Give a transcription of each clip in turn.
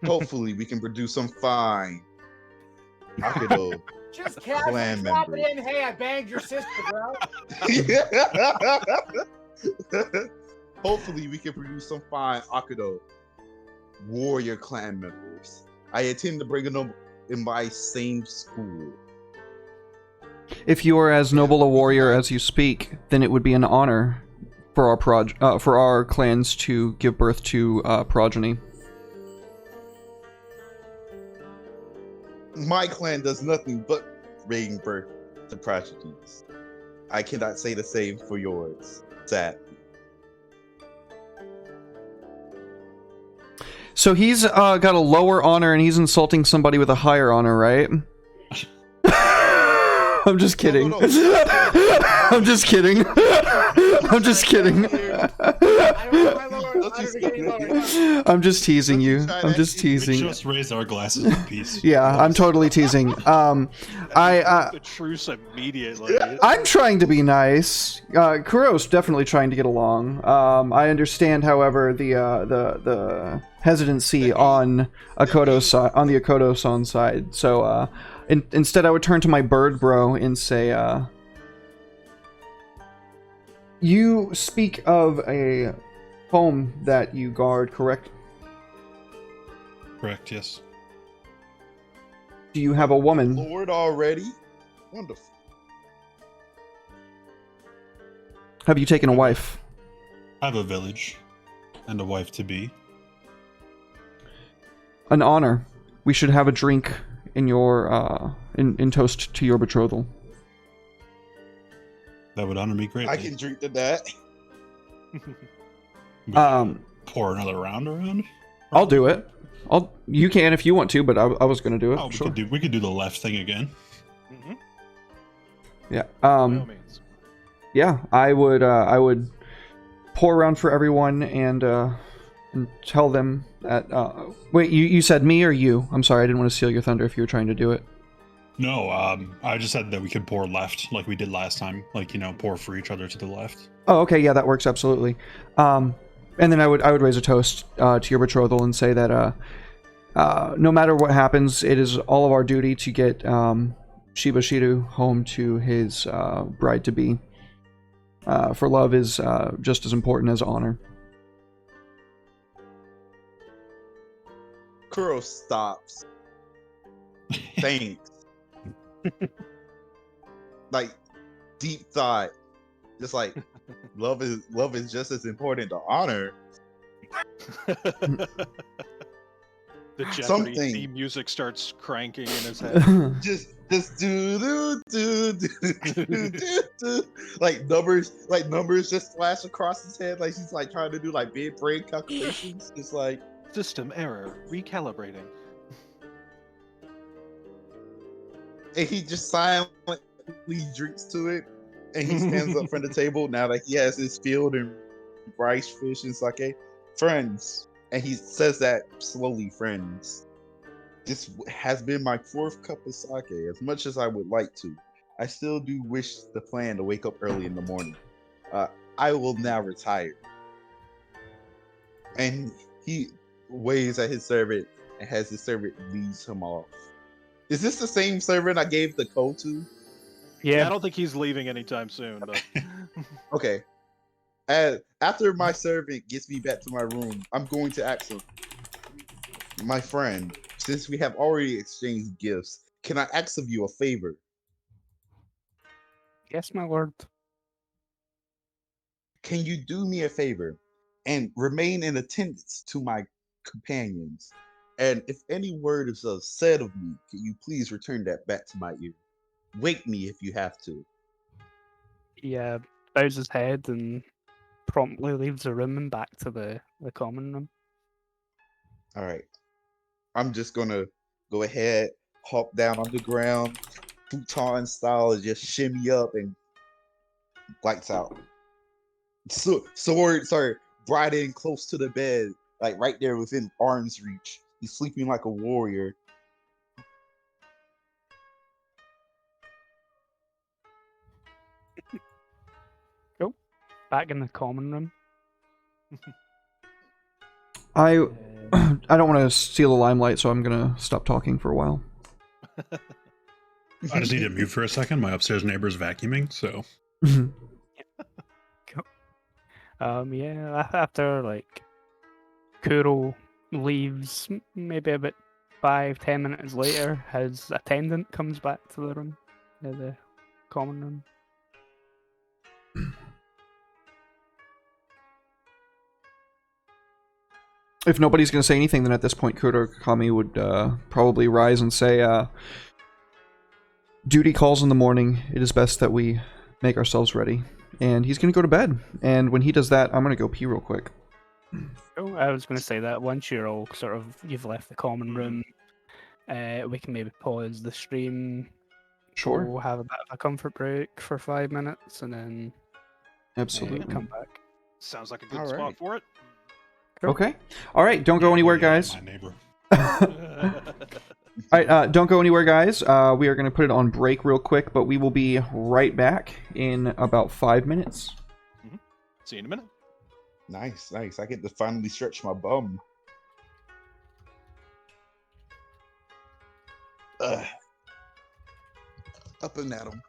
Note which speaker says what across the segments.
Speaker 1: Hopefully, we can produce some fine Akudo
Speaker 2: Just casually
Speaker 1: clan
Speaker 2: drop
Speaker 1: members.
Speaker 2: it in. Hey, I banged your sister, bro.
Speaker 1: Hopefully, we can produce some fine Akudo warrior clan members. I intend to bring them in my same school.
Speaker 3: If you are as noble a warrior as you speak, then it would be an honor for our clans to give birth to progeny.
Speaker 1: My clan does nothing but bring birth to prodigies. I cannot say the same for yours, sadly.
Speaker 3: So he's got a lower honor and he's insulting somebody with a higher honor, right? I'm just kidding.
Speaker 1: No.
Speaker 3: I'm just kidding. I'm just kidding. I'm just teasing you. I'm just
Speaker 4: We
Speaker 3: just
Speaker 4: just raised our glasses in peace.
Speaker 3: Yeah, I'm totally teasing.
Speaker 5: The truce immediately.
Speaker 3: I'm trying to be nice. Kuro's definitely trying to get along. I understand, however, the hesitancy on Akoto's side, on the Akoto-san side. So instead, I would turn to my bird bro and say, "You speak of a home that you guard, correct?
Speaker 4: Correct, yes.
Speaker 3: Do you have a woman?"
Speaker 1: Lord already? Wonderful.
Speaker 3: Have you taken a wife?
Speaker 4: I have a village and a wife to be.
Speaker 3: An honor. We should have a drink in your in toast to your betrothal.
Speaker 4: That would honor me greatly.
Speaker 1: I can drink to that.
Speaker 4: We pour another round around.
Speaker 3: I'll do it. You can if you want to, but I was gonna do it.
Speaker 4: Oh,
Speaker 3: sure.
Speaker 4: we could do the left thing again.
Speaker 5: Mm-hmm.
Speaker 3: Yeah.
Speaker 5: By all means.
Speaker 3: Yeah. I would pour around for everyone and tell them that. Wait, you said me or you? I'm sorry, I didn't want to steal your thunder if you were trying to do it.
Speaker 4: No, I just said that we could pour left like we did last time. Like, pour for each other to the left.
Speaker 3: Oh, okay. Yeah, that works absolutely. And then I would raise a toast to your betrothal and say that no matter what happens, it is all of our duty to get Shiba Shiru home to his bride to be. For love is just as important as honor.
Speaker 1: Kuro stops. Thanks. Like deep thought. Just like love is just as important to honor.
Speaker 5: The Jeopardy
Speaker 1: Something.
Speaker 5: theme music starts cranking in his head.
Speaker 1: Just do. Like numbers just flash across his head like he's like trying to do like big brain calculations. It's like
Speaker 5: System error. Recalibrating.
Speaker 1: and he just silently drinks to it and he stands up from the table now that he has his field and rice, fish, and sake. Friends. And he says that slowly, friends. This has been my 4th cup of sake. As much as I would like to, I still do wish the plan to wake up early in the morning. I will now retire. And he waves at his servant and has his servant leads him off. Is this the same servant I gave the code to?
Speaker 5: Yeah, I don't think he's leaving anytime soon. But
Speaker 1: Okay. After my servant gets me back to my room, I'm going to ask him, my friend, since we have already exchanged gifts, can I ask of you a favor?
Speaker 6: Yes, my lord.
Speaker 1: Can you do me a favor and remain in attendance to my companions? And if any word is said of me, can you please return that back to my ear? Wake me if you have to.
Speaker 6: He bows his head and promptly leaves the room and back to the common room.
Speaker 1: All right. I'm just gonna go ahead, hop down on the ground, futon style, and just shimmy up and lights out. Sword, brought in close to the bed, like right there within arm's reach. He's sleeping like a warrior.
Speaker 6: Back in the common room.
Speaker 3: I I don't want to steal the limelight, so I'm gonna stop talking for a while.
Speaker 4: I just need to mute for a second. My upstairs neighbor's vacuuming, so
Speaker 6: Yeah, after like Kuro leaves, maybe about 5-10 minutes later, his attendant comes back to the room, the common room.
Speaker 3: If nobody's going to say anything, then at this point, Kami would probably rise and say, duty calls in the morning. It is best that we make ourselves ready. And he's going to go to bed. And when he does that, I'm going to go pee real quick.
Speaker 6: Oh, I was going to say that once you're all sort of, you've left the common room, we can maybe pause the stream.
Speaker 3: Sure.
Speaker 6: We'll have a bit of a comfort break for 5 minutes and then
Speaker 3: Absolutely.
Speaker 6: come back.
Speaker 5: Sounds like a good
Speaker 1: All
Speaker 5: spot
Speaker 1: right.
Speaker 5: for it.
Speaker 3: Okay. All right. Don't go anywhere,
Speaker 4: Yeah,
Speaker 3: guys.
Speaker 4: My neighbor.
Speaker 3: All right. Don't go anywhere, guys. We are going to put it on break real quick, but we will be right back in about 5 minutes.
Speaker 5: See you in a minute.
Speaker 1: Nice, nice. I get to finally stretch my bum. Ugh. Up and at 'em.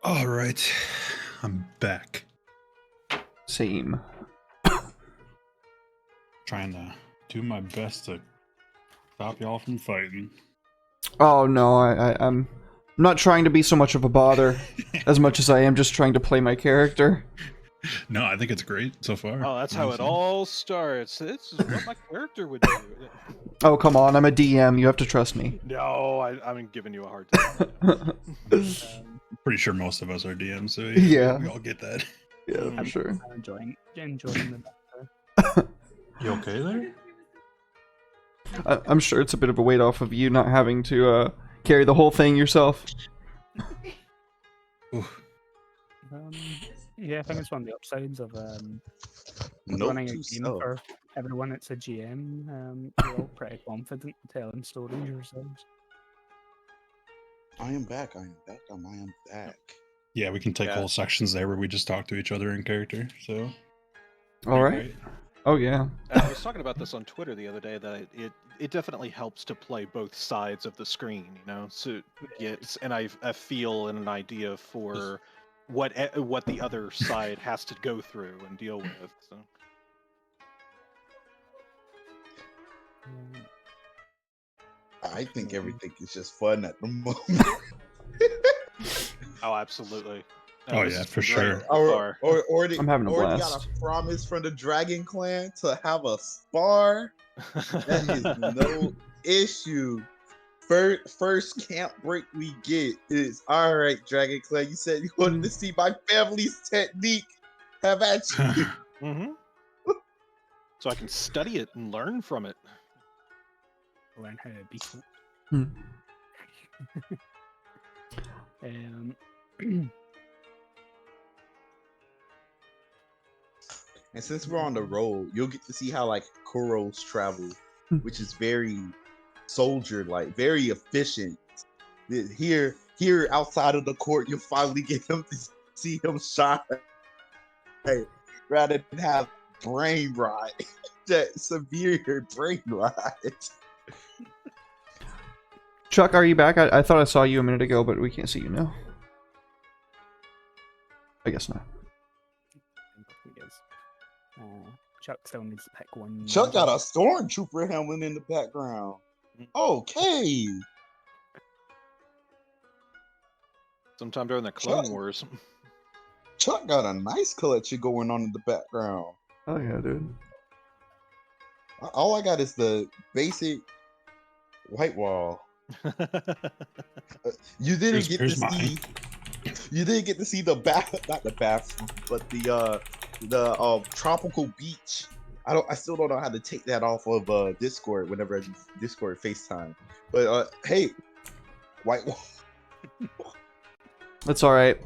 Speaker 4: All right, I'm back.
Speaker 3: Same.
Speaker 4: Trying to do my best to stop y'all from fighting.
Speaker 3: Oh no, I'm not trying to be so much of a bother as much as I am just trying to play my character.
Speaker 4: No, I think it's great so far.
Speaker 5: Oh, that's how it
Speaker 4: honestly.
Speaker 5: all starts. This is what my character would do.
Speaker 3: Oh come on, I'm a DM. You have to trust me.
Speaker 5: No, I'm giving you a hard time.
Speaker 4: Pretty sure most of us are DMs, so
Speaker 3: Yeah.
Speaker 4: we all get that.
Speaker 3: Yeah, for sure.
Speaker 6: I'm enjoying the banter.
Speaker 4: You okay there?
Speaker 3: I'm sure it's a bit of a weight off of you not having to carry the whole thing yourself.
Speaker 6: Yeah, I think it's one of the upsides of
Speaker 1: Note
Speaker 6: running a
Speaker 1: to
Speaker 6: game
Speaker 1: self.
Speaker 6: for everyone that's a GM. You're all pretty confident telling stories yourselves.
Speaker 1: I am back. I am back. I am back.
Speaker 4: Yeah, we can take
Speaker 5: Yeah.
Speaker 4: whole sections there where we just talk to each other in character. So,
Speaker 3: All right. Oh yeah.
Speaker 5: I was talking about this on Twitter the other day that it definitely helps to play both sides of the screen, you know. So yes, and I feel and an idea for what the other side has to go through and deal with. So.
Speaker 1: I think everything is just fun at the moment.
Speaker 5: Oh, absolutely.
Speaker 4: Oh,
Speaker 5: This
Speaker 4: yeah,
Speaker 5: has
Speaker 4: for
Speaker 5: been
Speaker 4: sure.
Speaker 5: great so far.
Speaker 3: I'm having a
Speaker 1: already
Speaker 3: blast.
Speaker 1: got a promise from the Dragon Clan to have a spar. That is no issue. First camp break we get is all right, Dragon Clan. You said you wanted to see my family's technique. Have at you.
Speaker 5: Mm-hmm. So I can study it and learn from it.
Speaker 6: Learn how to beat it.
Speaker 3: Hmm.
Speaker 1: And since we're on the road, you'll get to see how like Kuros travel, which is very soldier-like, very efficient. Here outside of the court, you'll finally get him to see him shine, rather than have brain rot, that severe brain rot.
Speaker 3: Chuck, are you back? I thought I saw you a minute ago, but we can't see you now. I guess not.
Speaker 6: Chuck still needs to pick one.
Speaker 1: Chuck got a stormtrooper helmet in the background. Okay.
Speaker 5: Sometime during the Clone
Speaker 1: Chuck.
Speaker 5: Wars.
Speaker 1: Chuck got a nice collection going on in the background.
Speaker 3: Oh yeah, dude.
Speaker 1: All I got is the basic white wall. You didn't get
Speaker 4: Here's
Speaker 1: to
Speaker 4: mine.
Speaker 1: see. You didn't get to see the not the bathroom, but the tropical beach. I still don't know how to take that off of Discord whenever I do Discord FaceTime. But hey, white wall.
Speaker 3: That's all right.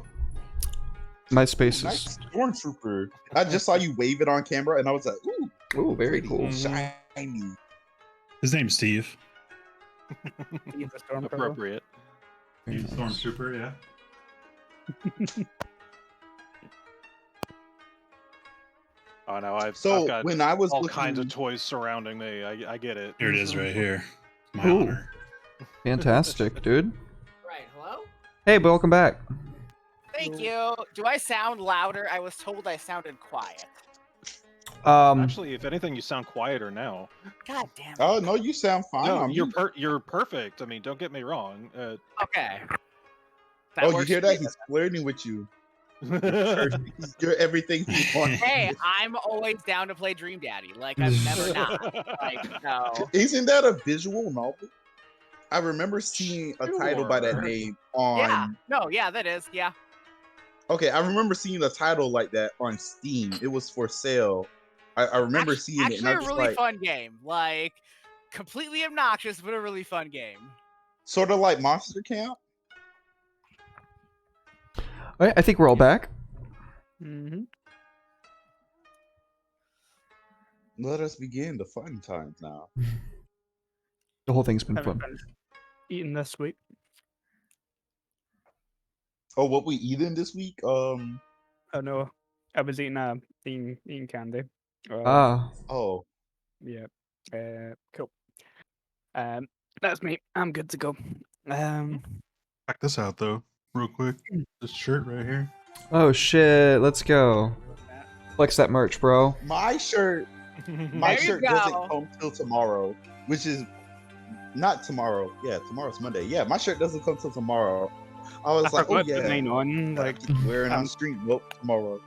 Speaker 3: My space is.
Speaker 1: Nice stormtrooper. I just saw you wave it on camera, and I was like, "Ooh,
Speaker 3: Oh, very
Speaker 1: pretty
Speaker 3: cool.
Speaker 1: shiny."
Speaker 4: His name's Steve.
Speaker 6: He's a stormtrooper.
Speaker 5: Appropriate.
Speaker 3: Very nice.
Speaker 4: Stormtrooper, yeah.
Speaker 5: Oh no, I've
Speaker 1: So
Speaker 5: got
Speaker 1: when I was
Speaker 5: all
Speaker 1: looking,
Speaker 5: kinds of toys surrounding me. I get it.
Speaker 4: Here it is right here. My
Speaker 3: Ooh.
Speaker 4: honor.
Speaker 3: Fantastic, dude.
Speaker 2: Right, hello?
Speaker 3: Hey, but welcome back.
Speaker 2: Thank you. Do I sound louder? I was told I sounded quiet.
Speaker 5: Actually, if anything, you sound quieter now.
Speaker 2: God damn it.
Speaker 1: oh no, you sound fine.
Speaker 5: No,
Speaker 1: on
Speaker 5: you're
Speaker 1: mute.
Speaker 5: you're perfect. I mean, don't get me wrong.
Speaker 2: Okay.
Speaker 1: Oh, you
Speaker 2: works
Speaker 1: hear
Speaker 2: for me.
Speaker 1: that? He's flirting with you. You're everything he wants.
Speaker 2: Hey, I'm always down to play Dream Daddy. Like, I'm never not. Like, no.
Speaker 1: Isn't that a visual novel? I remember seeing a title by that
Speaker 5: Sure.
Speaker 1: name on.
Speaker 2: Yeah. No, yeah, that is. Yeah.
Speaker 1: Okay, I remember seeing a title like that on Steam. It was for sale. I remember seeing it, and
Speaker 2: Actually,
Speaker 1: I
Speaker 2: a
Speaker 1: was
Speaker 2: really
Speaker 1: like,
Speaker 2: fun game. Like, completely obnoxious, but a really fun game.
Speaker 1: sort of like Monster Camp.
Speaker 3: All right, I think we're all back.
Speaker 6: Mm-hmm.
Speaker 1: Let us begin the fun times now.
Speaker 3: The whole thing's been
Speaker 6: Haven't
Speaker 3: fun.
Speaker 6: finished eating this week.
Speaker 1: Oh, what we eating this week?
Speaker 6: Oh no, I was eating candy.
Speaker 3: Ah,
Speaker 1: Oh,
Speaker 6: Yeah. Cool. That's me. I'm good to go.
Speaker 4: Check this out though, real quick. This shirt right here.
Speaker 3: oh shit, let's go. Flex that merch, bro.
Speaker 1: my shirt. My
Speaker 2: There you
Speaker 1: shirt doesn't
Speaker 2: go.
Speaker 1: come till tomorrow, which is not tomorrow. Yeah, tomorrow's Monday. Yeah, my shirt doesn't come till tomorrow. I
Speaker 6: I
Speaker 1: was like, oh
Speaker 6: forgot to put
Speaker 1: yeah,
Speaker 6: mine on.
Speaker 1: gotta
Speaker 6: Like,
Speaker 1: keep wearing on
Speaker 6: I'm
Speaker 1: street. Nope, tomorrow.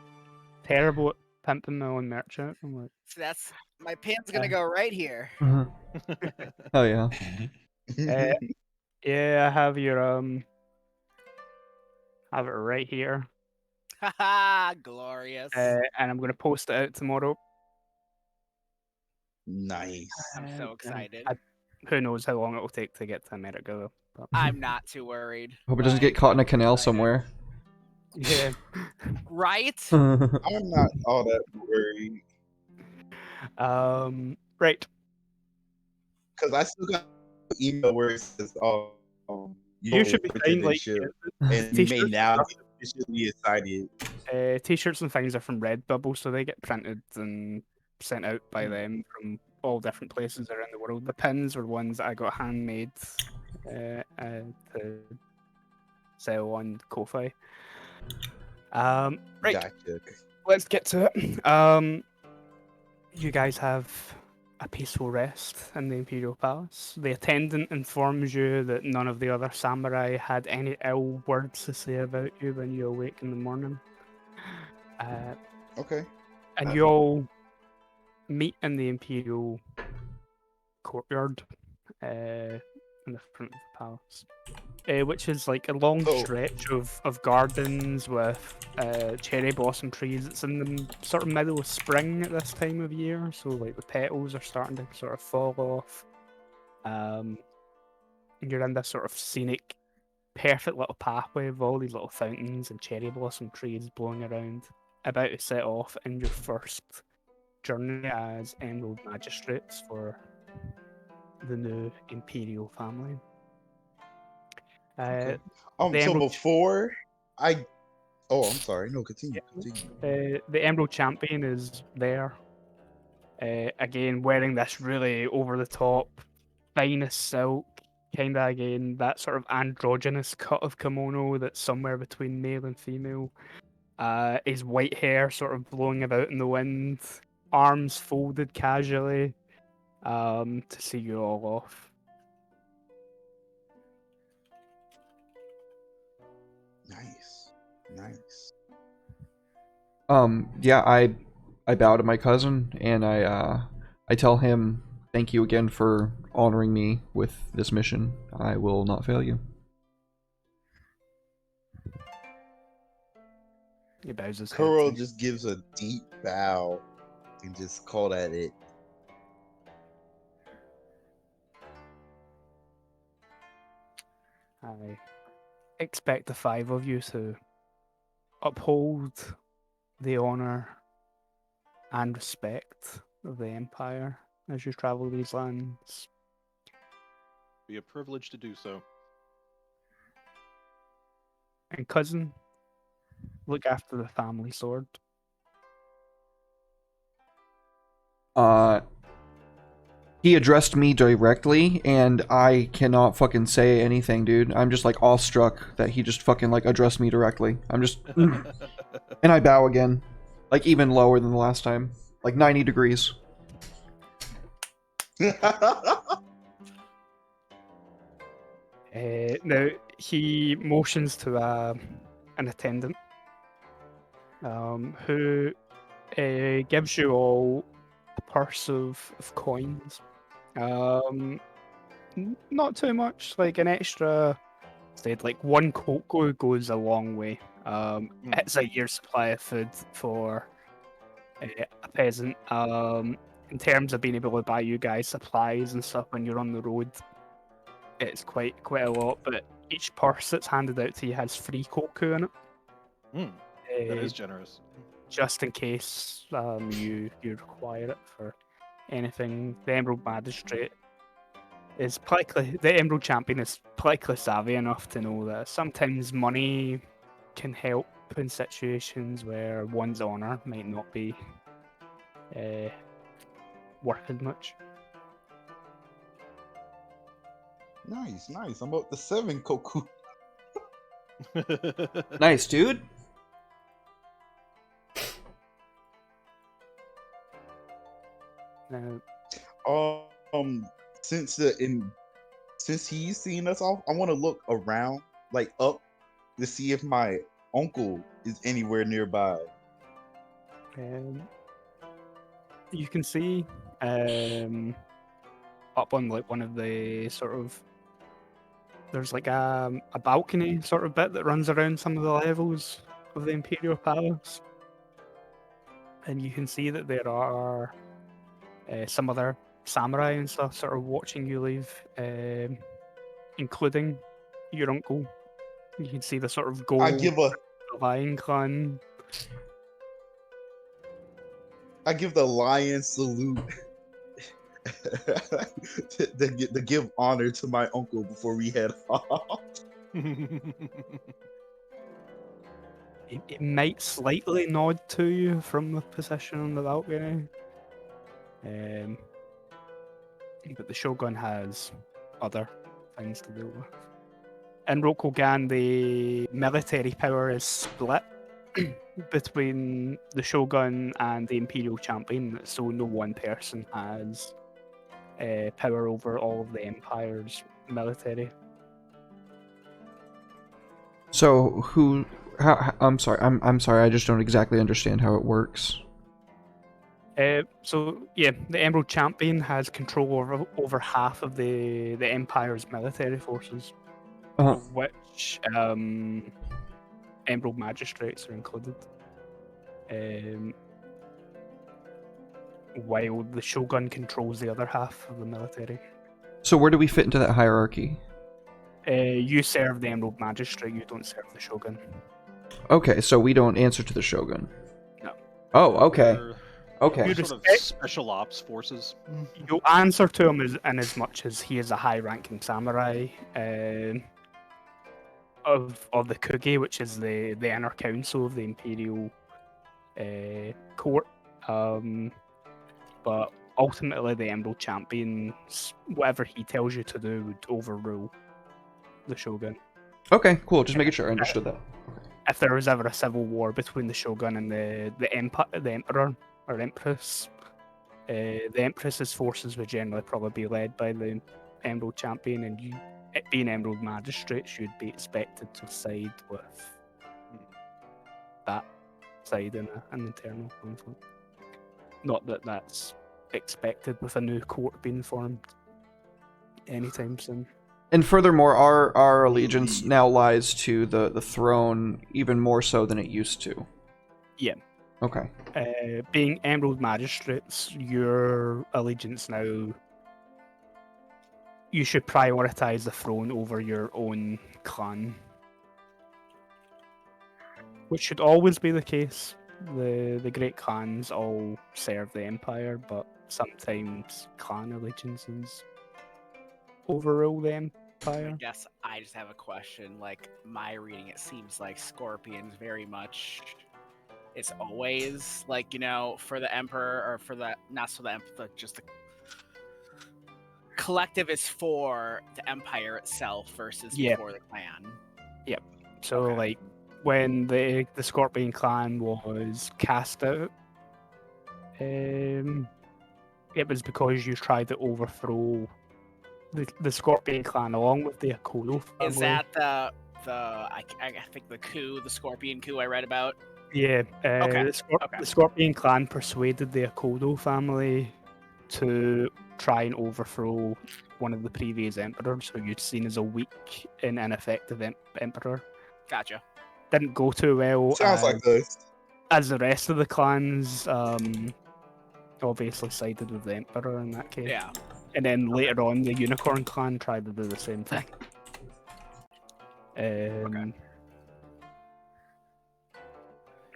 Speaker 6: terrible at pimping my own merch out. I'm like,
Speaker 2: So that's my pin's gonna go right here.
Speaker 3: Mhm. Oh yeah.
Speaker 6: uh, yeah, I have your have it right here,
Speaker 2: Haha, glorious.
Speaker 6: and I'm gonna post it out tomorrow.
Speaker 1: Nice.
Speaker 2: I'm so
Speaker 6: And
Speaker 2: excited.
Speaker 6: who knows how long it will take to get to America though. But,
Speaker 2: I'm not too worried.
Speaker 3: Hope it doesn't get caught in a canal somewhere.
Speaker 6: yeah.
Speaker 2: Right?
Speaker 1: I'm not all that worried
Speaker 6: Right.
Speaker 1: because I still got an email where it says, "Oh,
Speaker 6: You should be fine. Like,
Speaker 1: and you may
Speaker 6: t-shirts
Speaker 1: now
Speaker 6: and
Speaker 1: be officially excited."
Speaker 6: t-shirts and things are from Redbubble, so they get printed and sent out by them from all different places around the world. The pins were ones that I got handmade to sell on Ko-fi. Right,
Speaker 1: Gotcha.
Speaker 6: let's get to it. You guys have a peaceful rest in the Imperial Palace. The attendant informs you that none of the other samurai had any ill words to say about you when you awake in the morning.
Speaker 1: Okay.
Speaker 6: And you all meet in the Imperial courtyard in the front of the palace, which is like a long
Speaker 1: Oh.
Speaker 6: stretch of gardens with cherry blossom trees. It's in the sort of middle of spring at this time of year, so like the petals are starting to sort of fall off. And you're in this sort of scenic, perfect little pathway of all these little fountains and cherry blossom trees blowing around, about to set off in your first journey as Emerald Magistrates for the new Imperial family.
Speaker 1: Okay.
Speaker 6: The
Speaker 1: So
Speaker 6: Emerald-
Speaker 1: before I, I'm sorry. No, continue. Continue.
Speaker 6: The Emerald Champion is there. Again, wearing this really over the top, finest silk, kind of again that sort of androgynous cut of kimono that's somewhere between male and female. His white hair sort of blowing about in the wind, arms folded casually, to see you all off.
Speaker 1: Nice. Nice.
Speaker 3: Yeah, I bow to my cousin and I tell him thank you again for honoring me with this mission. I will not fail you.
Speaker 6: He bows his head.
Speaker 1: Kuro just gives a deep bow and just call that it.
Speaker 6: I expect the five of you to uphold the honor and respect of the Empire as you travel these lands.
Speaker 5: Be a privilege to do so.
Speaker 6: And cousin, look after the family sword.
Speaker 3: He addressed me directly, and I cannot fucking say anything, dude. I'm just like awestruck that he just fucking like addressed me directly. I'm just, and I bow again, like even lower than the last time, like 90 degrees.
Speaker 6: Now he motions to an attendant, who gives you all a purse of coins. Not too much, like an extra. Said like one cocoa goes a long way. It's a year's supply of food for a peasant. In terms of being able to buy you guys supplies and stuff when you're on the road, it's quite a lot. But each purse that's handed out to you has free cocoa in it.
Speaker 5: That is generous.
Speaker 6: Just in case you require it for anything, the Emerald Magistrate is the Emerald Champion is politically savvy enough to know that sometimes money can help in situations where one's honor might not be worth as much.
Speaker 1: Nice, nice. I'm up to 7, Koku.
Speaker 3: Nice, dude.
Speaker 1: Um, since he's seen us off, I want to look around, like up, to see if my uncle is anywhere nearby.
Speaker 6: You can see up on like one of the sort of there's like a balcony sort of bit that runs around some of the levels of the Imperial Palace, and you can see that there are some other samurai and stuff sort of watching you leave, including your uncle. You can see the sort of gold
Speaker 1: I give
Speaker 6: Lion Clan.
Speaker 1: the lion salute to give honor to my uncle before we head off.
Speaker 6: It might slightly nod to you from the position on the balcony. But the Shogun has other things to deal with. In Rokugan, the military power is split between the Shogun and the Imperial Champion, so no one person has power over all of the Empire's military.
Speaker 3: So I'm sorry. I'm sorry. I just don't exactly understand how it works.
Speaker 6: So yeah, the Emerald Champion has control over half of the Empire's military forces, of which Emerald Magistrates are included. While the Shogun controls the other half of the military.
Speaker 3: So where do we fit into that hierarchy?
Speaker 6: You serve the Emerald Magistrate, you don't serve the Shogun.
Speaker 3: Okay, so we don't answer to the Shogun.
Speaker 6: No.
Speaker 3: Oh, okay.
Speaker 5: They're
Speaker 3: Okay.
Speaker 5: sort of special ops forces.
Speaker 6: You answer to him in as much as he is a high-ranking samurai of the Kuge, which is the inner council of the Imperial court. But ultimately, the Emerald Champion, whatever he tells you to do, would overrule the Shogun.
Speaker 3: Okay, cool. Just making sure I understood that.
Speaker 6: If there was ever a civil war between the Shogun and the Emperor or Empress, the Empress's forces would generally probably be led by the Emerald Champion, and you, it being Emerald Magistrates, you'd be expected to side with that side in an internal conflict. Not that that's expected with a new court being formed anytime soon.
Speaker 3: And furthermore, our allegiance now lies to the throne even more so than it used to.
Speaker 6: Yeah.
Speaker 3: Okay.
Speaker 6: Being Emerald Magistrates, your allegiance now, you should prioritize the throne over your own clan. Which should always be the case. The great clans all serve the Empire, but sometimes clan allegiances overrule the Empire.
Speaker 2: I guess I just have a question. Like, my reading, it seems like Scorpion's very much. It's always like, you know, for the Emperor, or for the not so the Emperor, just the collective is for the Empire itself versus for the clan.
Speaker 6: Yep. So like when the Scorpion clan was cast out, it was because you tried to overthrow the Scorpion clan along with the Akodo family.
Speaker 2: Is that the I think the Scorpion coup I read about?
Speaker 6: Yeah.
Speaker 2: Okay.
Speaker 6: The Scorpion clan persuaded the Akodo family to try and overthrow one of the previous emperors, who you'd seen as a weak and ineffective emperor.
Speaker 2: Gotcha.
Speaker 6: Didn't go too well.
Speaker 1: Sounds like this.
Speaker 6: As the rest of the clans, obviously sided with the emperor in that case.
Speaker 2: Yeah.
Speaker 6: And then later on, the Unicorn clan tried to do the same thing.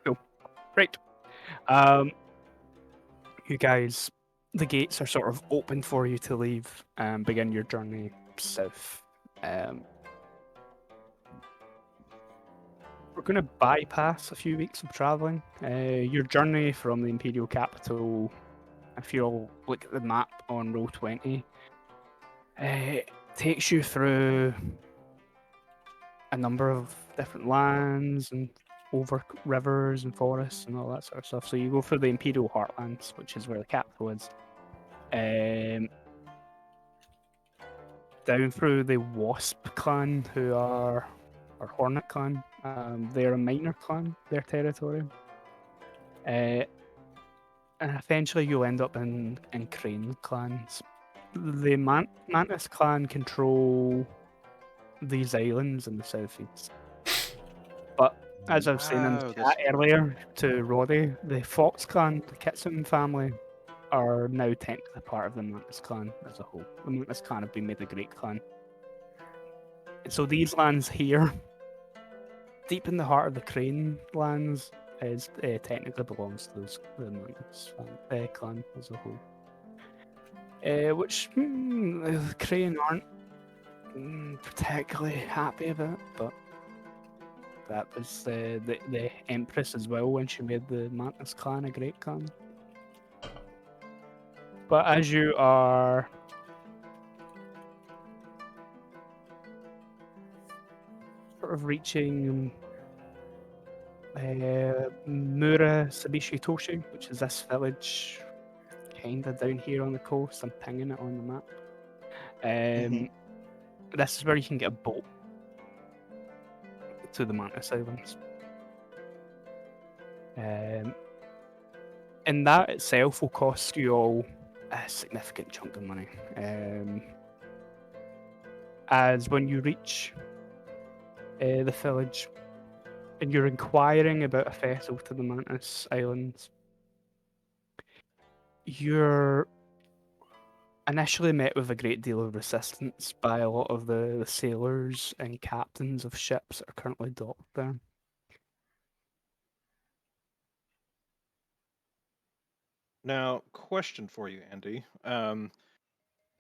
Speaker 6: Cool. Right. You guys the gates are sort of open for you to leave and begin your journey south. We're going to bypass a few weeks of traveling. Your journey from the Imperial capital, if you'll look at the map on row 20, takes you through a number of different lands and over rivers and forests and all that sort of stuff. So you go through the Imperial Heartlands, which is where the capital is. Down through the Wasp clan, who are or Hornet clan. They're a minor clan, their territory. And eventually you'll end up in Crane clans. The Mantis clan control these islands in the southeast. But as I was saying in the
Speaker 5: Wow,
Speaker 6: chat
Speaker 5: that's
Speaker 6: earlier to Roddy, the Fox clan, the Kitson family, are now technically part of the Mantis clan as a whole. The Mantis clan have been made a great clan. So these lands here, deep in the heart of the Crane lands, is technically belongs to the Mantis clan as a whole. Which the Crane aren't particularly happy about, but that was the Empress as well when she made the Mantis clan a great clan. But as you are sort of reaching Mura Sabishi Toshi, which is this village kind of down here on the coast, I'm pinging it on the map. This is where you can get a boat to the Mantis Islands. And that itself will cost you all a significant chunk of money. As when you reach the village and you're inquiring about a vessel to the Mantis Islands, you're initially met with a great deal of resistance by a lot of the sailors and captains of ships that are currently docked there.
Speaker 5: Now, question for you, Andy.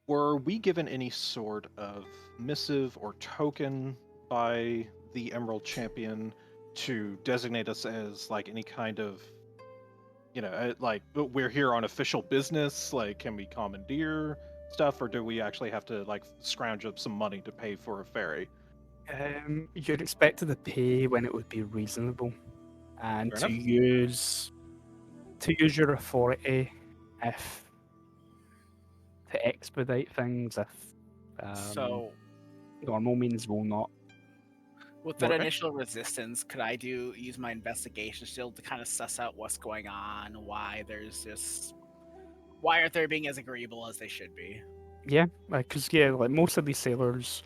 Speaker 5: Were we given any sort of missive or token by the Emerald Champion to designate us as like any kind of, like we're here on official business? Like, can we commandeer stuff, or do we actually have to like scrounge up some money to pay for a ferry?
Speaker 6: You're expected to pay when it would be reasonable, and
Speaker 5: Fair
Speaker 6: to
Speaker 5: enough.
Speaker 6: use your authority if to expedite things if
Speaker 2: So,
Speaker 6: normal means will not.
Speaker 2: with that
Speaker 5: Okay.
Speaker 2: initial resistance, could I use my investigation still to kind of suss out what's going on, why aren't they being as agreeable as they should be?
Speaker 6: Yeah, because like most of these sailors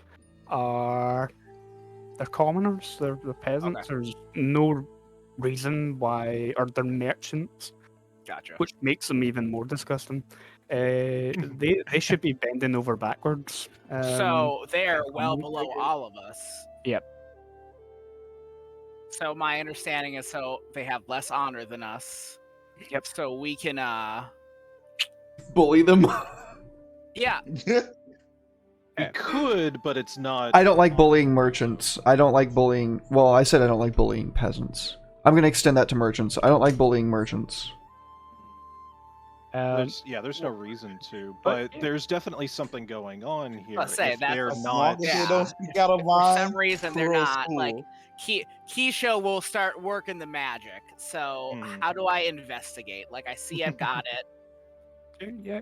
Speaker 6: they're commoners, they're peasants. There's no reason why, or they're merchants,
Speaker 2: Gotcha.
Speaker 6: which makes them even more disgusting. They should be bending over backwards.
Speaker 2: So they're well
Speaker 6: economically.
Speaker 2: below all of us.
Speaker 6: Yep.
Speaker 2: So my understanding is, so they have less honor than us.
Speaker 6: Yep.
Speaker 2: So we can
Speaker 3: Bully them.
Speaker 2: yeah.
Speaker 5: We could, but it's not.
Speaker 3: I don't like bullying merchants. I don't like bullying. Well, I said I don't like bullying peasants. I'm going to extend that to merchants. I don't like bullying merchants.
Speaker 5: There's no reason to,
Speaker 6: but-
Speaker 5: but there's definitely something going on here.
Speaker 2: Let's say
Speaker 5: if
Speaker 2: that's
Speaker 5: they're
Speaker 2: as
Speaker 1: As
Speaker 5: not.
Speaker 1: long as
Speaker 2: Yeah.
Speaker 1: they don't speak out of
Speaker 2: For
Speaker 1: line,
Speaker 2: some reason they're
Speaker 1: Kuro's
Speaker 2: not like
Speaker 1: cool.
Speaker 2: Keisha will start working the magic. So how do I investigate? Like, I see I've got it.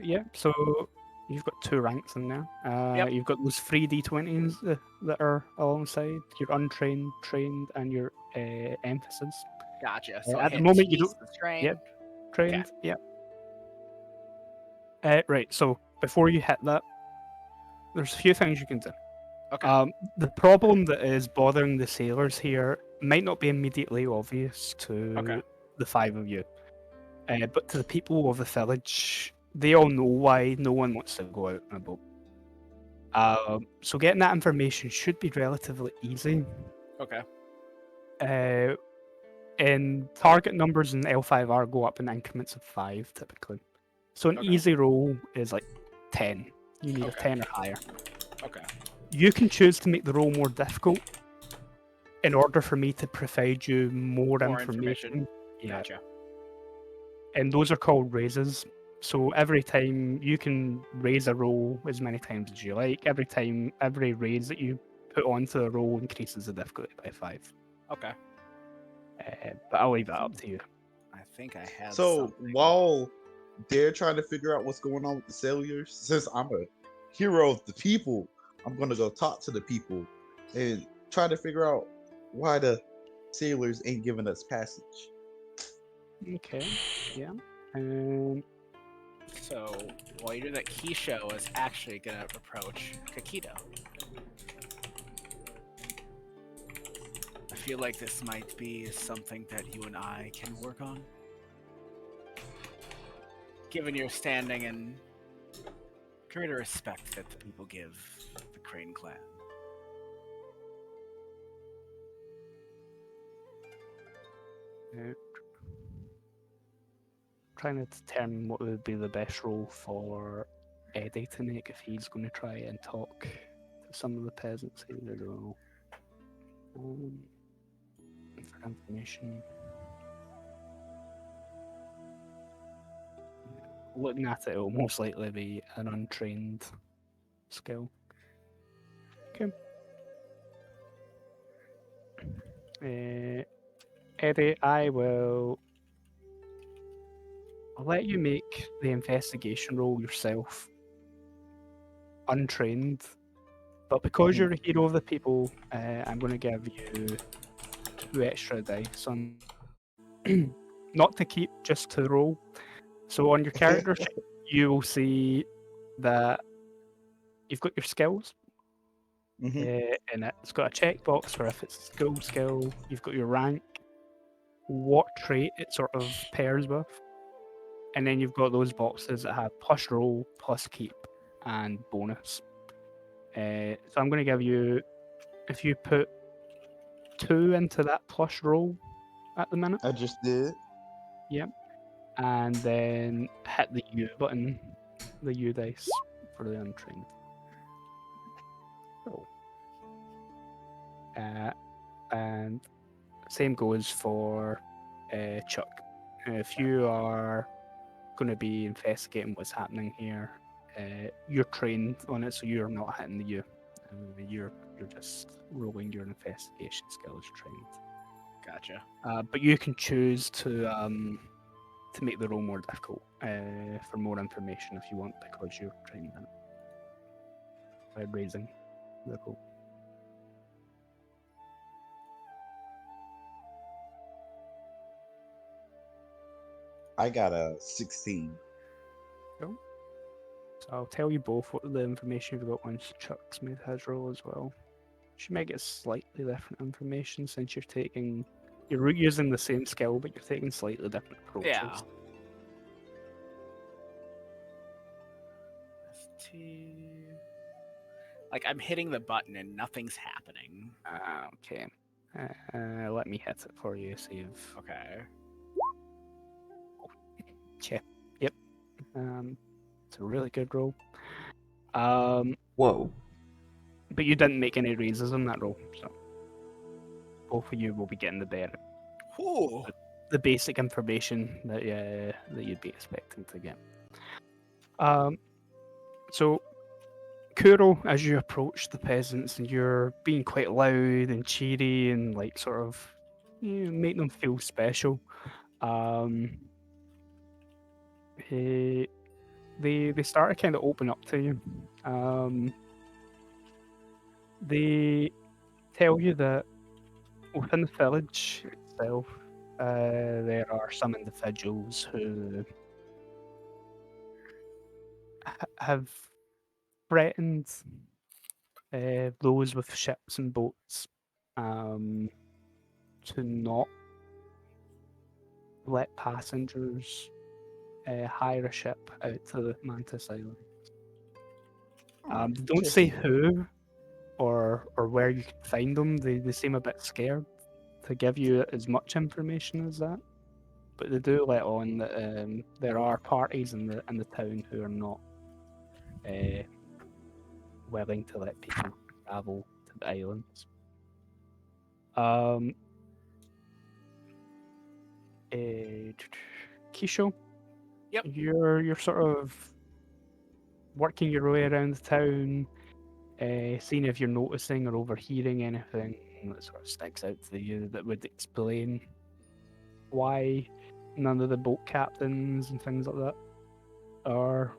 Speaker 6: Yeah. So you've got 2 ranks in there.
Speaker 2: Yep.
Speaker 6: You've got those 3 D20s that are alongside your untrained, trained, and your emphasis.
Speaker 2: Gotcha. So
Speaker 6: at the
Speaker 2: hit
Speaker 6: moment you
Speaker 2: tease
Speaker 6: don't-
Speaker 2: the train.
Speaker 6: Yep. Trained. Yep. Right. So before you hit that, there's a few things you can do.
Speaker 2: Okay.
Speaker 6: The problem that is bothering the sailors here might not be immediately obvious to
Speaker 2: Okay.
Speaker 6: the 5 of you, but to the people of the village, they all know why no one wants to go out on a boat. So getting that information should be relatively easy.
Speaker 2: Okay.
Speaker 6: And target numbers in L5R go up in increments of 5 typically. So an
Speaker 2: Okay.
Speaker 6: easy roll is like 10. You need a
Speaker 2: Okay.
Speaker 6: 10 or higher.
Speaker 2: Okay.
Speaker 6: You can choose to make the roll more difficult in order for me to provide you more
Speaker 2: More
Speaker 6: information. Yeah.
Speaker 2: Gotcha.
Speaker 6: And those are called raises. So every time you can raise a roll as many times as you like. Every raise that you put onto a roll increases the difficulty by 5.
Speaker 2: Okay.
Speaker 6: But I'll leave that up to you.
Speaker 2: I think I have.
Speaker 1: So
Speaker 2: something.
Speaker 1: while they're trying to figure out what's going on with the sailors, since I'm a hero of the people, I'm gonna go talk to the people and try to figure out why the sailors ain't giving us passage.
Speaker 6: Okay. Yeah.
Speaker 2: So while you do that, Kisho is actually gonna approach Kakito. I feel like this might be something that you and I can work on. Given your standing and greater respect that the people give the Crane clan.
Speaker 6: Trying to determine what would be the best role for Eddie to make if he's going to try and talk to some of the peasants. I don't know. For information. Looking at it, it will most likely be an untrained skill. Okay. Eddie, I'll let you make the investigation roll yourself, untrained. But because you're a hero of the people, I'm going to give you 2 extra dice on, not to keep, just to roll. So on your character sheet, you will see that you've got your skills, and it's got a checkbox for if it's a skill. You've got your rank, what trait it sort of pairs with, and then you've got those boxes that have plus roll, plus keep, and bonus. So I'm going to give you, if you put 2 into that plus roll at the minute,
Speaker 1: I just did.
Speaker 6: and then hit the U button, the U dice for the untrained. Oh. And same goes for Chuck. If you are going to be investigating what's happening here, you're trained on it, so you're not hitting the U. You're just rolling your investigation skills trained.
Speaker 2: Gotcha.
Speaker 6: But you can choose to make the roll more difficult for more information if you want, because you're trained in it by raising the roll.
Speaker 1: I got a 16.
Speaker 6: So I'll tell you both what the information you've got once Chuck's made his roll as well. You might get slightly different information since you're using the same skill, but you're taking slightly different approaches.
Speaker 2: Yeah. Like I'm hitting the button and nothing's happening.
Speaker 6: Okay. Let me hit it for you. See if.
Speaker 2: Okay.
Speaker 6: Yep. It's a really good roll.
Speaker 3: Whoa.
Speaker 6: But you didn't make any raises on that roll, so both of you will be getting the basic information that you'd be expecting to get. So Kuro, as you approach the peasants, and you're being quite loud and cheery and like sort of make them feel special. They start to kind of open up to you. They tell you that within the village itself, there are some individuals who have threatened those with ships and boats to not let passengers hire a ship out to the Mantis Island. They don't say who or where you can find them. They seem a bit scared to give you as much information as that. but they do let on that there are parties in the town who are not willing to let people travel to the islands. Kisho,
Speaker 2: Yep.
Speaker 6: you're sort of working your way around the town, seeing if you're noticing or overhearing anything that sort of sticks out to you that would explain why none of the boat captains and things like that are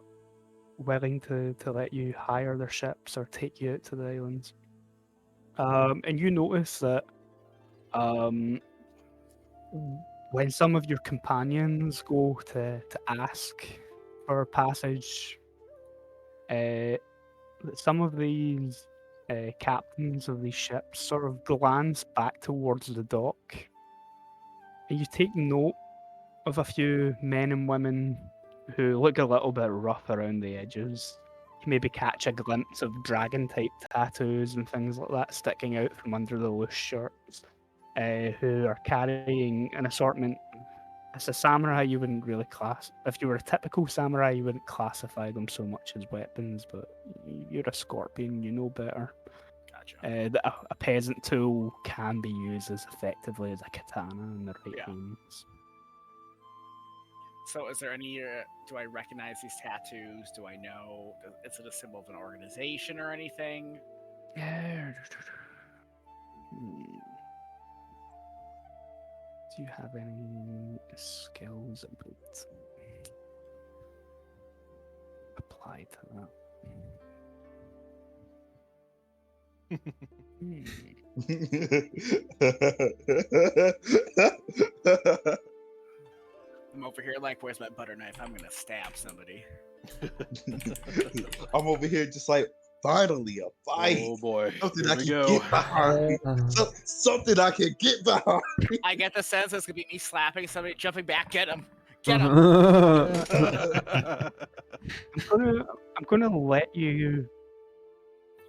Speaker 6: willing to let you hire their ships or take you out to the islands. And you notice that when some of your companions go to ask for passage, that some of these captains of these ships sort of glance back towards the dock, and you take note of a few men and women who look a little bit rough around the edges. You maybe catch a glimpse of dragon-type tattoos and things like that sticking out from under the loose shirts, who are carrying an assortment. As a samurai, you wouldn't really if you were a typical samurai, you wouldn't classify them so much as weapons, but you're a scorpion, you know better.
Speaker 2: Gotcha.
Speaker 6: That a peasant tool can be used as effectively as a katana in the right
Speaker 2: Yeah.
Speaker 6: hands.
Speaker 2: So, is there any? Do I recognize these tattoos? Do I know? Is it a symbol of an organization or anything?
Speaker 6: Yeah. Do you have any skills about applied to that?
Speaker 2: I'm over here like, where's my butter knife? I'm gonna stab somebody.
Speaker 1: I'm over here just like, finally a fight.
Speaker 5: Oh boy,
Speaker 1: Something
Speaker 5: here
Speaker 1: I
Speaker 5: we
Speaker 1: can
Speaker 5: go.
Speaker 1: get behind. Something I can get behind.
Speaker 2: I get the sense it's gonna be me slapping somebody, jumping back, get him, get him.
Speaker 6: I'm gonna let you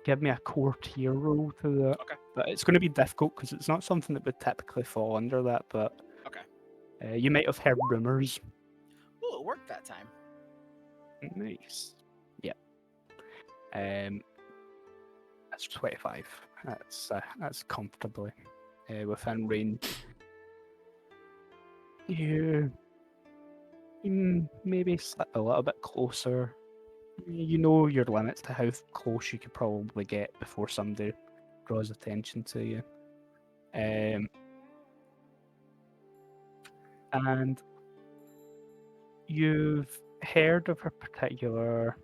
Speaker 6: give me a core tier roll to that.
Speaker 2: Okay.
Speaker 6: But it's gonna be difficult because it's not something that would typically fall under that. But
Speaker 2: Okay.
Speaker 6: you might have heard rumors.
Speaker 2: Oh, it worked that time.
Speaker 6: Nice. Yep. That's 25. That's comfortably within range. You maybe slip a little bit closer. You know your limits to how close you could probably get before somebody draws attention to you. And you've heard of a particular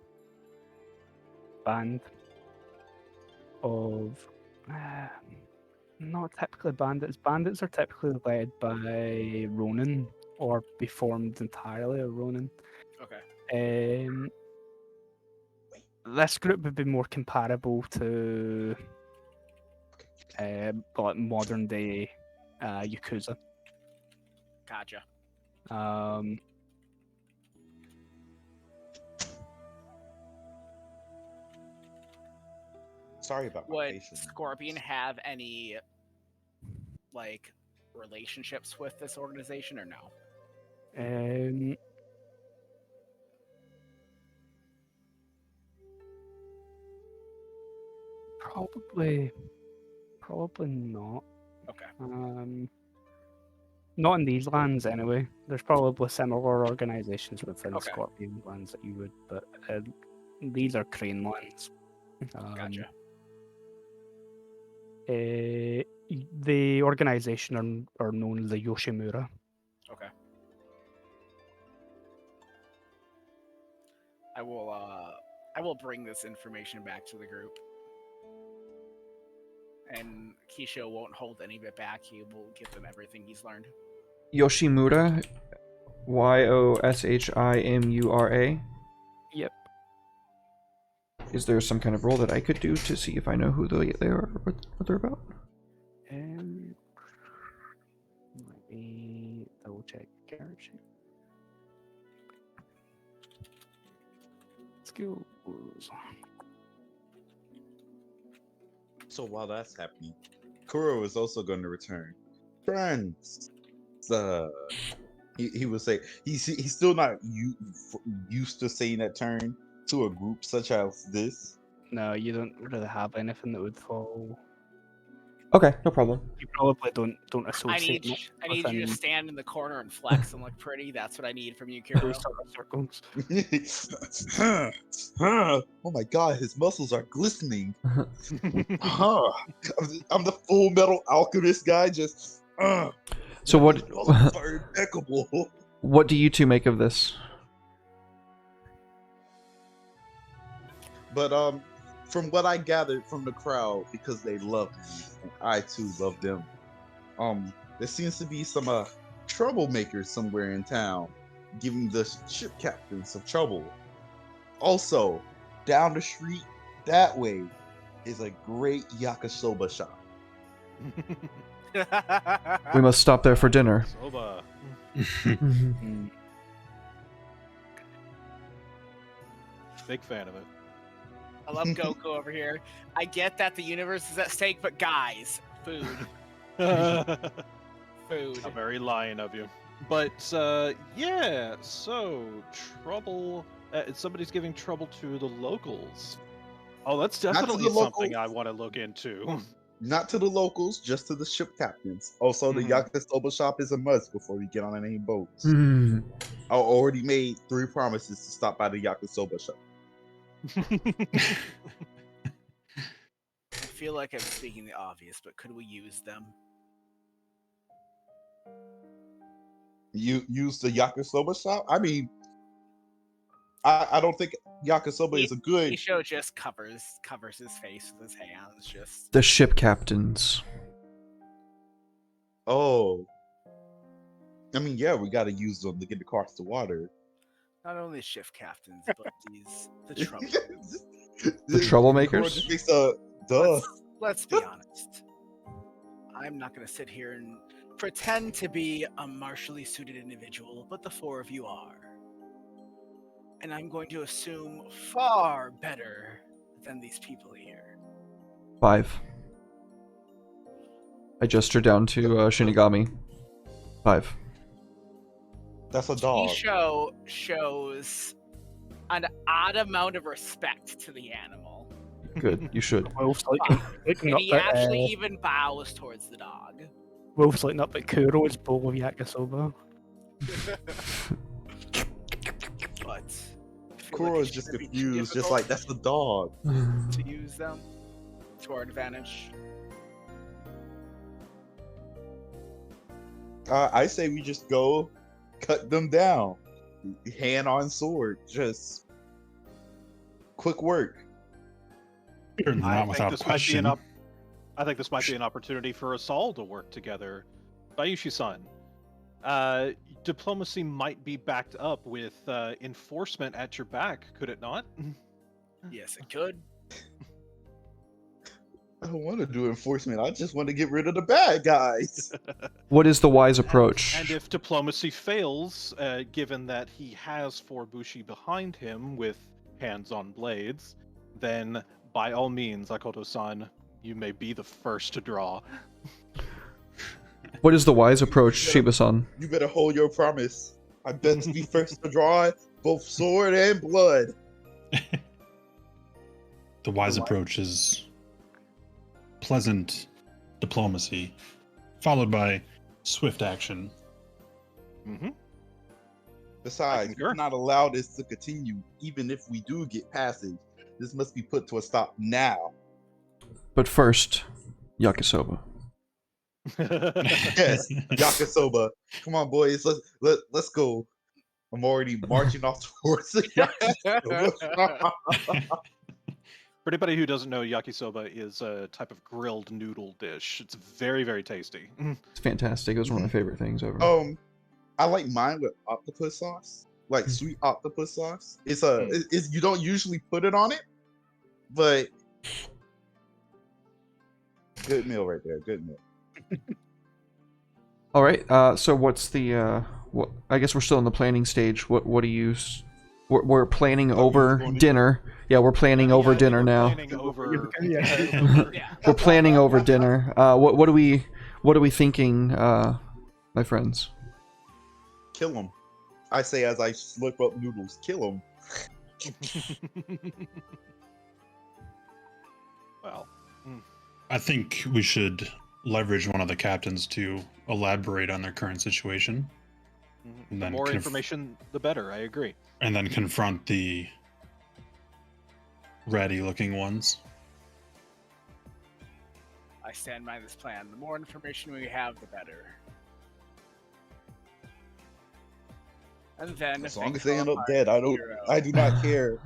Speaker 6: band of not typically bandits. Bandits are typically led by Ronin or be formed entirely of Ronin.
Speaker 2: Okay.
Speaker 6: This group would be more comparable to like modern day Yakuza.
Speaker 2: Gotcha.
Speaker 1: Sorry about my
Speaker 2: Would
Speaker 1: patience.
Speaker 2: Scorpion have any like relationships with this organization or no?
Speaker 6: Probably not.
Speaker 2: Okay.
Speaker 6: Not in these lands anyway. There's probably similar organizations within
Speaker 2: Okay.
Speaker 6: Scorpion lands that you would, but these are Crane lands.
Speaker 2: Gotcha.
Speaker 6: The organization are known as the Yoshimura.
Speaker 2: Okay. I will bring this information back to the group. And Kisho won't hold any of it back. He will give them everything he's learned.
Speaker 3: Yoshimura, Yoshimura.
Speaker 6: Yep.
Speaker 3: Is there some kind of role that I could do to see if I know who they are, what they're about?
Speaker 6: Let me double check character sheet. Skills.
Speaker 1: So while that's happening, Kuro is also going to return. Friends, He would say he's still not used to saying that term to a group such as this.
Speaker 6: No, you don't really have anything that would fall.
Speaker 3: Okay, no problem.
Speaker 6: You probably don't
Speaker 2: I
Speaker 6: associate
Speaker 2: need
Speaker 6: much
Speaker 2: I need you
Speaker 6: within
Speaker 2: to stand in the corner and flex and look pretty. That's what I need from you,
Speaker 6: those
Speaker 2: Kuro.
Speaker 6: sort of circles.
Speaker 1: Oh my god, his muscles are glistening. Huh. I'm the Full Metal Alchemist guy, just.
Speaker 3: So what?
Speaker 1: His muscles are impeccable.
Speaker 3: What do you two make of this?
Speaker 1: But from what I gathered from the crowd, because they love me, and I too love them. There seems to be some troublemakers somewhere in town, giving the ship captain some trouble. Also, down the street that way is a great yakisoba shop.
Speaker 3: We must stop there for dinner.
Speaker 5: Soba.
Speaker 3: Mhm.
Speaker 5: Big fan of it.
Speaker 2: I love Goku over here. I get that the universe is at stake, but guys, food. Food.
Speaker 5: How very lion of you. But yeah, so trouble. Somebody's giving trouble to the locals. Oh, that's
Speaker 1: to the
Speaker 5: definitely something
Speaker 1: locals.
Speaker 5: I want to look into.
Speaker 1: Not to the locals, just to the ship captains. Also, the yakisoba shop is a must before we get on any boats.
Speaker 3: Mhm.
Speaker 1: I already made 3 promises to stop by the yakisoba shop.
Speaker 2: I feel like I'm speaking the obvious, but could we use them?
Speaker 1: You use the yakisoba shop? I mean, I don't think yakisoba is a good.
Speaker 2: Isho just covers his face with his hands. Just
Speaker 3: The ship captains.
Speaker 1: Oh, I mean, yeah, we got to use them to get the cars to water.
Speaker 2: not only shift captains, but the trouble.
Speaker 3: The troublemakers?
Speaker 1: Just makes a duh.
Speaker 2: Let's be honest. I'm not going to sit here and pretend to be a martially suited individual, but the 4 of you are. And I'm going to assume far better than these people here.
Speaker 3: 5. I gesture down to Shinigami. 5.
Speaker 1: That's a dog.
Speaker 2: Isho shows an odd amount of respect to the animal.
Speaker 3: Good, you should.
Speaker 6: Wolf's like, looking
Speaker 2: And
Speaker 6: up
Speaker 2: he
Speaker 6: at,
Speaker 2: actually even bows towards the dog.
Speaker 6: Wolf's looking up at Kuro's bowl of yakisoba.
Speaker 2: But
Speaker 1: Kuro is just confused, just like that's the dog.
Speaker 2: to use them to our advantage.
Speaker 1: I say we just go cut them down, hand on sword, just quick work.
Speaker 4: Certainly not without question.
Speaker 5: I think this might be an opportunity for us all to work together. Bayushi-san, diplomacy might be backed up with enforcement at your back, could it not?
Speaker 2: Yes, it could.
Speaker 1: I don't want to do enforcement. I just want to get rid of the bad guys.
Speaker 3: What is the wise approach?
Speaker 5: And if diplomacy fails, given that he has 4 Bushi behind him with hands on blades, then by all means, Akoto-san, you may be the first to draw.
Speaker 3: What is the wise approach, Shiba-san?
Speaker 1: You better hold your promise. I bet to be first to draw both sword and blood.
Speaker 4: The wise approach is pleasant diplomacy, followed by swift action.
Speaker 5: Mm-hmm.
Speaker 1: Besides, we're not allowed this to continue, even if we do get passage. This must be put to a stop now.
Speaker 3: But first, yakisoba.
Speaker 1: Yes, yakisoba. Come on, boys, let's go. I'm already marching off towards the yakisoba.
Speaker 5: For anybody who doesn't know, yakisoba is a type of grilled noodle dish. It's very, very tasty.
Speaker 3: It's fantastic. It was one of my favorite things ever.
Speaker 1: I like mine with octopus sauce, like sweet octopus sauce. It's you don't usually put it on it, but good meal right there. Good meal.
Speaker 3: All right. So what's the? What? I guess we're still in the planning stage. What do you? We're planning over dinner. Yeah, we're planning over dinner now.
Speaker 5: Planning over,
Speaker 3: We're planning over dinner. What are we thinking, my friends?
Speaker 1: Kill him. I say as I slurp up noodles. Kill him.
Speaker 5: Well,
Speaker 4: I think we should leverage one of the captains to elaborate on their current situation.
Speaker 5: the
Speaker 4: Then
Speaker 5: more information, the better. I agree.
Speaker 4: And then confront the ratty-looking ones.
Speaker 2: I stand by this plan. The more information we have, the better. And then,
Speaker 1: As
Speaker 2: if
Speaker 1: long as
Speaker 2: kill
Speaker 1: they end up
Speaker 2: our
Speaker 1: dead, I
Speaker 2: hero-
Speaker 1: do not care.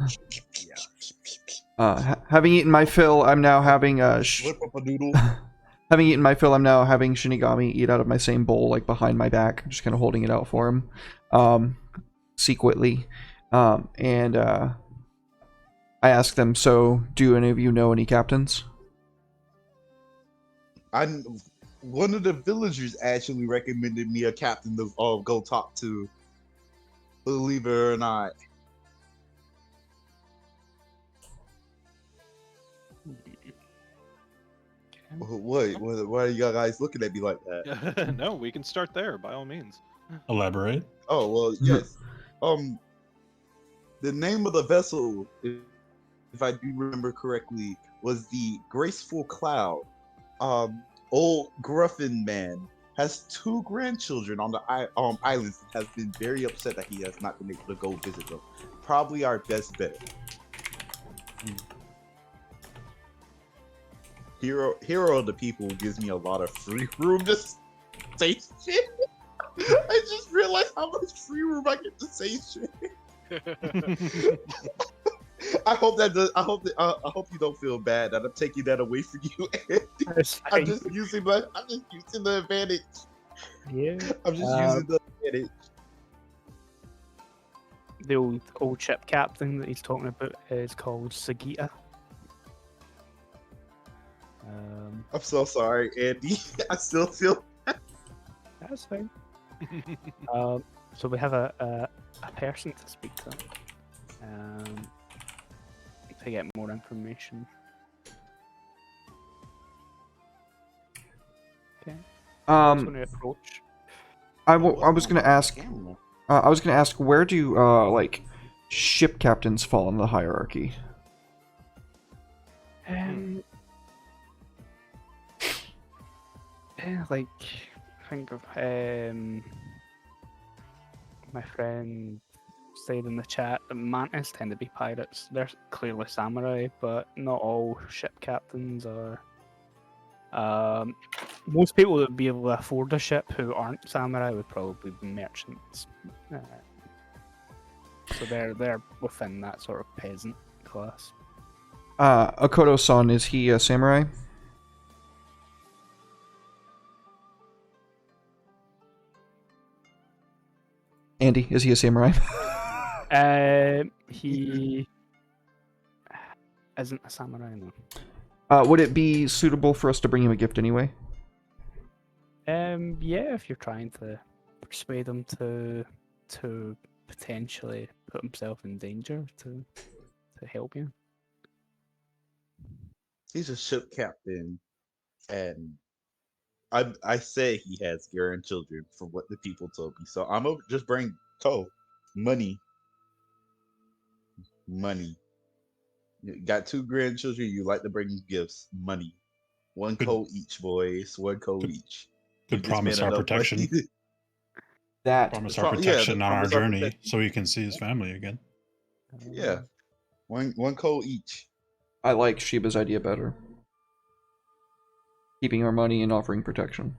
Speaker 2: Yeah.
Speaker 3: Having eaten my fill, I'm now having
Speaker 1: Slurp up a noodle.
Speaker 3: having eaten my fill, I'm now having Shinigami eat out of my same bowl, like behind my back. I'm just kind of holding it out for him, secretly. And I ask them, so do any of you know any captains?
Speaker 1: One of the villagers actually recommended me a captain to go talk to. Believe it or not. What? Why are you guys looking at me like that?
Speaker 5: No, we can start there by all means.
Speaker 4: Elaborate.
Speaker 1: Oh well, yes. The name of the vessel, if I do remember correctly, was the Graceful Cloud. Old Gruffin man has 2 grandchildren on the islands and has been very upset that he has not been able to go visit them. Probably our best bet. Hero of the people gives me a lot of free room to say shit. I just realized how much free room I get to say shit. I hope you don't feel bad that I'm taking that away from you. I'm just using the advantage.
Speaker 6: Yeah.
Speaker 1: I'm just using the advantage.
Speaker 6: The old ship captain that he's talking about is called Sagita.
Speaker 1: I'm so sorry, Andy. I still feel
Speaker 6: That's fine. So we have a person to speak to. To get more information. Okay. I'm going to approach.
Speaker 3: I was gonna ask. I was gonna ask, where do like ship captains fall in the hierarchy?
Speaker 6: Like, think of my friend said in the chat that Mantis tend to be pirates. They're clearly samurai, but not all ship captains are. Most people that would be able to afford a ship who aren't samurai would probably be merchants. So they're within that sort of peasant class.
Speaker 3: Akoto-san, is he a samurai? Andy, is he a samurai?
Speaker 6: He isn't a samurai, no.
Speaker 3: Would it be suitable for us to bring him a gift anyway?
Speaker 6: Yeah, if you're trying to persuade him to potentially put himself in danger to help you.
Speaker 1: he's a ship captain, and I say he has grandchildren from what the people told me. So I'm gonna just bring money. You got 2 grandchildren. You like to bring gifts. Money. 1
Speaker 4: Good.
Speaker 1: coat each, boys. 1 coat
Speaker 4: Good-
Speaker 1: each.
Speaker 4: Could
Speaker 1: Give this
Speaker 4: promise
Speaker 1: man
Speaker 4: our
Speaker 1: enough money.
Speaker 4: protection.
Speaker 3: That
Speaker 4: Promise
Speaker 1: Yeah,
Speaker 4: our
Speaker 1: the
Speaker 4: protection on our
Speaker 1: promise our
Speaker 4: journey
Speaker 1: protection.
Speaker 4: so he can see his family again.
Speaker 1: Yeah. One coat each.
Speaker 3: I like Shiba's idea better. Keeping our money and offering protection.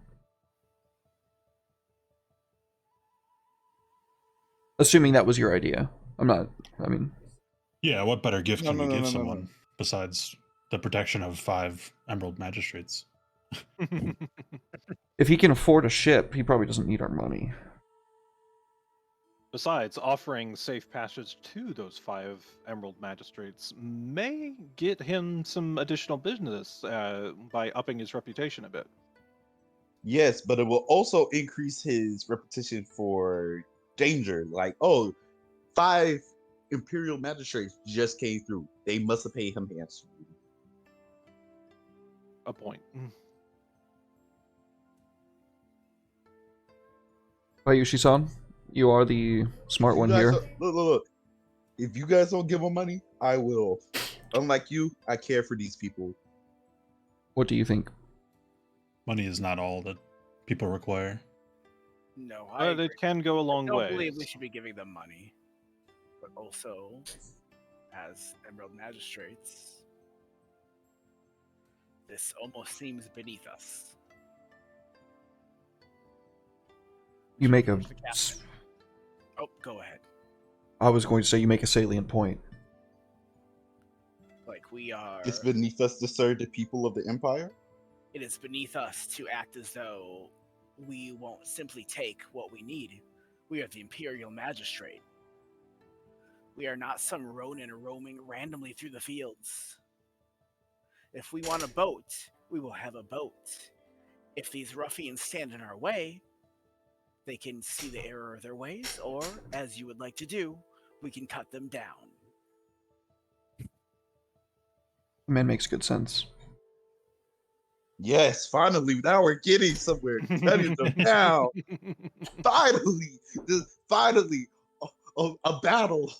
Speaker 3: Assuming that was your idea.
Speaker 4: Yeah, what better gift
Speaker 1: No,
Speaker 4: can
Speaker 1: no,
Speaker 4: we
Speaker 1: no,
Speaker 4: give
Speaker 1: no, no, no.
Speaker 4: someone besides the protection of 5 Emerald Magistrates?
Speaker 3: If he can afford a ship, he probably doesn't need our money.
Speaker 5: Besides, offering safe passage to those 5 Emerald Magistrates may get him some additional business by upping his reputation a bit.
Speaker 1: Yes, but it will also increase his repetition for danger. Like, 5 Imperial magistrates just came through. They must have paid him handsomely.
Speaker 5: A point.
Speaker 3: Bayushi-san, You are the smart
Speaker 1: You
Speaker 3: one
Speaker 1: guys
Speaker 3: here.
Speaker 1: look. If you guys don't give them money, I will. Unlike you, I care for these people.
Speaker 3: What do you think?
Speaker 4: Money is not all that people require.
Speaker 2: No, I
Speaker 5: But
Speaker 2: agree.
Speaker 5: it can go a
Speaker 2: I
Speaker 5: long
Speaker 2: don't
Speaker 5: way.
Speaker 2: believe we should be giving them money, but also, as Emerald Magistrates, this almost seems beneath us.
Speaker 3: You make a.
Speaker 2: Towards the captain. Oh, go ahead.
Speaker 3: I was going to say you make a salient point.
Speaker 2: Like we are.
Speaker 1: It's beneath us to serve the people of the Empire.
Speaker 2: It is beneath us to act as though we won't simply take what we need. We are the Imperial Magistrate. We are not some Ronin roaming randomly through the fields. If we want a boat, we will have a boat. If these ruffians stand in our way, they can see the error of their ways, or, as you would like to do, we can cut them down.
Speaker 3: Man makes good sense.
Speaker 1: Yes, finally, now we're getting somewhere. Cutting them down. Finally, finally, a battle.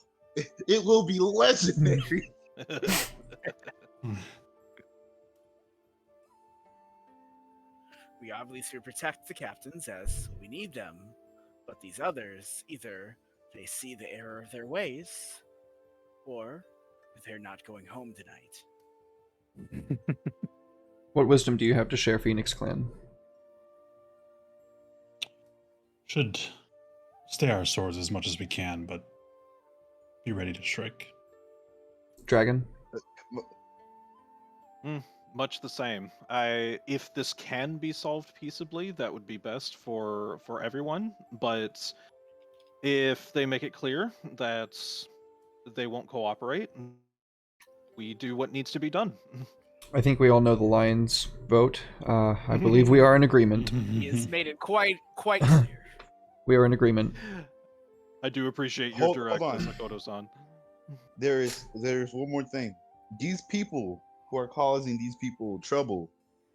Speaker 1: It will be legendary.
Speaker 2: We obviously protect the captains as we need them, but these others, either they see the error of their ways, or they're not going home tonight.
Speaker 3: What wisdom do you have to share, Phoenix Clan?
Speaker 4: Should stay our swords as much as we can, but be ready to strike.
Speaker 3: Dragon?
Speaker 5: Much the same. If this can be solved peaceably, that would be best for everyone. But if they make it clear that they won't cooperate, we do what needs to be done.
Speaker 3: I think we all know the Lions vote. I believe we are in agreement.
Speaker 2: He has made it quite clear.
Speaker 3: We are in agreement.
Speaker 5: I do appreciate your
Speaker 1: Hold
Speaker 5: directness,
Speaker 1: on.
Speaker 5: Makoto-san.
Speaker 1: There's one more thing. These people who are causing these people trouble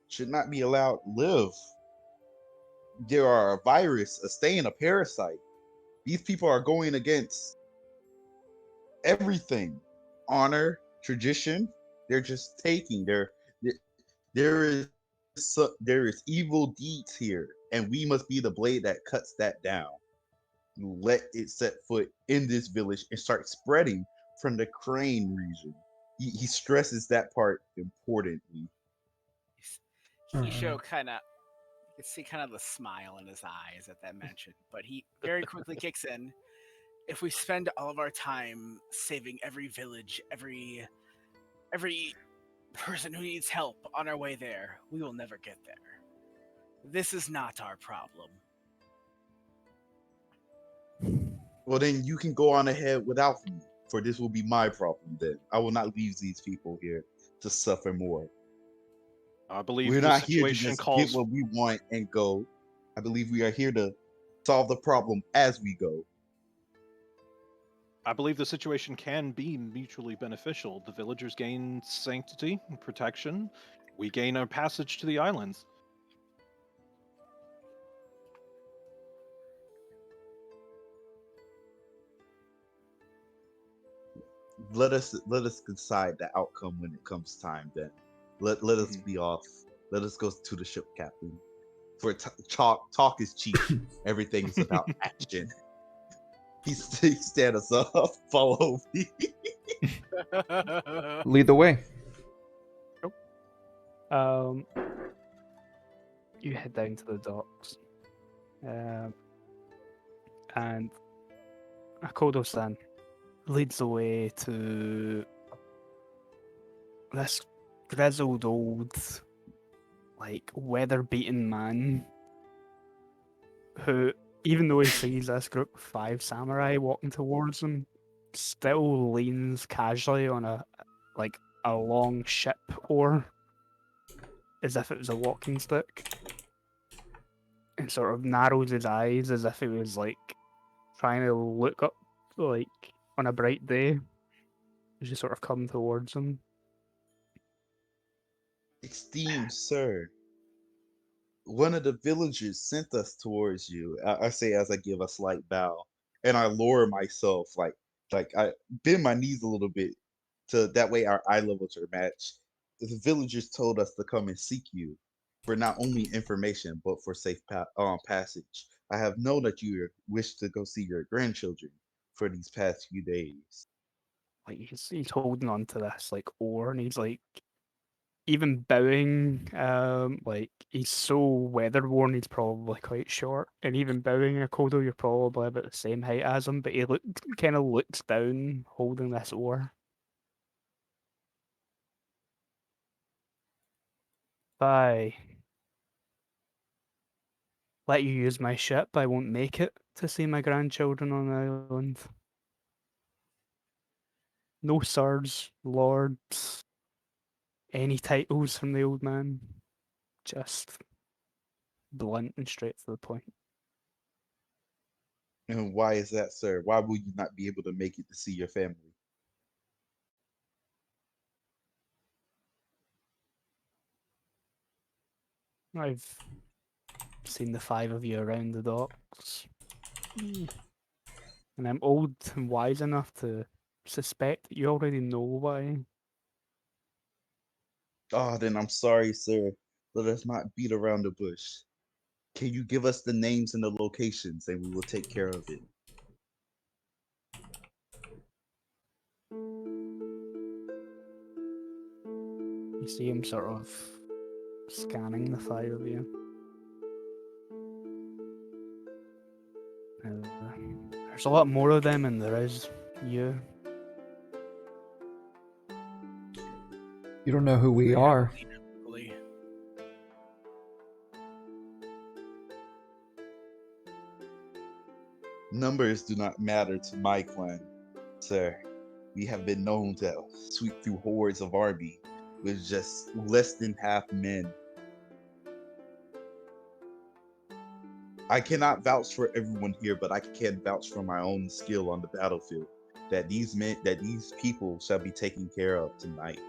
Speaker 1: should not be allowed to live. There are a virus, a stain, a parasite. These people are going against everything. Honor, tradition. They're just taking. There is evil deeds here, and we must be the blade that cuts that down. Let it set foot in this village and start spreading from the Crane region. He stresses that part importantly.
Speaker 2: Hisho kind of, you can see kind of the smile in his eyes at that mention, but he very quickly kicks in. If we spend all of our time saving every village, every person who needs help on our way there, we will never get there. This is not our problem.
Speaker 1: Well, then you can go on ahead without me, for this will be my problem then. I will not leave these people here to suffer more.
Speaker 5: I believe
Speaker 1: We're
Speaker 5: the
Speaker 1: not here to
Speaker 5: situation
Speaker 1: just
Speaker 5: calls.
Speaker 1: get what we want and go. I believe we are here to solve the problem as we go.
Speaker 5: I believe the situation can be mutually beneficial. The villagers gain sanctity and protection. We gain our passage to the islands.
Speaker 1: Let us decide the outcome when it comes time. Then let us be off. Let us go to the ship, Captain. For talk is cheap. Everything is about action. He stand us up. Follow me.
Speaker 3: Lead the way.
Speaker 6: You head down to the docks, and Akodo-san leads the way to this grizzled old, like weather-beaten man who, even though he sees this group of 5 samurai walking towards him, still leans casually on a long ship oar, as if it was a walking stick, and sort of narrows his eyes as if he was like trying to look up, like on a bright day, as you sort of come towards him.
Speaker 1: Esteemed sir, one of the villagers sent us towards you. I say as I give a slight bow. and I lower myself like I bend my knees a little bit to that way our eye levels are matched. The villagers told us to come and seek you for not only information but for safe passage. I have known that you wish to go see your grandchildren for these past few days.
Speaker 6: Like he's holding on to this like oar, and he's like even bowing. Like he's so weather worn, he's probably quite short, and even bowing Akodo, you're probably about the same height as him, but he kind of looks down, holding this oar. Bye. Let you use my ship, I won't make it to see my grandchildren on the island. No sirs, lords, any titles from the old man. Just blunt and straight to the point.
Speaker 1: And why is that, sir? Why will you not be able to make it to see your family?
Speaker 6: I've seen the five of you around the docks. And I'm old and wise enough to suspect that you already know why.
Speaker 1: Oh, then I'm sorry, sir. Let us not beat around the bush. Can you give us the names and the locations and we will take care of it?
Speaker 6: You see him sort of scanning the five of you. There's a lot more of them than there is you.
Speaker 3: You don't know who we are.
Speaker 1: Numbers do not matter to my clan, sir. We have been known to sweep through hordes of army with just less than half men. I cannot vouch for everyone here, but I can vouch for my own skill on the battlefield. That these people shall be taken care of tonight.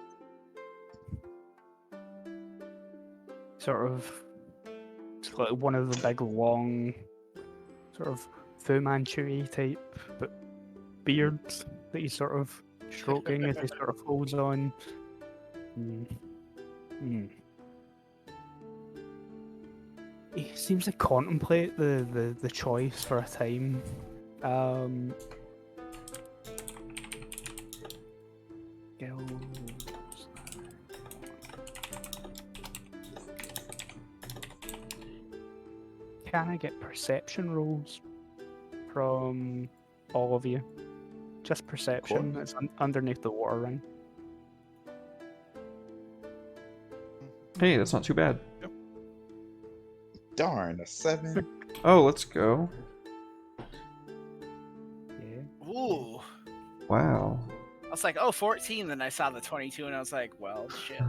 Speaker 6: Sort of, it's like one of the big long, sort of Fu Manchu type, but beards that he's sort of stroking as he sort of holds on. He seems to contemplate the choice for a time. Can I get perception rolls from all of you? Just perception. It's underneath the water ring.
Speaker 3: Hey, that's not too bad.
Speaker 1: Darn, a 7.
Speaker 3: Oh, let's go.
Speaker 6: Yeah.
Speaker 2: Ooh.
Speaker 3: Wow.
Speaker 2: I was like, oh, 14. Then I saw the 22 and I was like, well, shit.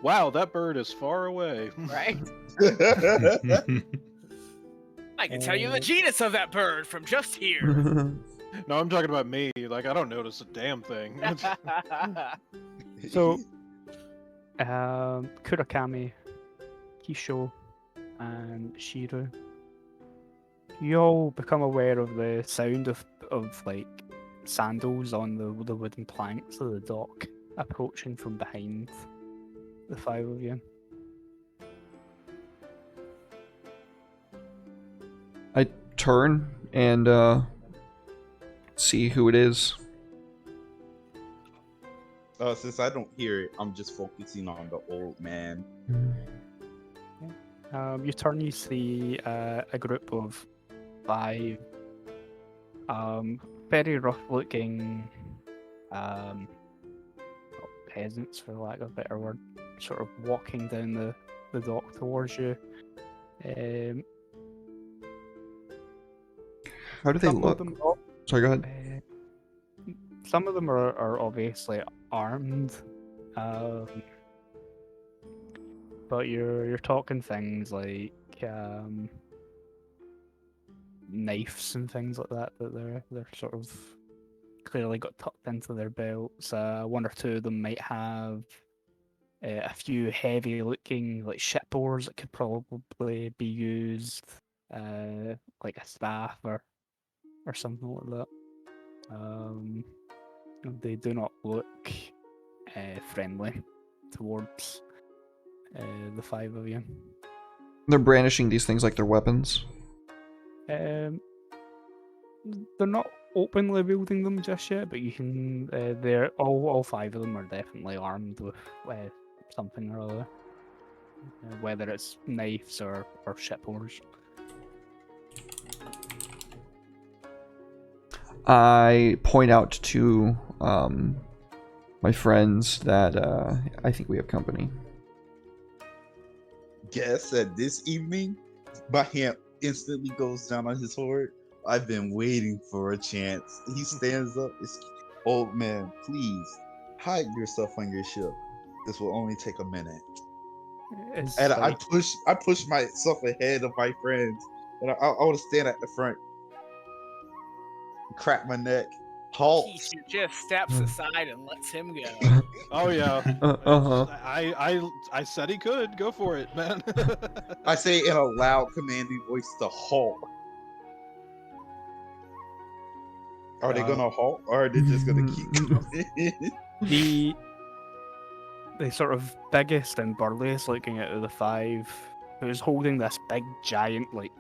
Speaker 5: Wow, that bird is far away.
Speaker 2: Right? I can tell you the genus of that bird from just here.
Speaker 5: No, I'm talking about me. Like, I don't notice a damn thing.
Speaker 6: So, Kurakami, Kisho, and Shiro, you all become aware of the sound of like sandals on the wooden planks of the dock approaching from behind the five of you.
Speaker 3: I turn and see who it is.
Speaker 1: Since I don't hear it, I'm just focusing on the old man.
Speaker 6: You turn, you see a group of 5 very rough-looking peasants, for lack of a better word, sort of walking down the dock towards you.
Speaker 3: How do they
Speaker 6: Some of
Speaker 3: look?
Speaker 6: them
Speaker 3: Sorry, go ahead.
Speaker 6: Some of them are obviously armed, but you're talking things like knives and things like that they're sort of clearly got tucked into their belts. One or two of them might have a few heavy-looking like ship oars that could probably be used. like a staff or something like that. They do not look friendly towards the five of you.
Speaker 3: They're brandishing these things like they're weapons.
Speaker 6: They're not openly wielding them just yet, but you can. They're all five of them are definitely armed with something or other, whether it's knives or ship oars.
Speaker 3: I point out to my friends that I think we have company.
Speaker 1: Guess that this evening, my hand instantly goes down on his sword. I've been waiting for a chance. He stands up. Old man, please hide yourself on your ship. This will only take a minute.
Speaker 6: It's
Speaker 1: And
Speaker 6: like,
Speaker 1: I push myself ahead of my friends, and I want to stand at the front, crack my neck, halt.
Speaker 2: He just steps aside and lets him go.
Speaker 5: Oh yeah.
Speaker 3: Uh-huh.
Speaker 5: I said he could. Go for it, man.
Speaker 1: I say in a loud, commanding voice to halt. Are they gonna halt, or are they just gonna keep going?
Speaker 6: the sort of biggest and burliest looking out of the five, who's holding this big giant like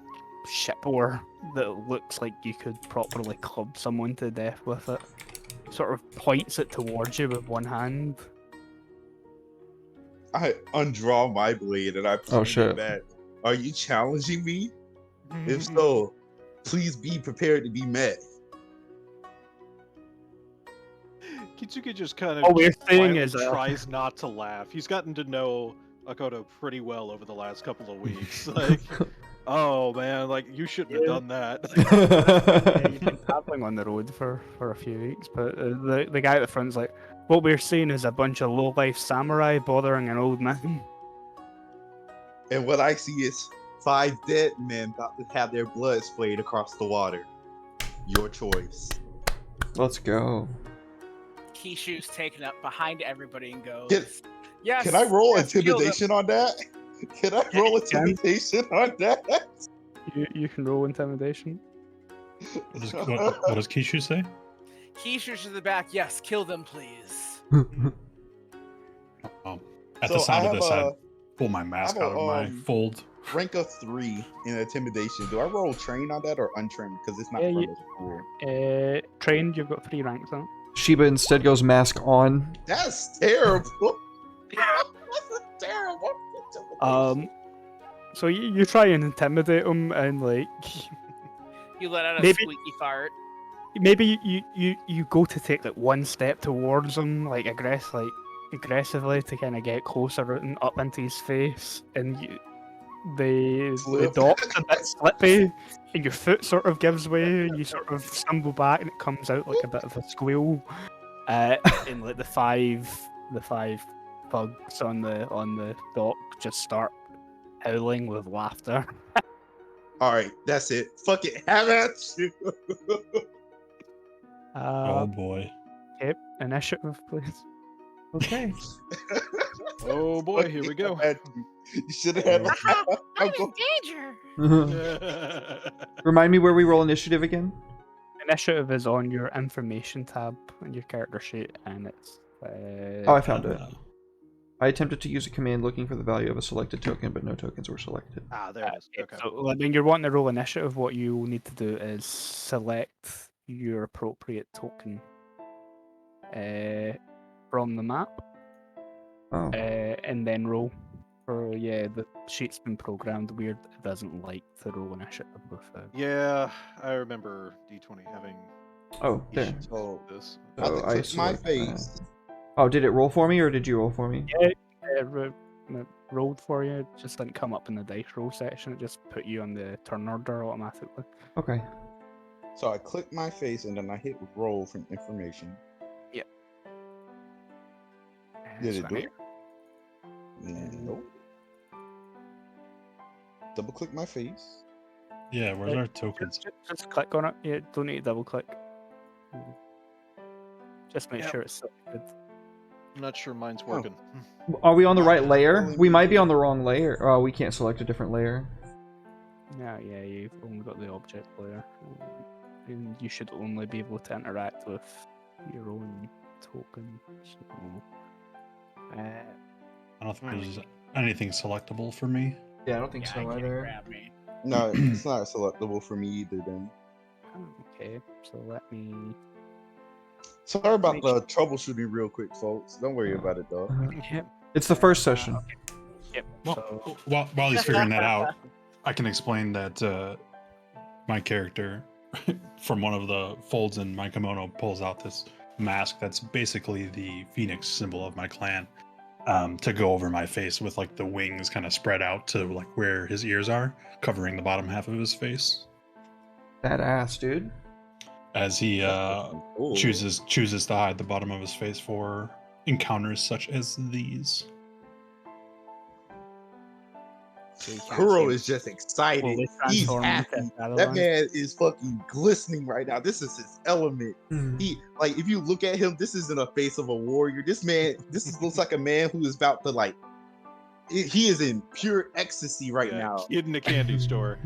Speaker 6: ship oar that looks like you could properly club someone to death with it, sort of points it towards you with one hand.
Speaker 1: I undraw my blade and I point
Speaker 3: Oh, shit.
Speaker 1: it back. Are you challenging me? If so, please be prepared to be met.
Speaker 5: Kitsuki just kind of
Speaker 6: All we're saying
Speaker 5: quietly
Speaker 6: is,
Speaker 5: tries not to laugh. He's gotten to know Akoto pretty well over the last couple of weeks. Like, oh man, like you shouldn't have done that.
Speaker 6: Yeah, you've been traveling on the road for a few weeks, but the guy at the front's like, what we're seeing is a bunch of low-life samurai bothering an old man.
Speaker 1: And what I see is 5 dead men about to have their blood splayed across the water. Your choice.
Speaker 3: Let's go.
Speaker 2: Kishu's taken up behind everybody and goes,
Speaker 1: Can-
Speaker 2: yes,
Speaker 1: Can I roll
Speaker 2: yes, kill them."
Speaker 1: intimidation on that? Can I roll
Speaker 6: you can.
Speaker 1: intimidation on that?
Speaker 6: You can roll intimidation.
Speaker 4: What does Kishu say?
Speaker 2: Kishu's to the back, yes, kill them, please.
Speaker 4: At
Speaker 1: So
Speaker 4: the sound
Speaker 1: I
Speaker 4: of this,
Speaker 1: have
Speaker 4: I
Speaker 1: a-
Speaker 4: pull my mask
Speaker 1: I have
Speaker 4: out
Speaker 1: a,
Speaker 4: of my fold.
Speaker 1: Rank of 3 in intimidation. Do I roll train on that or untrained? Because it's not
Speaker 6: Yeah,
Speaker 1: from
Speaker 6: you-
Speaker 1: this rule.
Speaker 6: Trained, you've got 3 ranks on it.
Speaker 3: Shiba instead goes mask on.
Speaker 1: That's terrible. That's terrible.
Speaker 6: So you try and intimidate him, and like
Speaker 2: You let out a
Speaker 6: Maybe-
Speaker 2: squeaky fart.
Speaker 6: maybe you go to take like one step towards him, like aggressively to kind of get closer and up into his face, and the
Speaker 1: Slip.
Speaker 6: dock's a bit slippy, and your foot sort of gives way, and you sort of stumble back, and it comes out like a bit of a squeal. And like the five thugs on the dock just start howling with laughter.
Speaker 1: All right, that's it. Fuck it. Have at you.
Speaker 4: Oh boy.
Speaker 6: Okay, initiative, please. Okay.
Speaker 5: Oh boy, here we go.
Speaker 1: Have at you. You should have had.
Speaker 2: I'm
Speaker 1: go-
Speaker 2: in danger.
Speaker 3: Remind me where we roll initiative again?
Speaker 6: Initiative is on your information tab on your character sheet, and it's.
Speaker 3: Oh, I found it. I attempted to use a command looking for the value of a selected token, but no tokens were selected.
Speaker 5: Ah, there it is. Okay.
Speaker 6: So when you're wanting to roll initiative, what you need to do is select your appropriate token from the map,
Speaker 3: Oh.
Speaker 6: and then roll. The sheet's been programmed weird. It doesn't like to roll initiative with
Speaker 5: Yeah, I remember D20 having
Speaker 3: Oh, there.
Speaker 5: issues
Speaker 1: So,
Speaker 5: with this.
Speaker 1: I have to
Speaker 3: So I
Speaker 1: click my
Speaker 3: select
Speaker 1: face.
Speaker 3: Oh, did it roll for me or did you roll for me?
Speaker 6: it rolled for you. It just didn't come up in the dice roll section. It just put you on the turn order automatically.
Speaker 3: Okay.
Speaker 1: So I click my face and then I hit roll from information. Did it do it? Nope. Double click my face.
Speaker 4: Yeah, where's our tokens?
Speaker 6: Just click on it. Yeah, don't need to double click. Just make
Speaker 5: Yep.
Speaker 6: sure it's selected.
Speaker 5: I'm not sure mine's working.
Speaker 3: Are we on the right
Speaker 1: Oh,
Speaker 3: layer?
Speaker 1: only
Speaker 3: We might be
Speaker 1: me.
Speaker 3: on the wrong layer. Oh, we can't select a different layer.
Speaker 6: Yeah, you've only got the object layer, and you should only be able to interact with your own token. So,
Speaker 4: I don't think there's anything selectable for me.
Speaker 3: Yeah, I don't think
Speaker 2: Yeah,
Speaker 3: so
Speaker 2: I can't
Speaker 3: either.
Speaker 2: grab me.
Speaker 1: No, it's not selectable for me either. Then
Speaker 6: okay, so let me.
Speaker 1: sorry about the troubleshooting, real quick, folks. Don't worry about it though.
Speaker 6: Yep.
Speaker 3: It's the first session.
Speaker 6: Yep.
Speaker 4: Well,
Speaker 6: So
Speaker 4: while he's figuring that out, I can explain that my character, from one of the folds in my kimono, pulls out this mask that's basically the phoenix symbol of my clan, to go over my face with like the wings kind of spread out to like where his ears are, covering the bottom half of his face.
Speaker 3: Badass, dude.
Speaker 4: As he
Speaker 1: Cool.
Speaker 4: chooses to hide the bottom of his face for encounters such as these.
Speaker 6: so you can't
Speaker 1: Kuro
Speaker 6: see
Speaker 1: is just excited.
Speaker 6: fully
Speaker 1: He's
Speaker 6: transform into
Speaker 1: happy.
Speaker 6: Shadowland.
Speaker 1: That man is fucking glistening right now. This is his element. He like if you look at him, this isn't a face of a warrior. This looks like a man who is about to like. He is in pure ecstasy right
Speaker 5: Yeah,
Speaker 1: now.
Speaker 5: Kid in a candy store.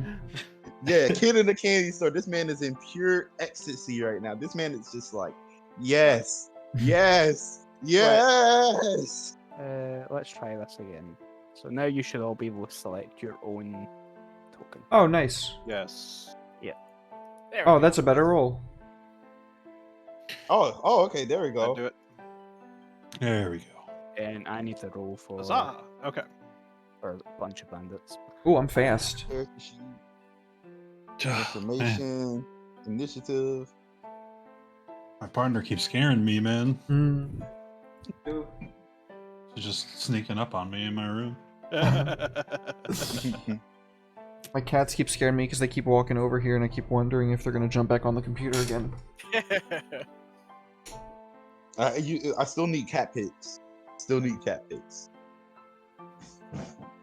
Speaker 1: Yeah, kid in the candy store. This man is in pure ecstasy right now. This man is just like, yes, yes, yes.
Speaker 6: Let's try this again. So now you should all be able to select your own token.
Speaker 3: Oh, nice.
Speaker 5: Yes.
Speaker 2: There we
Speaker 3: Oh,
Speaker 2: go.
Speaker 3: that's a better roll.
Speaker 1: Oh, okay. There we
Speaker 5: I'll
Speaker 1: go.
Speaker 5: do it.
Speaker 4: There we go.
Speaker 6: And I need to roll for
Speaker 5: Huzzah! Okay.
Speaker 6: a bunch of bandits.
Speaker 3: Oh, I'm fast.
Speaker 1: Character sheet,
Speaker 4: Man,
Speaker 1: information, initiative.
Speaker 4: my partner keeps scaring me, man.
Speaker 3: Mm.
Speaker 4: She's just sneaking up on me in my room.
Speaker 3: My cats keep scaring me because they keep walking over here, and I keep wondering if they're gonna jump back on the computer again.
Speaker 1: I still need cat pics. Still need cat pics.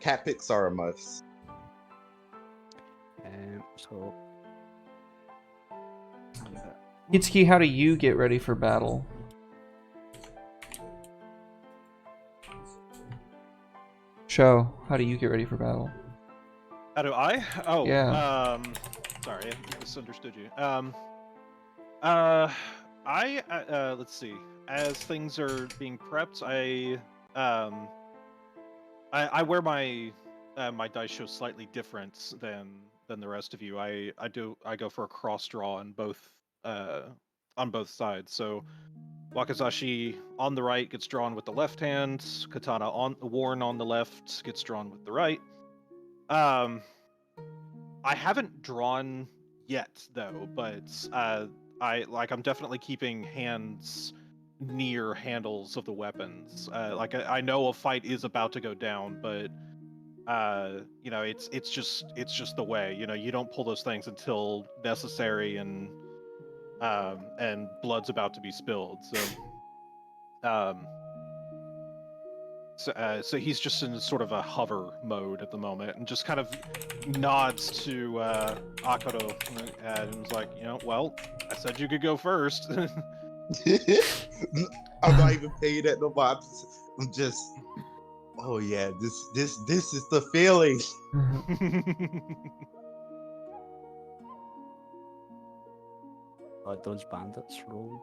Speaker 1: Cat pics are a must.
Speaker 6: So
Speaker 3: Hitsuki, how do you get ready for battle? Show, how do you get ready for battle?
Speaker 5: How do I? Oh,
Speaker 3: Yeah.
Speaker 5: Sorry, I misunderstood you. Let's see. As things are being prepped, I wear my my dice show slightly different than the rest of you. I go for a cross draw on both sides. So Wakazashi on the right gets drawn with the left hand. Katana worn on the left gets drawn with the right. I haven't drawn yet though, but I'm definitely keeping hands near handles of the weapons. I know a fight is about to go down, but it's just the way. You don't pull those things until necessary and blood's about to be spilled. So he's just in sort of a hover mode at the moment, and just kind of nods to Akaro and is like, well, I said you could go first.
Speaker 1: I'm not even paying that no mind. I'm just, oh yeah, this is the feeling.
Speaker 6: those bandits roll.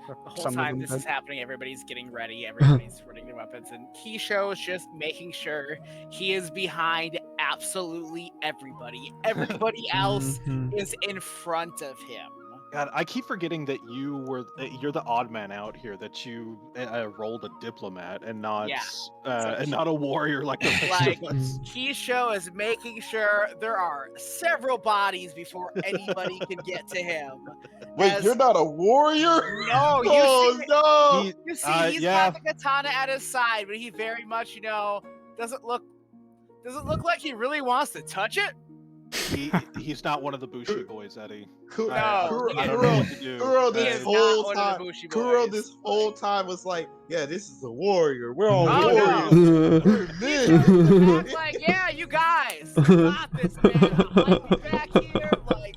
Speaker 2: The whole time this is happening, everybody's getting ready, everybody's running their weapons, and Kisho's just making sure he is behind absolutely everybody. Everybody else is in front of him.
Speaker 5: God, I keep forgetting that you're the odd man out here. That you rolled a diplomat and not not a warrior like the rest
Speaker 2: Like,
Speaker 5: of us.
Speaker 2: Kisho is making sure there are several bodies before anybody can get to him.
Speaker 1: Wait, you're not a warrior?
Speaker 2: No, you
Speaker 1: Oh
Speaker 2: see,
Speaker 1: no!
Speaker 2: you see he's got the katana at his side, but he very much, doesn't look like he really wants to touch it.
Speaker 5: He's not one of the Bushi boys, Eddie.
Speaker 1: Kuro,
Speaker 2: No,
Speaker 5: I don't know what to do.
Speaker 1: Kuro
Speaker 2: He
Speaker 1: this
Speaker 2: is not
Speaker 1: whole
Speaker 2: one of the
Speaker 1: time.
Speaker 2: Bushi
Speaker 1: Kuro
Speaker 2: boys.
Speaker 1: this whole time was like, yeah, this is a warrior. We're all
Speaker 2: Oh,
Speaker 1: warriors.
Speaker 2: no.
Speaker 1: We're
Speaker 2: He's
Speaker 1: men.
Speaker 2: like, yeah, you guys, got this, man. I'll be back here. Like,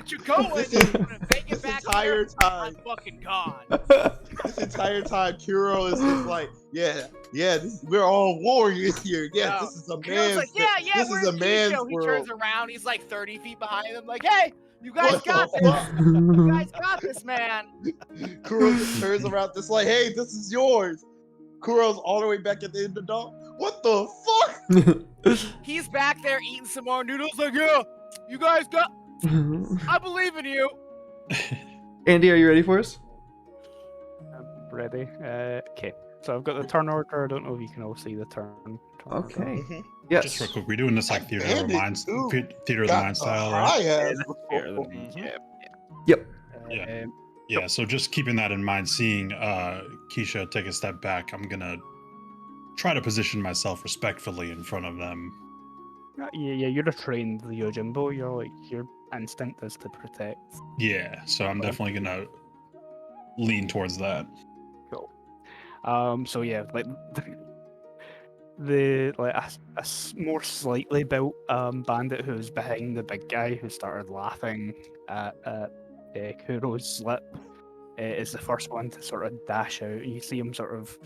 Speaker 2: get you going.
Speaker 1: This
Speaker 2: I'm gonna make it
Speaker 1: this
Speaker 2: back
Speaker 1: entire
Speaker 2: here.
Speaker 1: time,
Speaker 2: I'm fucking gone.
Speaker 1: this entire time, Kuro is just like, yeah, we're all warriors here. Yes,
Speaker 2: No.
Speaker 1: this is a
Speaker 2: Kuro's
Speaker 1: man's.
Speaker 2: like, yeah,
Speaker 1: this
Speaker 2: where's
Speaker 1: is a man's
Speaker 2: Kisho? He
Speaker 1: world.
Speaker 2: turns around. He's like 30 feet behind them. Like, hey, you guys
Speaker 1: What
Speaker 2: got
Speaker 1: the
Speaker 2: this.
Speaker 1: fuck?
Speaker 2: You guys got this, man.
Speaker 1: Kuro just turns around, just like, hey, this is yours. Kuro's all the way back at the end of the dock. What the fuck?
Speaker 2: He's back there eating some more noodles. Like, yeah, you guys got. I believe in you.
Speaker 3: Andy, are you ready for us?
Speaker 6: I'm ready. Okay. So I've got the turn order. I don't know if you can all see the turn. order.
Speaker 3: Okay.
Speaker 1: Mhm.
Speaker 3: Yes.
Speaker 4: Just real quick, we're doing this like theater of the
Speaker 1: Bandit,
Speaker 4: mind,
Speaker 1: too,
Speaker 4: theater of the
Speaker 1: Got
Speaker 4: mind
Speaker 1: a
Speaker 4: style, right?
Speaker 1: high ass
Speaker 6: Theater of the
Speaker 1: vocal.
Speaker 6: Mind,
Speaker 5: Mhm.
Speaker 6: yeah.
Speaker 3: Yep.
Speaker 4: Yeah.
Speaker 6: Um,
Speaker 4: Yeah, so just keeping that in mind, seeing Keisha take a step back, I'm gonna try to position myself respectfully in front of them.
Speaker 6: yeah, you're a trained Yojimbo. You're like your instinct is to protect.
Speaker 4: Yeah, so I'm definitely gonna lean towards that.
Speaker 6: Cool. So yeah, like the like more slightly built bandit who's behind the big guy who started laughing at Kuro's slip is the first one to sort of dash out. You see him sort of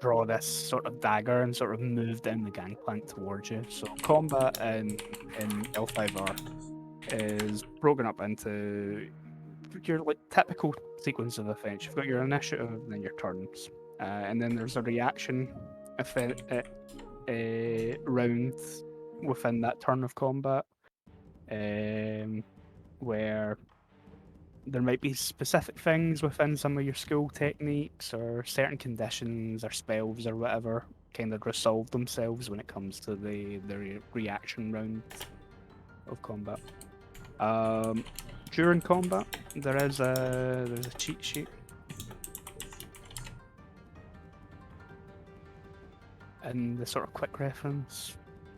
Speaker 6: draw this sort of dagger and sort of move down the gangplank towards you. So combat in L5R is broken up into your like typical sequence of events. You've got your initiative and then your turns, and then there's a reaction effect round within that turn of combat, where there might be specific things within some of your skill techniques or certain conditions or spells or whatever kind of resolve themselves when it comes to the reaction round of combat. During combat, there's a cheat sheet. And the sort of quick reference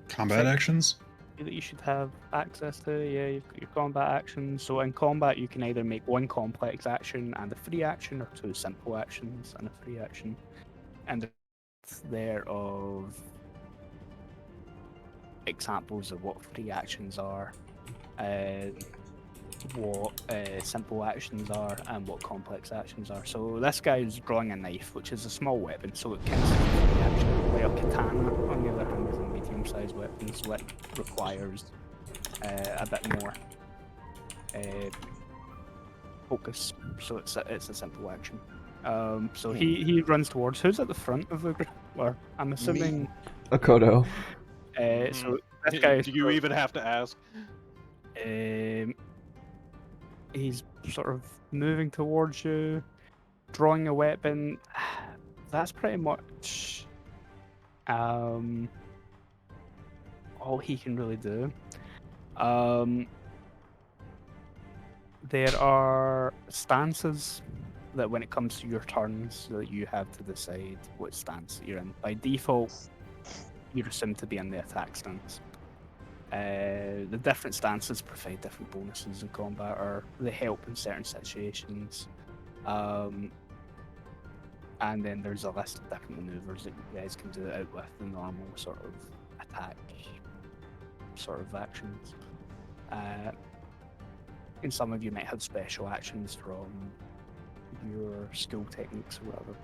Speaker 4: Combat actions?
Speaker 6: that you should have access to. Yeah, you've got your combat actions. So in combat, you can either make one complex action and a free action, or two simple actions and a free action. And there of examples of what free actions are, what simple actions are, and what complex actions are. So this guy is drawing a knife, which is a small weapon, so it counts as a free action. Where a katana, on the other hand, is a medium-sized weapon, so it requires a bit more focus. So it's a simple action. So he runs towards who's at the front of the group, or I'm assuming.
Speaker 3: Akodo.
Speaker 6: So this guy is
Speaker 5: Do you even have to ask?
Speaker 6: He's sort of moving towards you, drawing a weapon. That's pretty much all he can really do. There are stances that when it comes to your turns that you have to decide what stance you're in. By default, you're assumed to be in the attack stance. The different stances provide different bonuses in combat, or they help in certain situations. And then there's a list of different maneuvers that you guys can do it out with the normal sort of attack sort of actions. And some of you might have special actions from your skill techniques or whatever.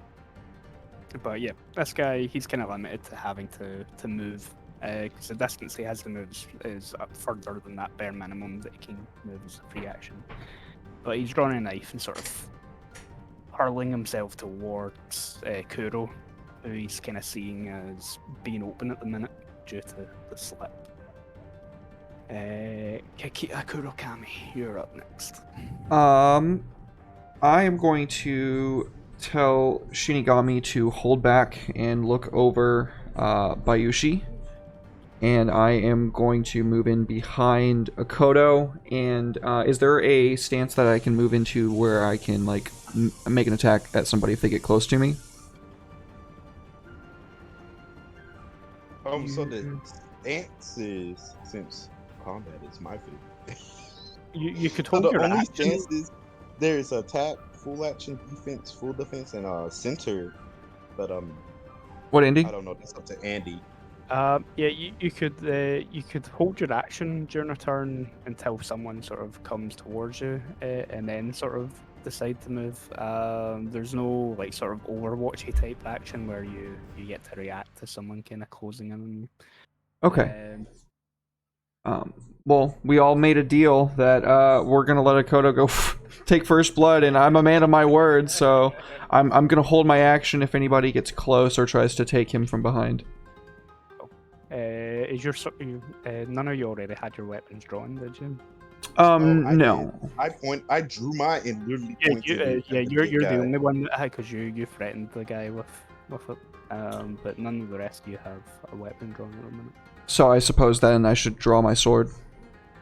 Speaker 6: But yeah, this guy, he's kind of limited to having to move, because the distance he has to move is up further than that bare minimum that he can move as a free action. But he's drawing a knife and sort of hurling himself towards Kuro, who he's kind of seeing as being open at the minute due to the slip. Kikita Kurokami, you're up next.
Speaker 3: I am going to tell Shinigami to hold back and look over Bayushi. And I am going to move in behind Akodo. And is there a stance that I can move into where I can like make an attack at somebody if they get close to me?
Speaker 1: So the stance is, since combat is my favorite.
Speaker 6: You could
Speaker 1: So
Speaker 6: hold
Speaker 1: the
Speaker 6: your
Speaker 1: only
Speaker 6: action.
Speaker 1: stances, there's attack, full action, defense, full defense, and center. But
Speaker 3: What, Andy?
Speaker 1: I don't know. That's up to Andy.
Speaker 6: Yeah, you could hold your action during a turn until someone sort of comes towards you, and then sort of decide to move. There's no like sort of Overwatchy type action where you get to react to someone kind of closing in on you.
Speaker 3: Okay. Well, we all made a deal that we're gonna let Akoto go take first blood, and I'm a man of my word, so I'm gonna hold my action if anybody gets close or tries to take him from behind.
Speaker 6: Is your none of you already had your weapons drawn, did you?
Speaker 1: I
Speaker 3: No.
Speaker 1: did. I drew mine and literally
Speaker 6: Yeah,
Speaker 1: pointed. it at the
Speaker 6: you're
Speaker 1: big
Speaker 6: the
Speaker 1: guy.
Speaker 6: only one that because you threatened the guy with it. But none of the rest of you have a weapon drawn at the minute.
Speaker 3: So I suppose then I should draw my sword.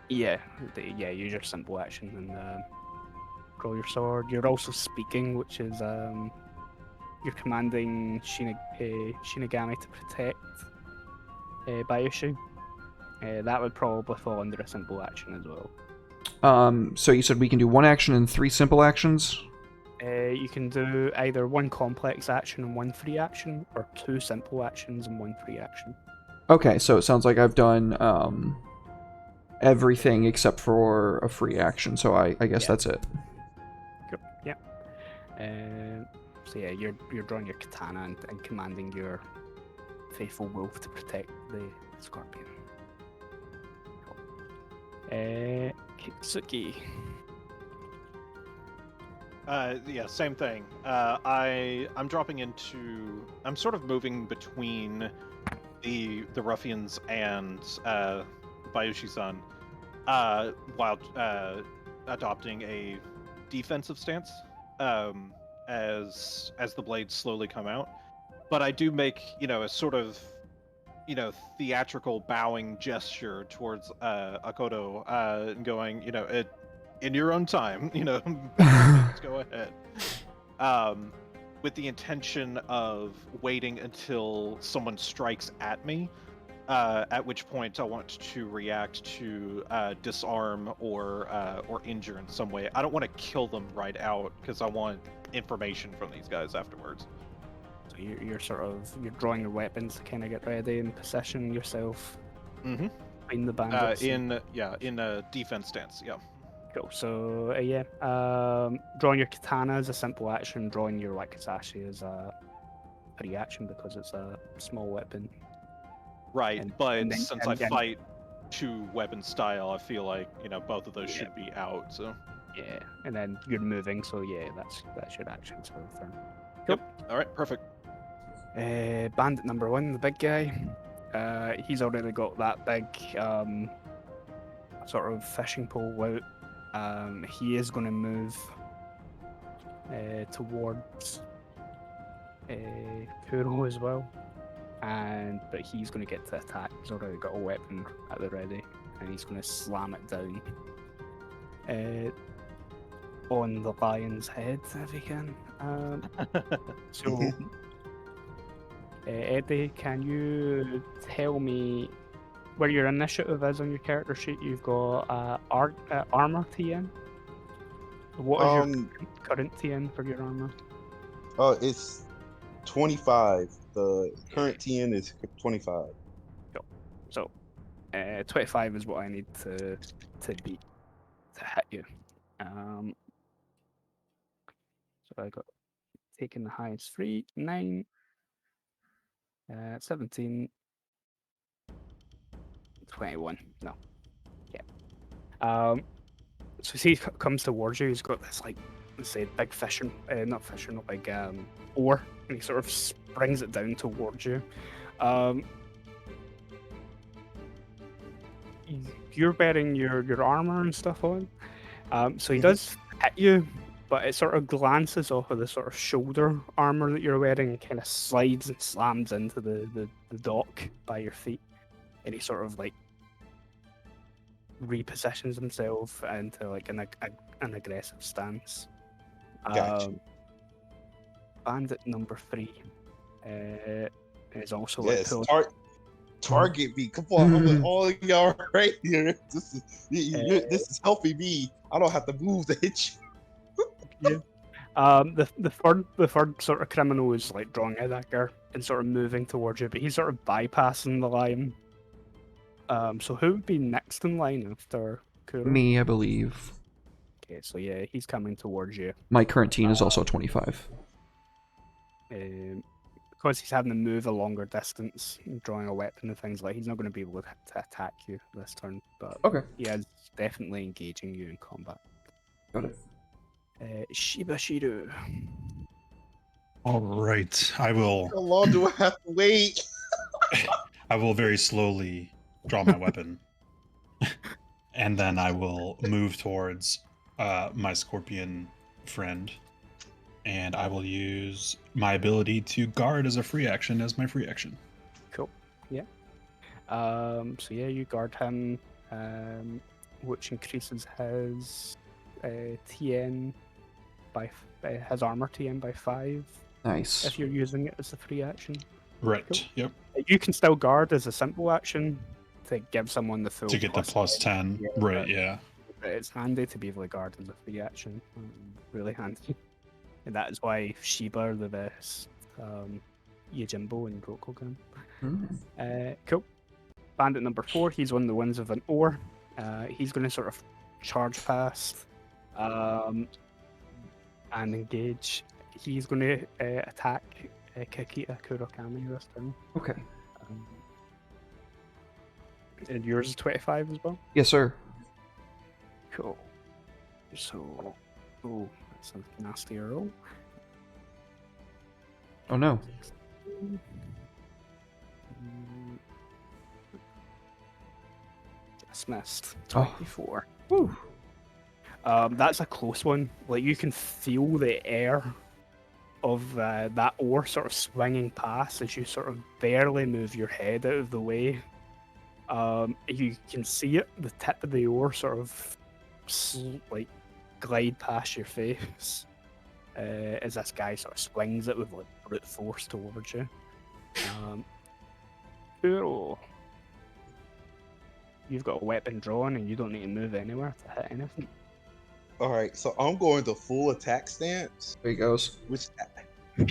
Speaker 6: Yeah, use your simple action and draw your sword. You're also speaking, which is you're commanding Shinigami to protect Bayushu. That would probably fall under a simple action as well.
Speaker 3: So you said we can do one action and 3 simple actions?
Speaker 6: You can do either one complex action and 1 free action, or 2 simple actions and 1 free action.
Speaker 3: Okay, so it sounds like I've done everything except for a free action, so I guess that's it.
Speaker 6: Cool. Yeah. So yeah, you're drawing your katana and commanding your faithful wolf to protect the scorpion. Kitsuki.
Speaker 5: Yeah, same thing. I'm dropping into. I'm sort of moving between the ruffians and Bayushi-san, while adopting a defensive stance as the blades slowly come out. But I do make a sort of theatrical bowing gesture towards Akoto, going in your own time, let's go ahead. With the intention of waiting until someone strikes at me, at which point I want to react to disarm or injure in some way. I don't want to kill them right out because I want information from these guys afterwards.
Speaker 6: So you're drawing your weapons to kind of get ready and position yourself.
Speaker 5: Mm-hmm.
Speaker 6: In the bandits.
Speaker 5: In a defense stance. Yeah.
Speaker 6: Cool. So drawing your katana is a simple action. Drawing your wakizashi is a free action because it's a small weapon.
Speaker 5: Right, since I fight 2 weapon style, I feel like both of those should be out. So.
Speaker 6: Yeah, and then you're moving, so yeah, that's your action for the turn.
Speaker 5: Cool. Yep. All right. Perfect.
Speaker 6: Bandit number 1, the big guy. He's already got that big sort of fishing pole out. He is going to move towards Kuro as well, but he's going to get to attack. He's already got a weapon at the ready, and he's going to slam it down on the lion's head if he can. So, Eddie, can you tell me where your initiative is on your character sheet? You've got armor TN. What is your current TN for your armor?
Speaker 1: It's 25. The current TN is 25.
Speaker 6: Cool. So, 25 is what I need to beat to hit you. So I got taking the highest 3, 9, 17. 21. No. Yeah. So he comes towards you. He's got this let's say big fishing, big oar, and he sort of springs it down towards you. You're wearing your armor and stuff on. So he does hit you, but it sort of glances off of the sort of shoulder armor that you're wearing and kind of slides and slams into the dock by your feet. And he sort of repositions himself into an aggressive stance.
Speaker 1: Gotcha.
Speaker 6: Bandit number 3 is also
Speaker 1: target me. Come on, I'm with all of y'all right here. This is helping me. I don't have to move to hit you.
Speaker 6: The third sort of criminal is like drawing a dagger and sort of moving towards you, but he's sort of bypassing the line. So who would be next in line after Kuro?
Speaker 3: Me, I believe.
Speaker 6: Okay, so yeah, he's coming towards you.
Speaker 3: My current team is also 25.
Speaker 6: Because he's having to move a longer distance, drawing a weapon and things like, he's not going to be able to attack you this turn. But
Speaker 3: Okay,
Speaker 6: he is definitely engaging you in combat.
Speaker 3: got it.
Speaker 6: Shiba Shiru.
Speaker 4: All right. I will.
Speaker 1: How long do I have to wait?
Speaker 4: I will very slowly draw my weapon, and then I will move towards my scorpion friend, and I will use my ability to guard as a free action as my free action.
Speaker 6: Cool. Yeah. So yeah, you guard him, which increases his TN by his armor TN by 5
Speaker 3: Nice.
Speaker 6: if you're using it as a free action.
Speaker 4: Right.
Speaker 6: Cool.
Speaker 4: Yep.
Speaker 6: You can still guard as a simple action to give someone the full
Speaker 4: To get the plus 10.
Speaker 6: Yeah,
Speaker 4: Right. Yeah.
Speaker 6: but it's handy to be able to guard as a free action. Really handy. And that is why Shiba are the best Yojimbo and Rokugan. Cool. Bandit number 4, he's on the winds of an oar. He's going to sort of charge past and engage. He's going to attack Kakita Kurokami this turn.
Speaker 3: Okay.
Speaker 6: And yours is 25 as well?
Speaker 3: Yes, sir.
Speaker 6: Cool. So, oh, that's a nasty roll.
Speaker 3: Oh no.
Speaker 6: Just missed.
Speaker 3: Oh.
Speaker 6: 24.
Speaker 3: Woo.
Speaker 6: That's a close one. Like, you can feel the air of that oar sort of swinging past as you sort of barely move your head out of the way. You can see it, the tip of the oar sort of like glide past your face as this guy sort of swings it with like brute force towards you. Kuro, you've got a weapon drawn and you don't need to move anywhere to hit anything.
Speaker 1: All right, so I'm going to full attack stance,
Speaker 3: There he goes.
Speaker 1: which.
Speaker 3: There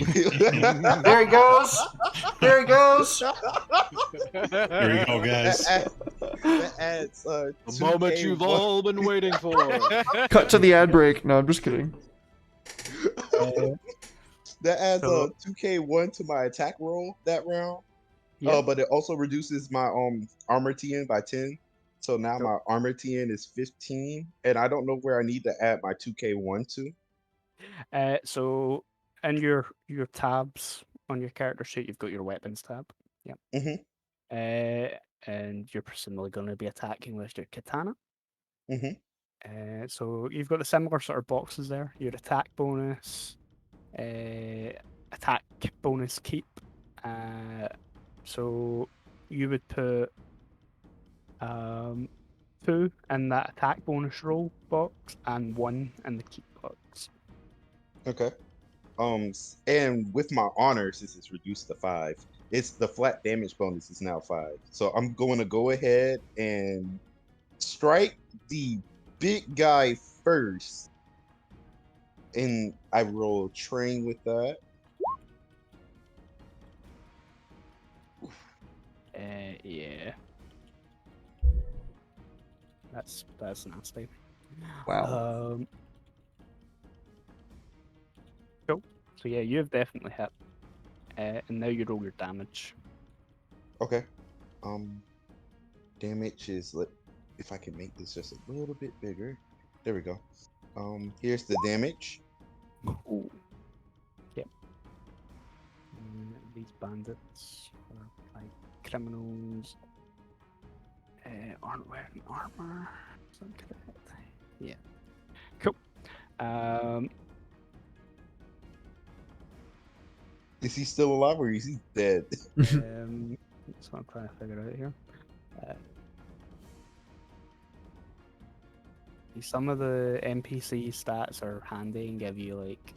Speaker 3: he goes. There he goes.
Speaker 4: Here we go, guys.
Speaker 1: That adds
Speaker 5: The moment
Speaker 1: 2K
Speaker 5: you've
Speaker 1: one-
Speaker 5: all been waiting for.
Speaker 3: Cut to the ad break. No, I'm just kidding.
Speaker 1: That adds
Speaker 6: So-
Speaker 1: 2K1 to my attack roll that round.
Speaker 6: Yeah.
Speaker 1: But it also reduces my armor TN by 10. So now my armor TN is 15, and I don't know where I need to add my 2K1 to.
Speaker 6: So in your tabs on your character sheet, you've got your weapons tab. Yep. And you're presumably going to be attacking with your katana. So you've got the similar sort of boxes there. Your attack bonus, attack bonus keep. So you would put 2 in that attack bonus roll box and 1 in the keep box.
Speaker 1: Okay. And with my honor, since it's reduced to 5, it's the flat damage bonus is now 5. So I'm going to go ahead and strike the big guy first, and I roll train with that.
Speaker 6: Yeah. That's nasty.
Speaker 3: Wow.
Speaker 6: Cool. So yeah, you've definitely hit. And now you roll your damage.
Speaker 1: Okay. Damage is if I can make this just a little bit bigger. There we go. Here's the damage.
Speaker 6: Ooh. Yep. These bandits are like criminals. Aren't wearing armor. Is that correct? Yeah. Cool.
Speaker 1: Is he still alive or is he dead?
Speaker 6: That's what I'm trying to figure out here. Some of the NPC stats are handy and give you like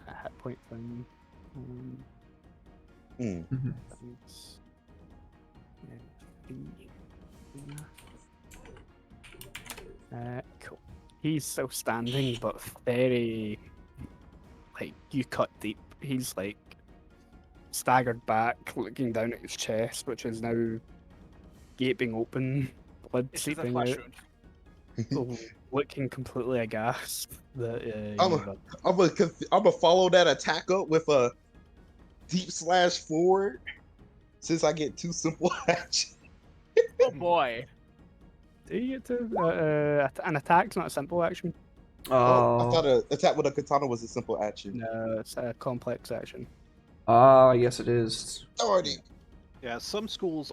Speaker 6: a hit point thing.
Speaker 3: Mhm.
Speaker 6: That's- cool. He's still standing, but very like you cut deep. He's like staggered back, looking down at his chest, which is now gaping open, blood
Speaker 2: It's just a
Speaker 6: seeping
Speaker 2: flesh
Speaker 6: out,
Speaker 2: wound.
Speaker 6: looking completely aghast that
Speaker 1: I'm
Speaker 6: you've
Speaker 1: gonna follow that attack up with a deep slash forward. Since I get 2 simple actions.
Speaker 2: Oh boy.
Speaker 6: Do you get to an attack's not a simple action?
Speaker 1: Oh, I
Speaker 3: Oh.
Speaker 1: thought an attack with a katana was a simple action.
Speaker 6: No, it's a complex action.
Speaker 3: Yes, it is.
Speaker 1: Already.
Speaker 5: Yeah, some schools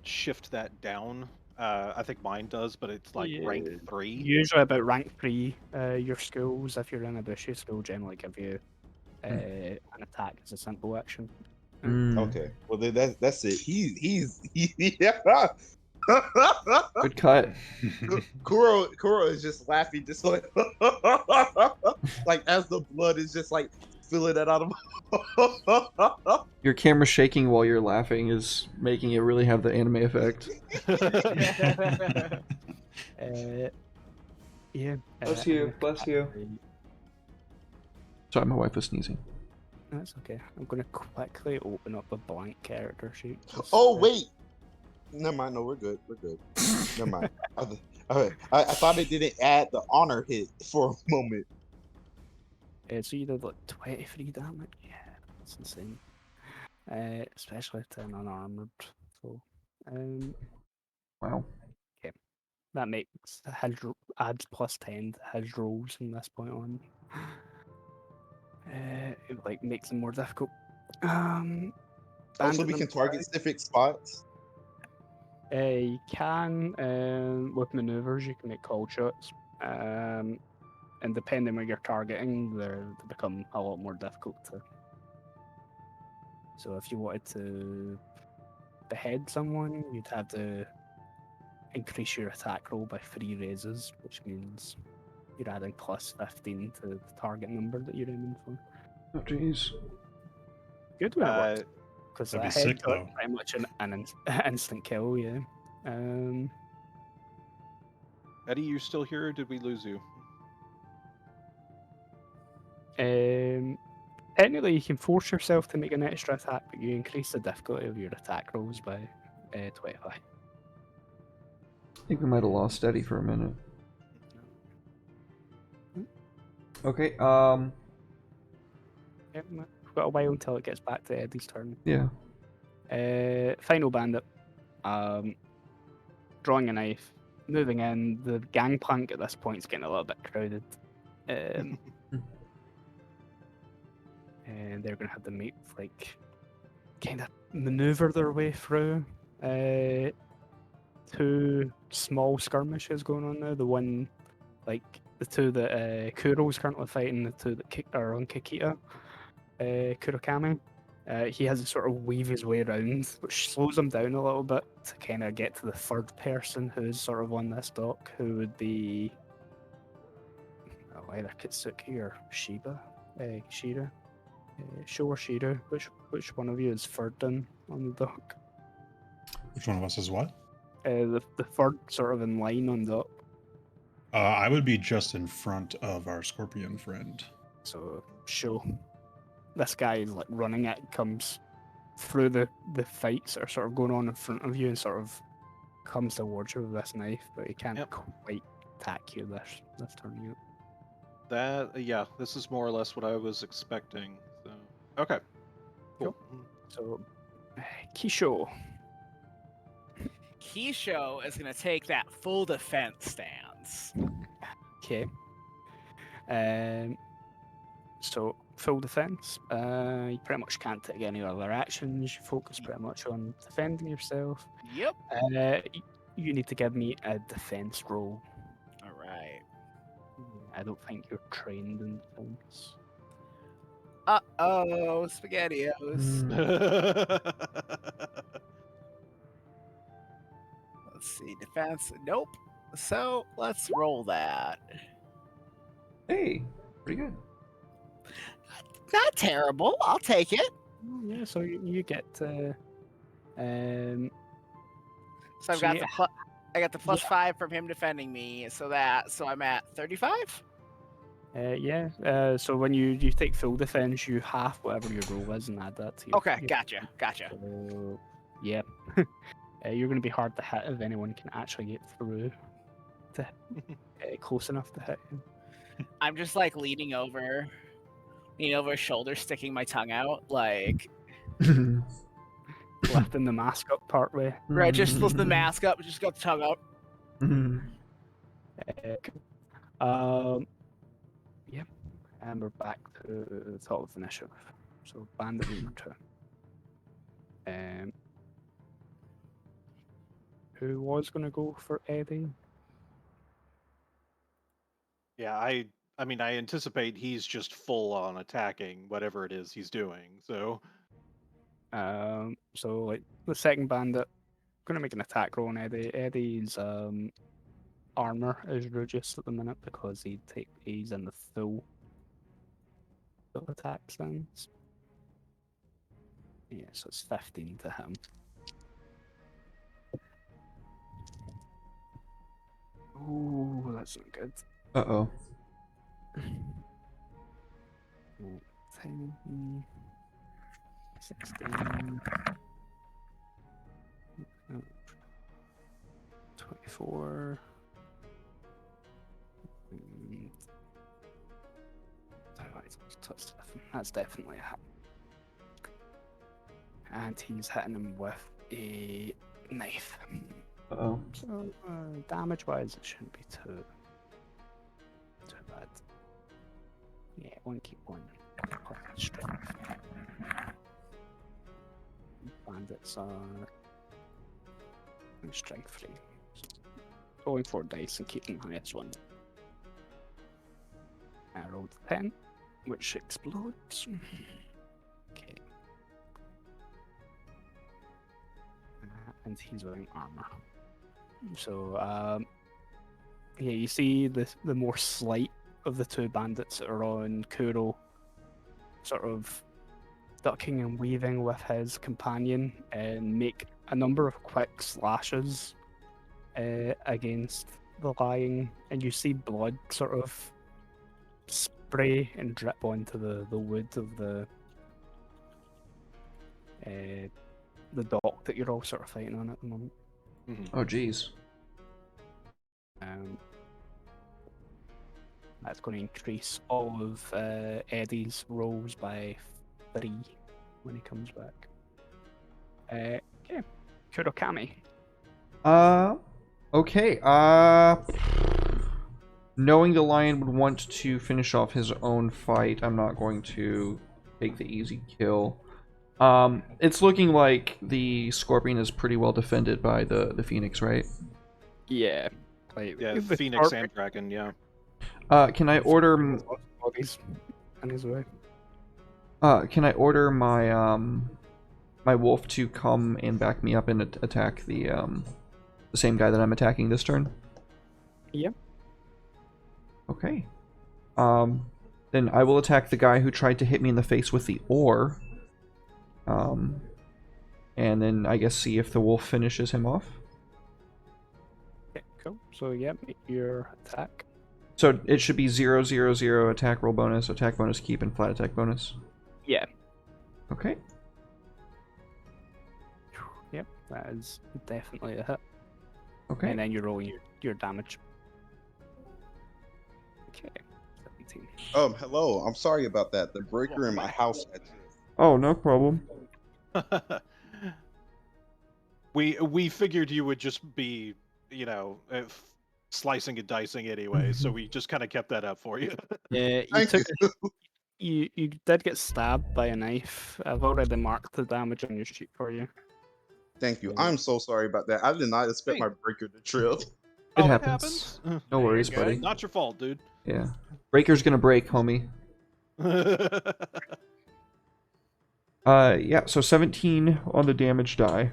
Speaker 5: shift that down. I think mine does, but it's like rank
Speaker 6: Yeah.
Speaker 5: 3.
Speaker 6: Usually about rank 3, your schools, if you're in a bushy school, generally give you an attack as a simple action.
Speaker 3: Mm,
Speaker 1: Okay. Well, then that's it. He's
Speaker 3: Good cut.
Speaker 1: Kuro is just laughing, just like like as the blood is just like filling that out of.
Speaker 3: Your camera shaking while you're laughing is making it really have the anime effect.
Speaker 6: Yeah.
Speaker 3: Bless you, bless you. Sorry, my wife was sneezing.
Speaker 6: That's okay. I'm going to quickly open up a blank character sheet. just,
Speaker 1: Oh wait. Never mind. No, we're good. We're good. Never mind. I thought it didn't add the honor hit for a moment.
Speaker 6: So you did like 23 damage. Yeah, that's insane. Especially to an unarmored. So,
Speaker 3: Wow.
Speaker 6: that makes adds plus 10 to his rolls from this point on. It like makes them more difficult.
Speaker 1: Also, we
Speaker 6: Bandit
Speaker 1: can
Speaker 6: number
Speaker 1: target specific spots.
Speaker 6: You can, with maneuvers, you can make call shots. And depending where you're targeting, they become a lot more difficult to. So if you wanted to behead someone, you'd have to increase your attack roll by 3 raises, which means you're adding plus 15 to the target number that you're aiming for.
Speaker 3: Oh, jeez.
Speaker 6: Good when it works. Because
Speaker 4: That'd
Speaker 6: a
Speaker 4: be sick,
Speaker 6: headshot
Speaker 4: though.
Speaker 6: is pretty much an instant kill, yeah.
Speaker 5: Eddie, you still here or did we lose you?
Speaker 6: Technically, you can force yourself to make an extra attack, but you increase the difficulty of your attack rolls by 25.
Speaker 3: I think we might have lost Eddie for a minute. Okay,
Speaker 6: Yep, we've got a while until it gets back to Eddie's turn.
Speaker 3: yeah.
Speaker 6: Final bandit. Drawing a knife, moving in. The gangplank at this point is getting a little bit crowded. And they're going to have to make, like, kind of maneuver their way through. 2 small skirmishes going on now. The one, like, the 2 that Kuro's currently fighting, the 2 that are on Kikita. Kurokami. He has to sort of weave his way around, which slows him down a little bit to kind of get to the third person who's sort of on this dock, who would be either Kitsuki or Shira. Sho or Shira. Which one of you is third on the dock?
Speaker 4: Which one of us is what?
Speaker 6: The third sort of in line on dock.
Speaker 4: I would be just in front of our scorpion friend.
Speaker 6: So Sho. This guy is like running it, comes through the fights that are sort of going on in front of you and sort of comes towards you with this knife, but he can't quite attack you this turn yet.
Speaker 5: Yeah, this is more or less what I was expecting. So okay, cool.
Speaker 6: So Kisho.
Speaker 2: Kisho is going to take that full defense stance.
Speaker 6: Okay. So full defense. You pretty much can't take any other actions. You focus pretty much on defending yourself.
Speaker 2: Yep.
Speaker 6: You need to give me a defense roll.
Speaker 2: All right.
Speaker 6: I don't think you're trained in defense.
Speaker 2: Uh-oh, SpaghettiOs. Let's see, defense. Nope. So let's roll that.
Speaker 3: Hey, pretty good.
Speaker 2: Not terrible. I'll take it.
Speaker 6: Yeah, so you get.
Speaker 2: So I've
Speaker 6: So
Speaker 2: got
Speaker 6: yeah.
Speaker 2: I got the plus 5 from him defending me. So I'm at 35.
Speaker 6: Yeah. So when you take full defense, you half whatever your roll is and add that to your.
Speaker 2: Okay, gotcha.
Speaker 6: So, yeah. You're going to be hard to hit if anyone can actually get through to close enough to hit you.
Speaker 2: I'm just like leaning over his shoulder, sticking my tongue out, like
Speaker 6: Lifting the mask up part way.
Speaker 2: right, just lift the mask up, just got the tongue out.
Speaker 6: Yeah. And we're back to the top of the initiative. So bandit number 2. Who was going to go for Eddie?
Speaker 5: Yeah, I mean, I anticipate he's just full on attacking whatever it is he's doing. So
Speaker 6: So like the second bandit, gonna make an attack roll on Eddie. Eddie's armor is reduced at the minute because he's in the full attack stance. Yeah, so it's 15 to him. Ooh, that's not good.
Speaker 3: Uh-oh.
Speaker 6: 10, 16, 24. That's definitely a hit. And he's hitting him with a knife.
Speaker 3: Uh-oh.
Speaker 6: So damage wise, it shouldn't be too bad. Yeah, one keep one. Strength. Bandits are strength 3. Going for dice and keeping the highest one. I rolled 10, which explodes. Okay. And he's wearing armor. So, yeah, you see the more slight of the two bandits that are on Kuro, sort of ducking and weaving with his companion, and make a number of quick slashes against the lying, and you see blood sort of spray and drip onto the wood of the dock that you're all sort of fighting on at the moment.
Speaker 3: Oh, jeez.
Speaker 6: That's going to increase all of Eddie's rolls by 3 when he comes back. Okay, Kurokami.
Speaker 3: Okay. Knowing the lion would want to finish off his own fight, I'm not going to take the easy kill. It's looking like the scorpion is pretty well defended by the phoenix, right?
Speaker 6: Yeah. Like,
Speaker 5: yeah,
Speaker 6: the
Speaker 5: Phoenix
Speaker 6: scorpion-
Speaker 5: and Dragon, yeah.
Speaker 3: Can I order?
Speaker 6: bodies on his way.
Speaker 3: Can I order my my wolf to come and back me up and attack the same guy that I'm attacking this turn?
Speaker 6: Yep.
Speaker 3: Okay. Then I will attack the guy who tried to hit me in the face with the oar. And then I guess see if the wolf finishes him off.
Speaker 6: Okay, cool. So yeah, make your attack.
Speaker 3: So it should be 0, 0, 0 attack roll bonus, attack bonus keep, and flat attack bonus.
Speaker 6: Yeah.
Speaker 3: Okay.
Speaker 6: Yep, that is definitely a hit.
Speaker 3: Okay.
Speaker 6: And then you're rolling your damage. Okay. 17.
Speaker 1: Hello. I'm sorry about that. The breaker in my house.
Speaker 3: Oh, no problem.
Speaker 5: we figured you would just be, you know, slicing and dicing anyway, so we just kind of kept that up for you.
Speaker 6: Yeah,
Speaker 1: Thank you.
Speaker 6: you did get stabbed by a knife. I've already marked the damage on your sheet for you.
Speaker 1: Thank you. I'm so sorry about that. I did not expect
Speaker 5: Hey.
Speaker 1: my breaker to trip.
Speaker 3: It
Speaker 5: Oh,
Speaker 3: happens. No worries,
Speaker 2: good.
Speaker 3: buddy.
Speaker 5: Not your fault, dude.
Speaker 3: Yeah. Breaker's gonna break, homie. Yeah, so 17 on the damage die.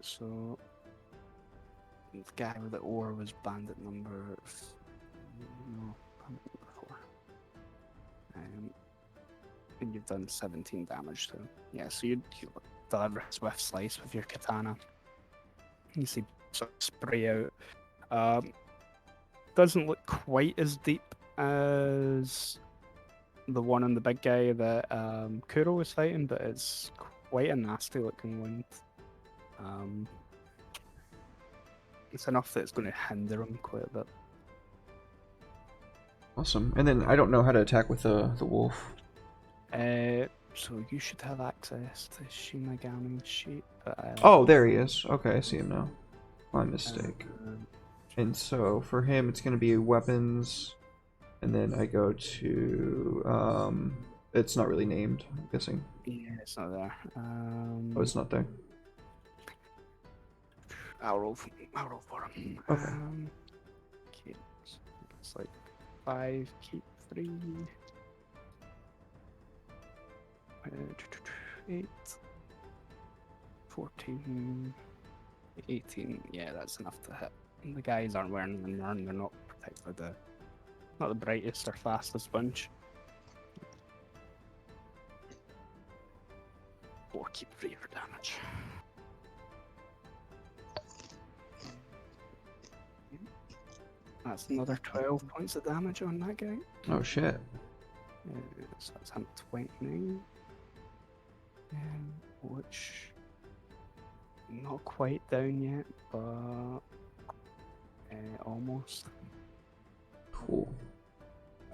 Speaker 6: So the guy with the oar was bandit number no, bandit number 4. And you've done 17 damage to him. Yeah, so you deliver a swift slice with your katana. You see sort of spray out. doesn't look quite as deep as the one on the big guy that Kuro was fighting, but it's quite a nasty looking wound. It's enough that it's going to hinder him quite a bit.
Speaker 3: Awesome. And then I don't know how to attack with the wolf.
Speaker 6: So you should have access to Shinigami's sheet. But
Speaker 3: Oh, there he is. Okay, I see him now. My mistake.
Speaker 6: Um,
Speaker 3: And so for him, it's going to be weapons, and then I go to it's not really named, I'm guessing.
Speaker 6: yeah, it's not there.
Speaker 3: Oh, it's not there.
Speaker 6: I'll roll for him.
Speaker 3: Okay.
Speaker 6: Okay, so it's like 5, keep 3. 8, 14, 18. Yeah, that's enough to hit. And the guys aren't wearing armor, and they're not particularly not the brightest or fastest bunch. 4, keep 3 for damage. That's another 12 points of damage on that guy.
Speaker 3: Oh shit.
Speaker 6: So that's him 29. Which not quite down yet, but almost.
Speaker 3: Cool.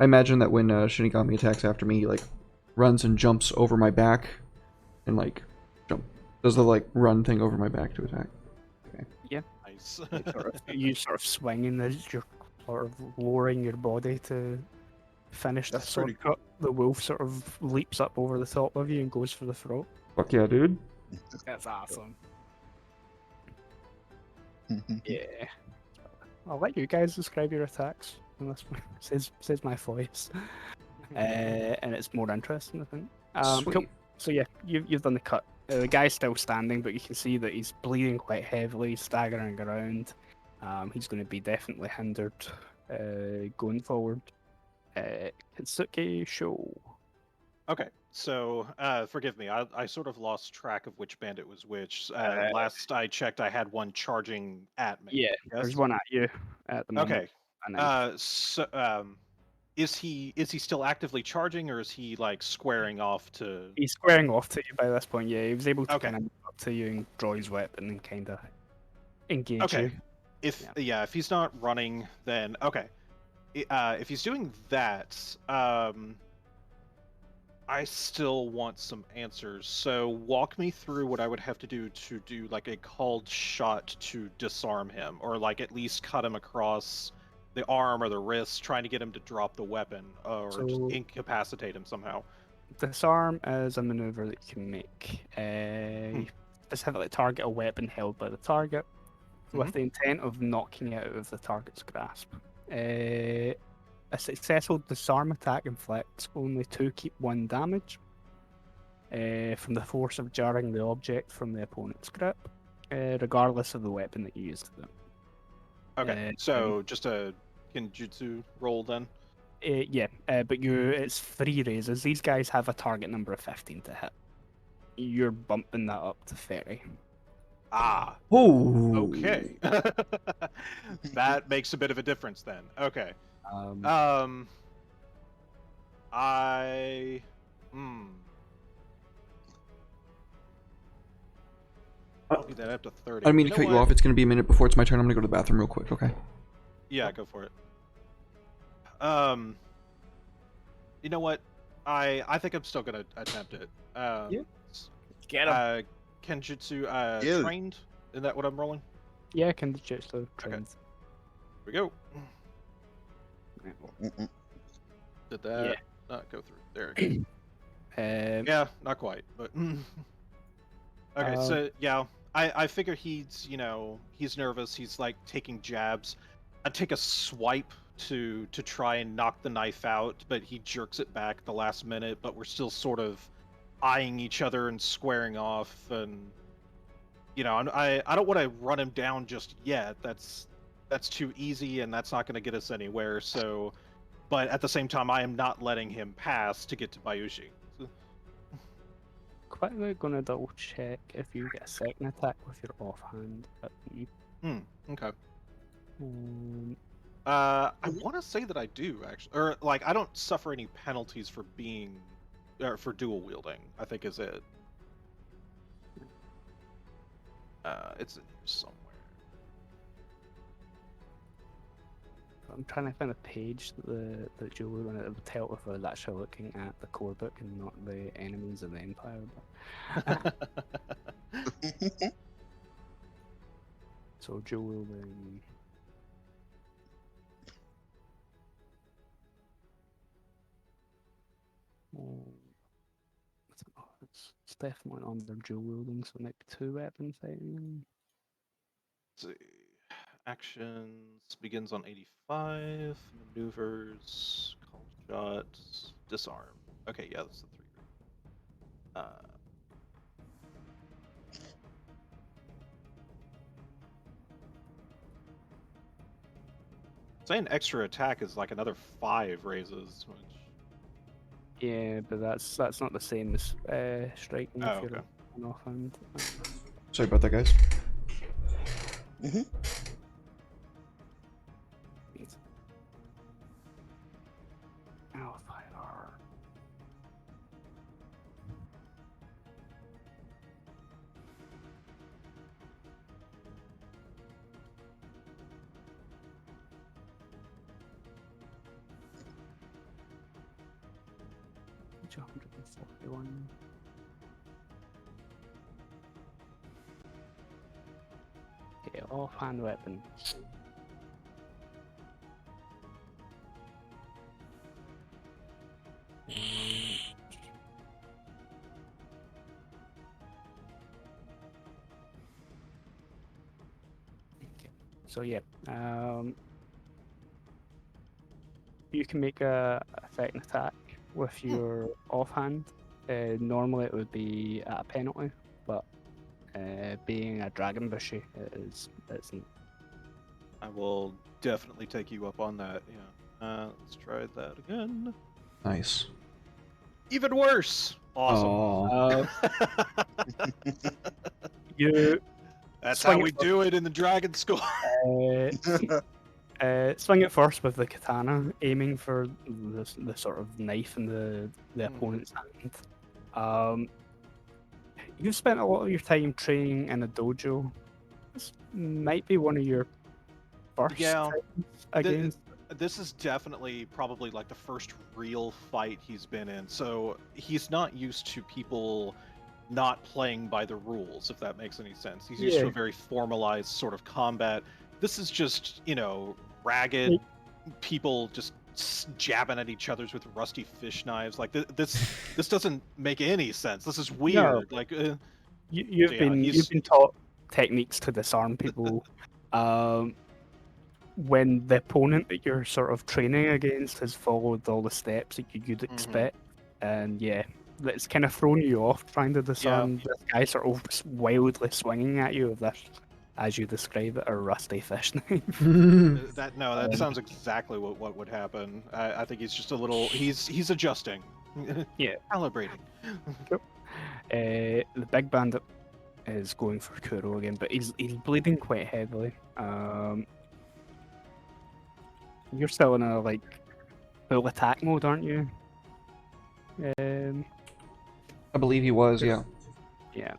Speaker 3: I imagine that when Shinigami attacks after me, he like runs and jumps over my back, and like does the like run thing over my back to attack.
Speaker 5: Nice.
Speaker 6: You sort of swinging as you're sort of lowering your body to finish the
Speaker 1: That's pretty
Speaker 6: sword cut. The wolf sort of leaps up over the top of you and goes for the throat.
Speaker 3: Fuck yeah, dude.
Speaker 2: That's awesome.
Speaker 6: Yeah. I'll let you guys describe your attacks. Unless says my voice, and it's more interesting, I think. Cool.
Speaker 3: Sweet.
Speaker 6: So yeah, you've done the cut. The guy's still standing, but you can see that he's bleeding quite heavily, staggering around. He's going to be definitely hindered going forward. Kitsuki Show.
Speaker 5: Okay, so forgive me, I sort of lost track of which bandit was which. Last I checked, I had one charging at me.
Speaker 6: Yeah,
Speaker 5: yes?
Speaker 6: there's one at you at the moment.
Speaker 5: Okay.
Speaker 6: And then
Speaker 5: So, is he still actively charging, or is he like squaring off to?
Speaker 6: he's squaring off to you by this point. Yeah, he was able to
Speaker 5: Okay.
Speaker 6: kind of move up to you and draw his weapon and kind of engage
Speaker 5: Okay.
Speaker 6: you.
Speaker 5: If he's not running, then okay. If he's doing that, I still want some answers. So walk me through what I would have to do like a called shot to disarm him, or like at least cut him across the arm or the wrist, trying to get him to drop the weapon or just
Speaker 6: So-
Speaker 5: incapacitate him somehow.
Speaker 6: Disarm is a maneuver that you can make. You specifically target a weapon held by the target with the intent of knocking it out of the target's grasp. A successful disarm attack inflicts only 2 keep 1 damage from the force of jarring the object from the opponent's grip, regardless of the weapon that you use to them.
Speaker 5: Okay, so just a Genjutsu roll then.
Speaker 6: But it's 3 raises. These guys have a target number of 15 to hit. You're bumping that up to 30.
Speaker 5: Ah,
Speaker 3: Oh.
Speaker 5: okay. That makes a bit of a difference then. Okay. I. I'll do that up to 30.
Speaker 3: I mean to
Speaker 5: know
Speaker 3: cut you
Speaker 5: what?
Speaker 3: off. It's gonna be a minute before it's my turn. I'm gonna go to the bathroom real quick. Okay.
Speaker 5: Yeah, go for it. You know what? I think I'm still gonna attempt it.
Speaker 2: Get him.
Speaker 5: Kenjutsu
Speaker 1: Yeah.
Speaker 5: trained? Is that what I'm rolling?
Speaker 6: Yeah, can the Jutsu trained.
Speaker 5: Here we go.
Speaker 1: Mm-mm.
Speaker 5: Did that
Speaker 6: Yeah.
Speaker 5: not go through? There we go. Yeah, not quite, but okay. So yeah, I figure he's he's nervous. He's like taking jabs. I take a swipe to try and knock the knife out, but he jerks it back at the last minute. But we're still sort of eyeing each other and squaring off, and I don't want to run him down just yet. That's too easy, and that's not going to get us anywhere. So, but at the same time, I am not letting him pass to get to Bayushi.
Speaker 6: Quickly gonna double check if you get a second attack with your offhand.
Speaker 5: Okay. I want to say that I do actually, or like I don't suffer any penalties for being, or for dual wielding. I think is it. It's in here somewhere.
Speaker 6: I'm trying to find a page that the Joel and it will tell if I was actually looking at the core book and not the enemies of the Empire. So Joel then. It's definitely under dual wielding, so maybe 2 weapon fighting.
Speaker 5: Let's see. Actions begins on 85. Maneuvers, call shots, disarm. Okay, yeah, that's the 3. Saying extra attack is like another 5 raises, which.
Speaker 6: Yeah, but that's not the same as striking
Speaker 5: Oh,
Speaker 6: if you're
Speaker 5: okay.
Speaker 6: an offhand.
Speaker 3: Sorry about that, guys.
Speaker 6: Oh, fire. Page 141. Okay, offhand weapon. Okay. So yeah, you can make a effect and attack with your offhand. Normally it would be at a penalty, but being a dragon bushy, it's
Speaker 5: I will definitely take you up on that. Yeah. Let's try that again.
Speaker 3: Nice.
Speaker 5: Even worse. Awesome.
Speaker 3: Oh,
Speaker 6: you
Speaker 5: That's
Speaker 6: swing
Speaker 5: how
Speaker 6: it
Speaker 5: we do it in the Dragon School.
Speaker 6: swing it first with the katana, aiming for the sort of knife in the
Speaker 5: Mhm.
Speaker 6: opponent's hand. You've spent a lot of your time training in a dojo. This might be one of your first
Speaker 5: Yeah.
Speaker 6: times against.
Speaker 5: This is definitely probably like the first real fight he's been in. So he's not used to people not playing by the rules, if that makes any sense. He's used to
Speaker 6: Yeah.
Speaker 5: a very formalized sort of combat. This is just, ragged people just jabbing at each other's with rusty fish knives. Like this doesn't make any sense. This is weird. Like
Speaker 6: You've
Speaker 5: So, yeah,
Speaker 6: been
Speaker 5: he's-
Speaker 6: you've been taught techniques to disarm people. When the opponent that you're sort of training against has followed all the steps that you'd expect, and yeah, it's kind of thrown you off trying to disarm this guy sort of wildly swinging at you with this, as you describe it, a rusty fish knife.
Speaker 5: that sounds exactly what would happen. I think he's just a little he's adjusting.
Speaker 6: Yeah.
Speaker 5: Calibrating.
Speaker 6: The big bandit is going for Kuro again, but he's bleeding quite heavily. You're still in a like full attack mode, aren't you?
Speaker 3: I believe he was, yeah.
Speaker 6: Yeah.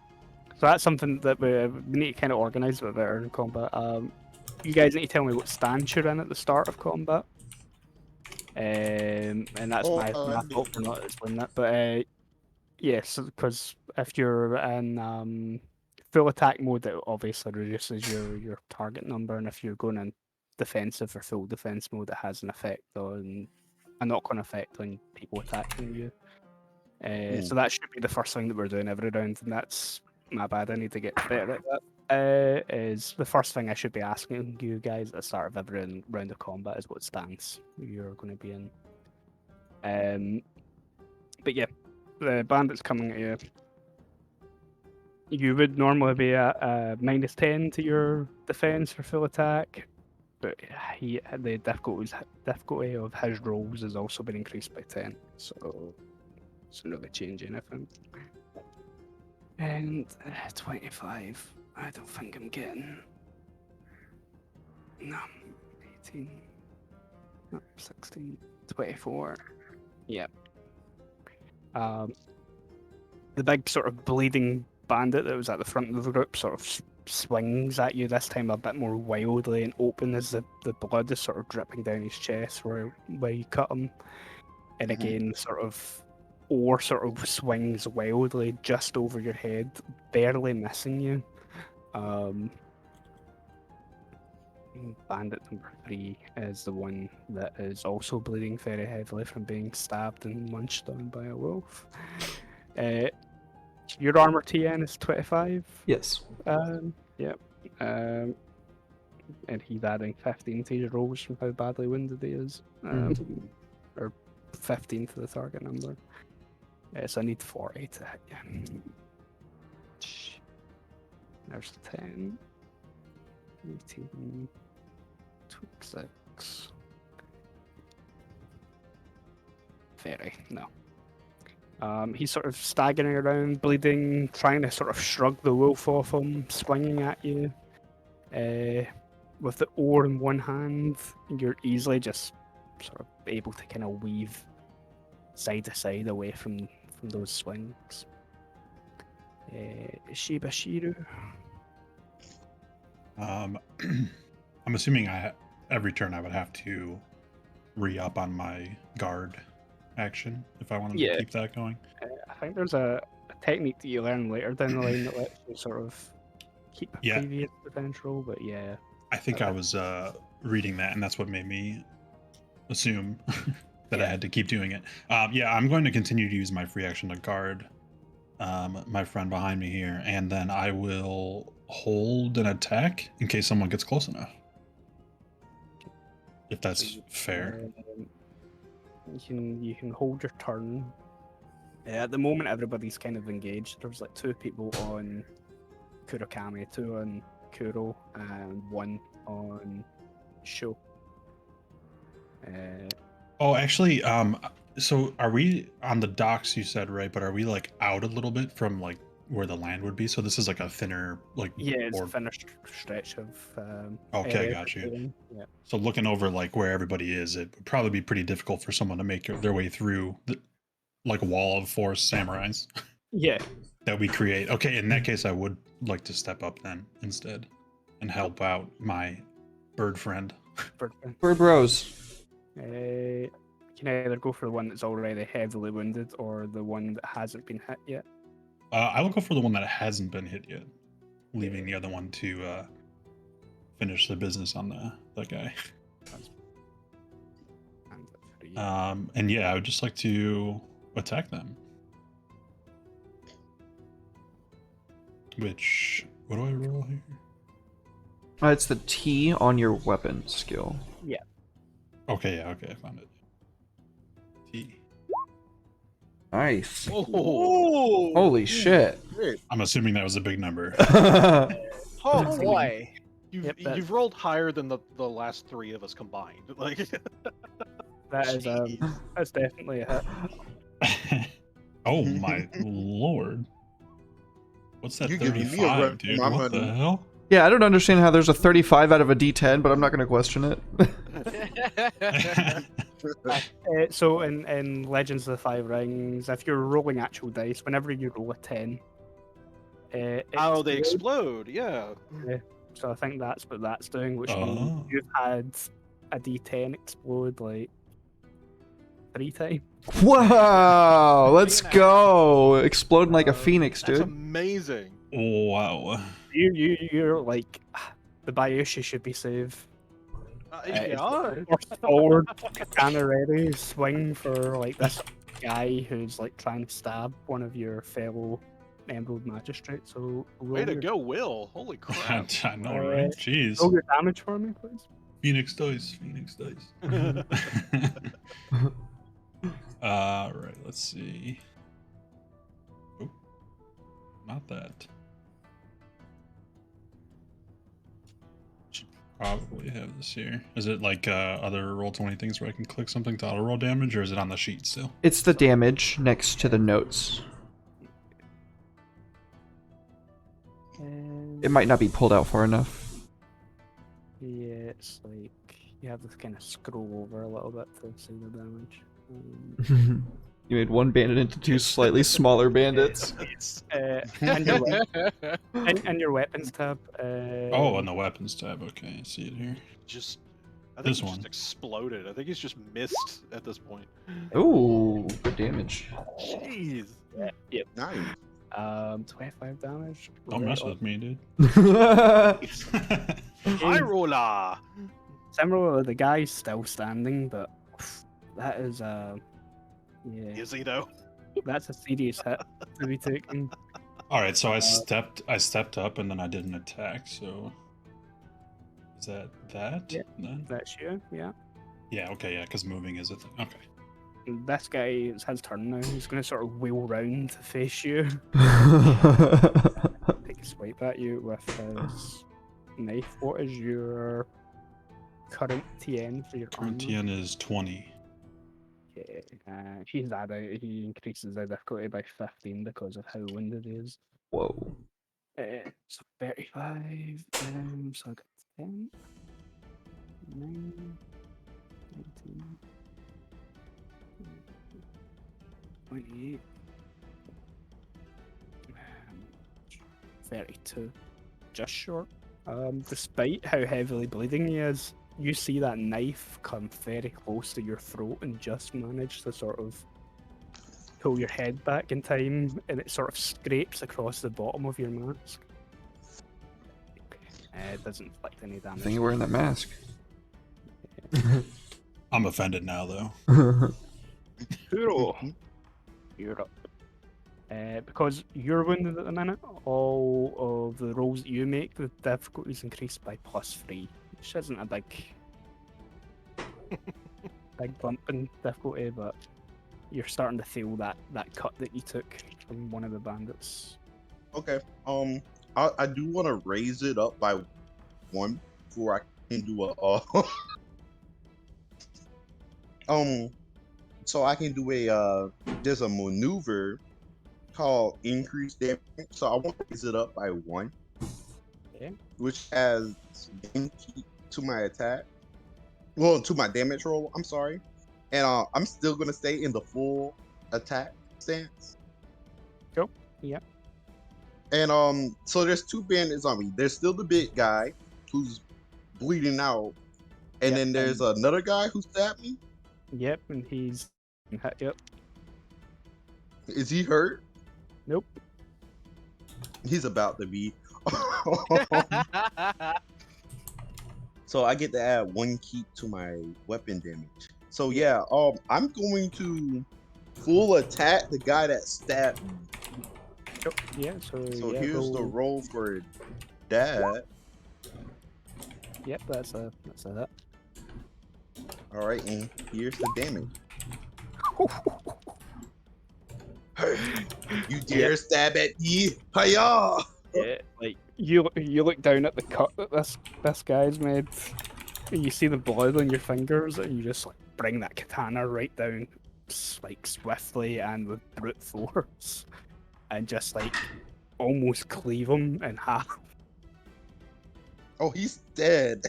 Speaker 6: So that's something that we need to kind of organise a bit better in combat. You guys need to tell me what stance you're in at the start of combat. And that's my fault for not explaining that. But yes, because if you're in full attack mode, it obviously reduces your target number, and if you're going in defensive or full defense mode, it has an effect on a knock-on effect on people attacking you. So that should be the first thing that we're doing every round, and that's my bad. I need to get better at that. Is the first thing I should be asking you guys at the start of every round of combat is what stance you're going to be in. But yeah, the bandit's coming at you. You would normally be at -10 to your defense for full attack, but the difficulty of his rolls has also been increased by 10, so it's not going to change anything. And 25, I don't think I'm getting. No, 18. 16, 24. Yep. The big sort of bleeding bandit that was at the front of the group sort of swings at you, this time a bit more wildly and open as the blood is sort of dripping down his chest where you cut him. And again, sort of swings wildly just over your head, barely missing you. Bandit number 3 is the one that is also bleeding very heavily from being stabbed and munched on by a wolf. Your armor TN is 25.
Speaker 3: Yes.
Speaker 6: Yep. And he's adding 15 to your rolls from how badly wounded he is. Or 15 to the target number. So I need 40 to hit you. There's 10. 18. 26. 30. No. He's sort of staggering around, bleeding, trying to sort of shrug the wolf off him, swinging at you. With the oar in one hand, you're easily just sort of able to kind of weave side to side away from those swings. Shiba Shiru.
Speaker 4: I'm assuming every turn I would have to re-up on my guard action if I wanted to keep that going.
Speaker 6: I think there's a technique that you learn later down the line that lets you sort of keep a previous potential, but yeah.
Speaker 4: I think I was reading that, and that's what made me assume that I had to keep doing it. I'm going to continue to use my free action to guard my friend behind me here, and then I will hold an attack in case someone gets close enough. If that's fair.
Speaker 6: You can hold your turn. At the moment, everybody's kind of engaged. There's like 2 people on Kurokami, 2 on Kuro, and 1 on Sho.
Speaker 4: Actually, so are we on the docks? You said, right? But are we like out a little bit from like where the land would be? So this is like a thinner, like
Speaker 6: it's a thinner stretch of.
Speaker 4: Okay, got you. Yeah. So looking over like where everybody is, it would probably be pretty difficult for someone to make their way through the like wall of forest samurais.
Speaker 6: Yeah.
Speaker 4: That we create. Okay, in that case, I would like to step up then instead and help out my bird friend.
Speaker 3: Bird bros.
Speaker 6: You can either go for the one that's already heavily wounded or the one that hasn't been hit yet.
Speaker 4: I will go for the one that hasn't been hit yet, leaving the other one to finish the business on that guy. And yeah, I would just like to attack them. What do I roll here?
Speaker 3: It's the T on your weapon skill.
Speaker 6: Yeah.
Speaker 4: Okay, I found it. T.
Speaker 3: Nice.
Speaker 2: Oh,
Speaker 3: Holy shit.
Speaker 4: I'm assuming that was a big number.
Speaker 2: oh boy.
Speaker 5: You've rolled higher than the last 3 of us combined. Like
Speaker 6: that's definitely a hit.
Speaker 4: Oh my lord. What's that?
Speaker 1: You're giving me a
Speaker 4: 35,
Speaker 1: run
Speaker 4: dude?
Speaker 1: for my
Speaker 4: What the
Speaker 1: money.
Speaker 4: hell?
Speaker 3: Yeah, I don't understand how there's a 35 out of a D10, but I'm not going to question it.
Speaker 6: So in Legends of the Five Rings, if you're rolling actual dice, whenever you roll a 10,
Speaker 5: they explode. Yeah.
Speaker 6: So I think that's what that's doing, which means you've had a D10 explode like 3 times.
Speaker 3: Whoa! Let's go! Exploding like a phoenix,
Speaker 5: That's
Speaker 3: dude.
Speaker 5: amazing.
Speaker 4: Wow.
Speaker 6: You're like the Bayushi should be safe.
Speaker 5: Yeah.
Speaker 6: Forward, katana ready, swing for like this guy who's like trying to stab one of your fellow Emerald Magistrates. So
Speaker 5: Way to go, Will. Holy crap.
Speaker 4: I know, right? Jeez.
Speaker 6: Roll your damage for me, please.
Speaker 4: Phoenix dice. Right, let's see. Oh, not that. Should probably have this here. Is it like other Roll20 things where I can click something to auto roll damage, or is it on the sheet still?
Speaker 3: It's the damage next to the notes. It might not be pulled out far enough.
Speaker 6: Yeah, it's like you have to kind of scroll over a little bit to see the damage.
Speaker 3: You made one bandit into two slightly smaller bandits.
Speaker 6: And your weapons tab.
Speaker 4: Oh, on the weapons tab. Okay, I see it here.
Speaker 5: Just, I think
Speaker 4: This
Speaker 5: he
Speaker 4: one.
Speaker 5: just exploded. I think he's just missed at this point.
Speaker 3: Ooh, good damage.
Speaker 5: Jeez.
Speaker 6: Yep.
Speaker 1: Nice.
Speaker 6: 25 damage.
Speaker 4: Don't
Speaker 6: right
Speaker 4: mess
Speaker 6: off.
Speaker 4: with me, dude.
Speaker 5: High roller.
Speaker 6: Similar, the guy's still standing, but that is yeah,
Speaker 5: Is he though?
Speaker 6: that's a serious hit to be taken.
Speaker 4: All right, so I stepped up and then I did an attack. So is that
Speaker 6: Yeah.
Speaker 4: then?
Speaker 6: That's you, yeah.
Speaker 4: Yeah. Okay. Yeah, because moving is a thing. Okay.
Speaker 6: This guy, it's his turn now. He's going to sort of wheel round to face you, take a swipe at you with his knife. What is your current TN for your
Speaker 4: Current
Speaker 6: armor?
Speaker 4: TN is 20.
Speaker 6: Yeah, he's added. He increases the difficulty by 15 because of how wounded he is.
Speaker 3: Whoa.
Speaker 6: So 35. So I got 10, 9, 19, 28, 32. Just short. Despite how heavily bleeding he is, you see that knife come very close to your throat and just manage to sort of pull your head back in time, and it sort of scrapes across the bottom of your mask. It doesn't inflict any
Speaker 3: I
Speaker 6: damage.
Speaker 3: think you're wearing that mask.
Speaker 4: I'm offended now, though.
Speaker 6: Hero, you're up. Because you're wounded at the minute, all of the rolls that you make, the difficulty is increased by +3, which isn't a big bump in difficulty, but you're starting to feel that cut that you took from one of the bandits.
Speaker 1: Okay. I do want to raise it up by 1 before I can do a so I can do a there's a maneuver called increased damage. So I want to raise it up by 1.
Speaker 6: Okay.
Speaker 1: Which has 1 key to my attack. Well, to my damage roll, I'm sorry. And I'm still gonna stay in the full attack stance.
Speaker 6: Cool. Yeah.
Speaker 1: And so there's 2 bandits on me. There's still the big guy who's bleeding out, and
Speaker 6: Yep,
Speaker 1: then there's another guy who stabbed me.
Speaker 6: Yep, and he's hit. Yep.
Speaker 1: Is he hurt?
Speaker 6: Nope.
Speaker 1: He's about to be. So I get to add 1 keep to my weapon damage. So yeah, I'm going to full attack the guy that stabbed me.
Speaker 6: Cool. Yeah. So yeah,
Speaker 1: here's the roll for that.
Speaker 6: Yep, that's a hit.
Speaker 1: All right, and here's the damage. You dare stab at me? Hiya!
Speaker 6: Yeah, like you look down at the cut that this guy's made, and you see the blood on your fingers, and you just like bring that katana right down, like swiftly and with brute force, and just like almost cleave him in half.
Speaker 1: Oh, he's dead.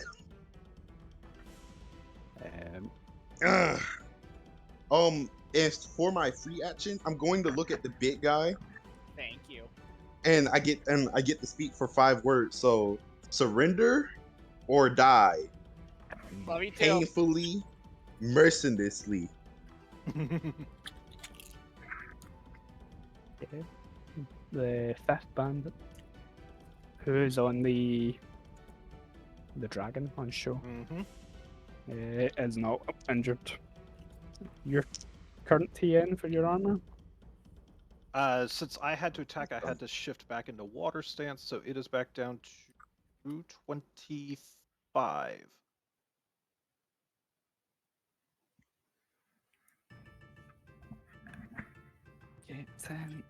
Speaker 6: Um,
Speaker 1: Ugh. And for my free action, I'm going to look at the big guy,
Speaker 2: Thank you.
Speaker 1: and I get to speak for 5 words. So surrender or die,
Speaker 2: Love you too.
Speaker 1: painfully, mercilessly.
Speaker 6: yeah. The 5th bandit, who is on the dragon on show, is not injured. Your current TN for your armor?
Speaker 5: Since I had to attack, I had to shift back into water stance, so it is back down to 25.
Speaker 6: Yeah, 10,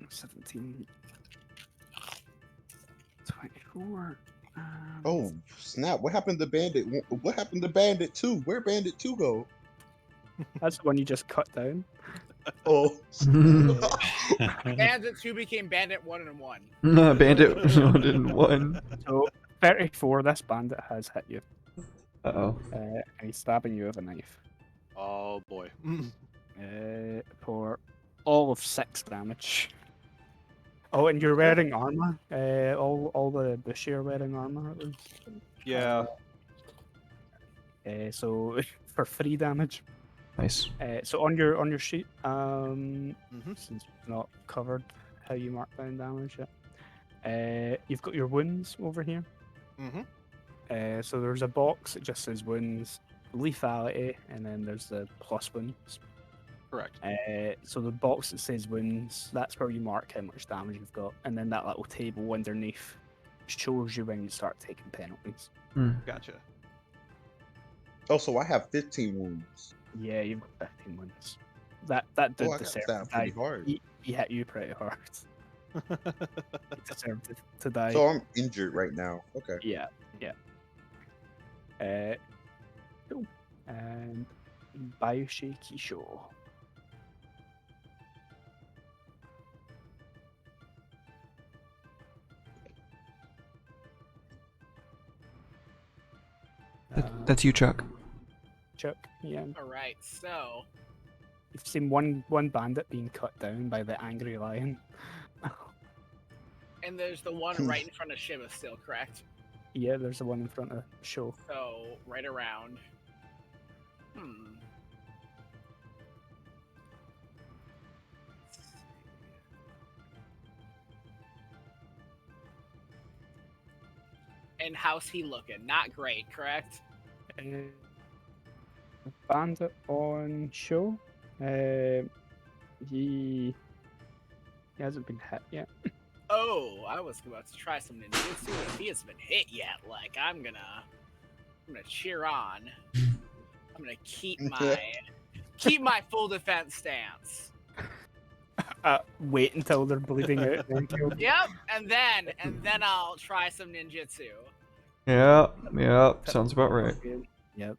Speaker 6: 17, 24.
Speaker 1: Oh snap! What happened to Bandit? What happened to Bandit 2? Where Bandit 2 go?
Speaker 6: That's the one you just cut down.
Speaker 1: Oh.
Speaker 2: Bandit 2 became Bandit 1 and 1.
Speaker 3: Bandit didn't 1.
Speaker 6: So 34, this bandit has hit you.
Speaker 3: Uh-oh.
Speaker 6: and he's stabbing you with a knife.
Speaker 5: Oh boy.
Speaker 6: For all of 6 damage. Oh, and you're wearing armor. All the Bushi are wearing armor at least.
Speaker 5: Yeah.
Speaker 6: So for 3 damage.
Speaker 3: Nice.
Speaker 6: So on your sheet,
Speaker 5: hmm
Speaker 6: since it's not covered how you mark down damage yet, you've got your wounds over here.
Speaker 5: hmm
Speaker 6: So there's a box that just says wounds, lethality, and then there's the plus wounds.
Speaker 5: Correct.
Speaker 6: So the box that says wounds, that's where you mark how much damage you've got, and then that little table underneath shows you when you start taking penalties.
Speaker 5: Gotcha.
Speaker 1: Oh, so I have 15 wounds.
Speaker 6: Yeah, you've got 15 wounds. That did
Speaker 1: Oh, I got
Speaker 6: deserve
Speaker 1: stabbed
Speaker 6: to die.
Speaker 1: pretty hard.
Speaker 6: He hit you pretty hard. He deserved to die.
Speaker 1: So I'm injured right now. Okay.
Speaker 6: Yeah. Cool. And Bayoshi Kisho.
Speaker 3: That's you, Chuck.
Speaker 6: Chuck. Yeah.
Speaker 2: All right, so
Speaker 6: You've seen one bandit being cut down by the angry lion.
Speaker 2: and there's the one right in front of Shiva still, correct?
Speaker 6: Yeah, there's the one in front of Show.
Speaker 2: So right around. And how's he looking? Not great, correct?
Speaker 6: Bandit on Show. He hasn't been hit yet.
Speaker 2: Oh, I was about to try some ninjutsu, but if he hasn't been hit yet, like I'm gonna cheer on. I'm gonna keep my full defense stance.
Speaker 6: Wait until they're bleeding out. Then kill.
Speaker 2: Yep, and then I'll try some ninjutsu.
Speaker 3: Yeah. Sounds about right.
Speaker 6: Yep.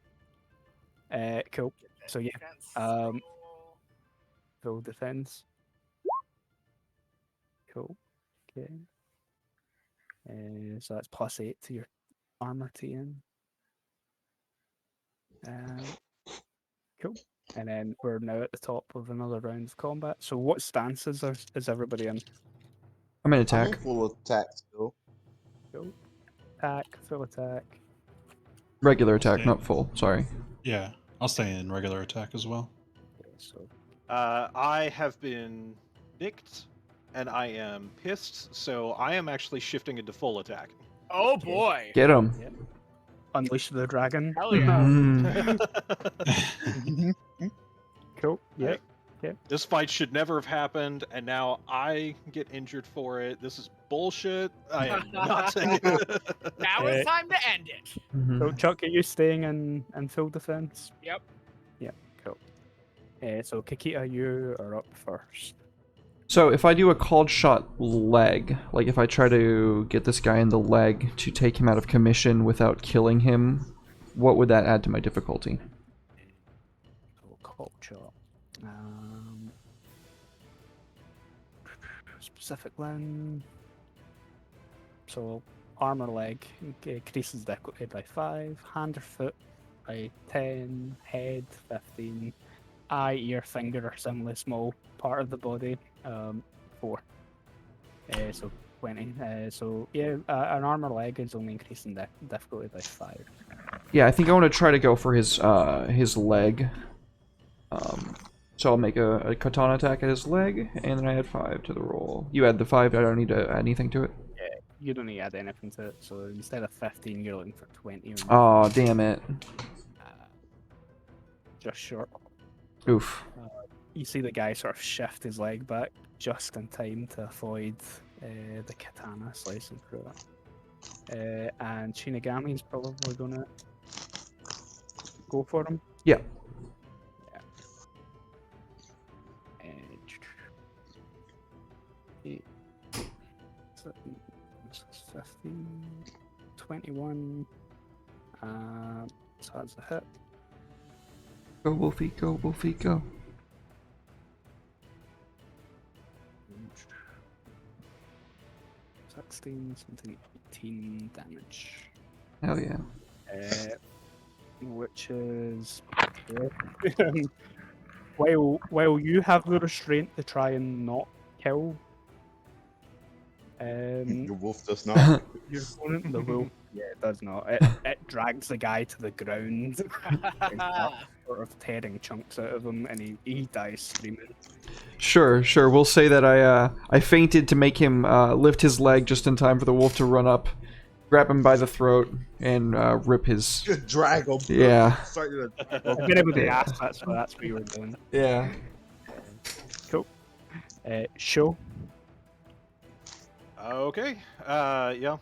Speaker 6: Cool. So yeah,
Speaker 2: Defense
Speaker 6: um,
Speaker 2: roll.
Speaker 6: full defense. Cool. Okay. So that's +8 to your armor TN. Cool. And then we're now at the top of another round of combat. So what stances is everybody in?
Speaker 3: I'm in
Speaker 1: I'm
Speaker 3: attack.
Speaker 1: in full attack still.
Speaker 6: Cool. Attack, full attack.
Speaker 3: Regular attack, not full. Sorry.
Speaker 4: Yeah, I'll stay in regular attack as well.
Speaker 6: Okay, so
Speaker 5: I have been nicked, and I am pissed, so I am actually shifting into full attack.
Speaker 2: Oh boy!
Speaker 3: Get him.
Speaker 6: unleash the dragon.
Speaker 2: Hell yeah!
Speaker 3: Mm.
Speaker 6: Cool. Yep.
Speaker 5: This fight should never have happened, and now I get injured for it. This is bullshit. I am not saying it.
Speaker 2: Now it's time to end it.
Speaker 3: Mhm.
Speaker 6: So Chuck, are you staying in full defense?
Speaker 2: Yep.
Speaker 6: Yeah. Cool. So Kikita, you are up first.
Speaker 3: So if I do a called shot leg, like if I try to get this guy in the leg to take him out of commission without killing him, what would that add to my difficulty?
Speaker 6: So call shot. Specific line. So armor leg increases difficulty by 5, hand or foot by 10, head 15, eye, ear, finger, or similarly small part of the body 4. So 20. So yeah, an armor leg is only increasing difficulty by 5.
Speaker 3: Yeah, I think I want to try to go for his leg. So I'll make a katana attack at his leg, and then I add 5 to the roll. You add the 5, I don't need to add anything to it?
Speaker 6: You don't need to add anything to it, so instead of 15, you're looking for 20.
Speaker 3: Oh, damn it.
Speaker 6: Just short.
Speaker 3: Oof.
Speaker 6: You see the guy sort of shift his leg back just in time to avoid the katana slicing through it. And Shinigami's probably gonna go for him.
Speaker 3: Yeah.
Speaker 6: Yeah. 15, 21. So that's a hit.
Speaker 3: Go, Wolfie, go, Wolfie, go.
Speaker 6: 16, 17, 18 damage.
Speaker 3: Hell yeah.
Speaker 6: which is while you have the restraint to try and not kill
Speaker 1: The wolf does not.
Speaker 6: your opponent, the wolf, yeah, it does not. It drags the guy to the ground and starts sort of tearing chunks out of him, and he dies screaming.
Speaker 3: Sure. We'll say that I fainted to make him lift his leg just in time for the wolf to run up, grab him by the throat, and rip his.
Speaker 1: Just drag him.
Speaker 3: Yeah.
Speaker 1: Start to drag
Speaker 6: If
Speaker 1: him.
Speaker 6: anybody asked, that's what you were doing.
Speaker 3: Yeah.
Speaker 6: Cool. Show.
Speaker 5: Okay. Yeah.